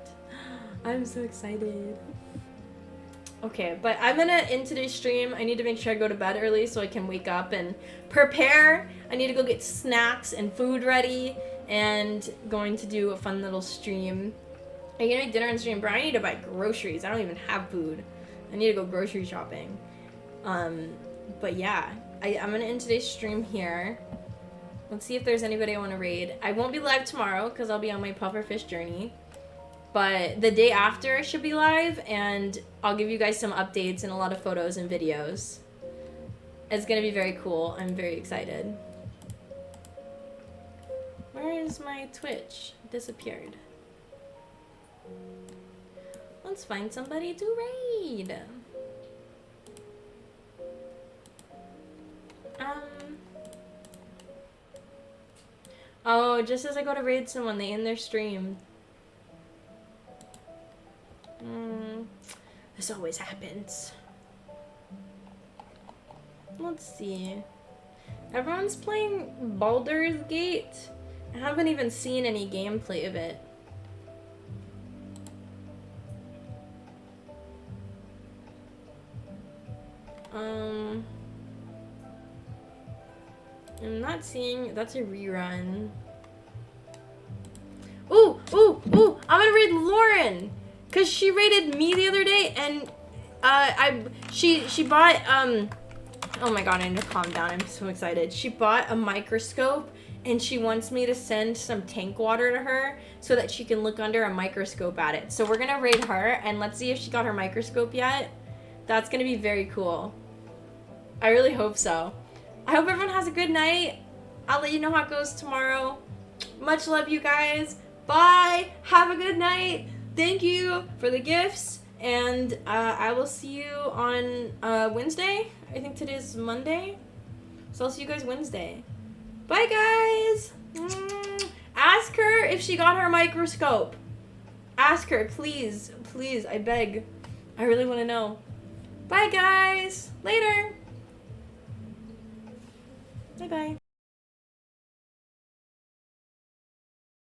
I'm so excited. Okay, but I'm gonna end today's stream. I need to make sure I go to bed early so I can wake up and prepare. I need to go get snacks and food ready and going to do a fun little stream. I'm gonna make dinner and stream, but I need to buy groceries. I don't even have food. I need to go grocery shopping. But yeah, I'm gonna end today's stream here. Let's see if there's anybody I want to raid. I won't be live tomorrow because I'll be on my pufferfish journey. But the day after I should be live, and I'll give you guys some updates and a lot of photos and videos. It's going to be very cool. I'm very excited. Where is my Twitch? It disappeared. Let's find somebody to raid. Oh, just as I go to raid someone, they end their stream. This always happens. Let's see. Everyone's playing Baldur's Gate. I haven't even seen any gameplay of it. I'm not seeing. That's a rerun. Ooh! I'm gonna raid Lauren! Cause she raided me the other day and she bought oh my god, I need to calm down. I'm so excited. She bought a microscope and she wants me to send some tank water to her so that she can look under a microscope at it. So we're gonna raid her and let's see if she got her microscope yet. That's gonna be very cool. I really hope so. I hope everyone has a good night. I'll let you know how it goes tomorrow. Much love, you guys. Bye. Have a good night. Thank you for the gifts. And I will see you on Wednesday. I think today's Monday. So I'll see you guys Wednesday. Bye, guys. Ask her if she got her microscope. Ask her, please. Please, I beg. I really want to know. Bye, guys. Later. Bye-bye.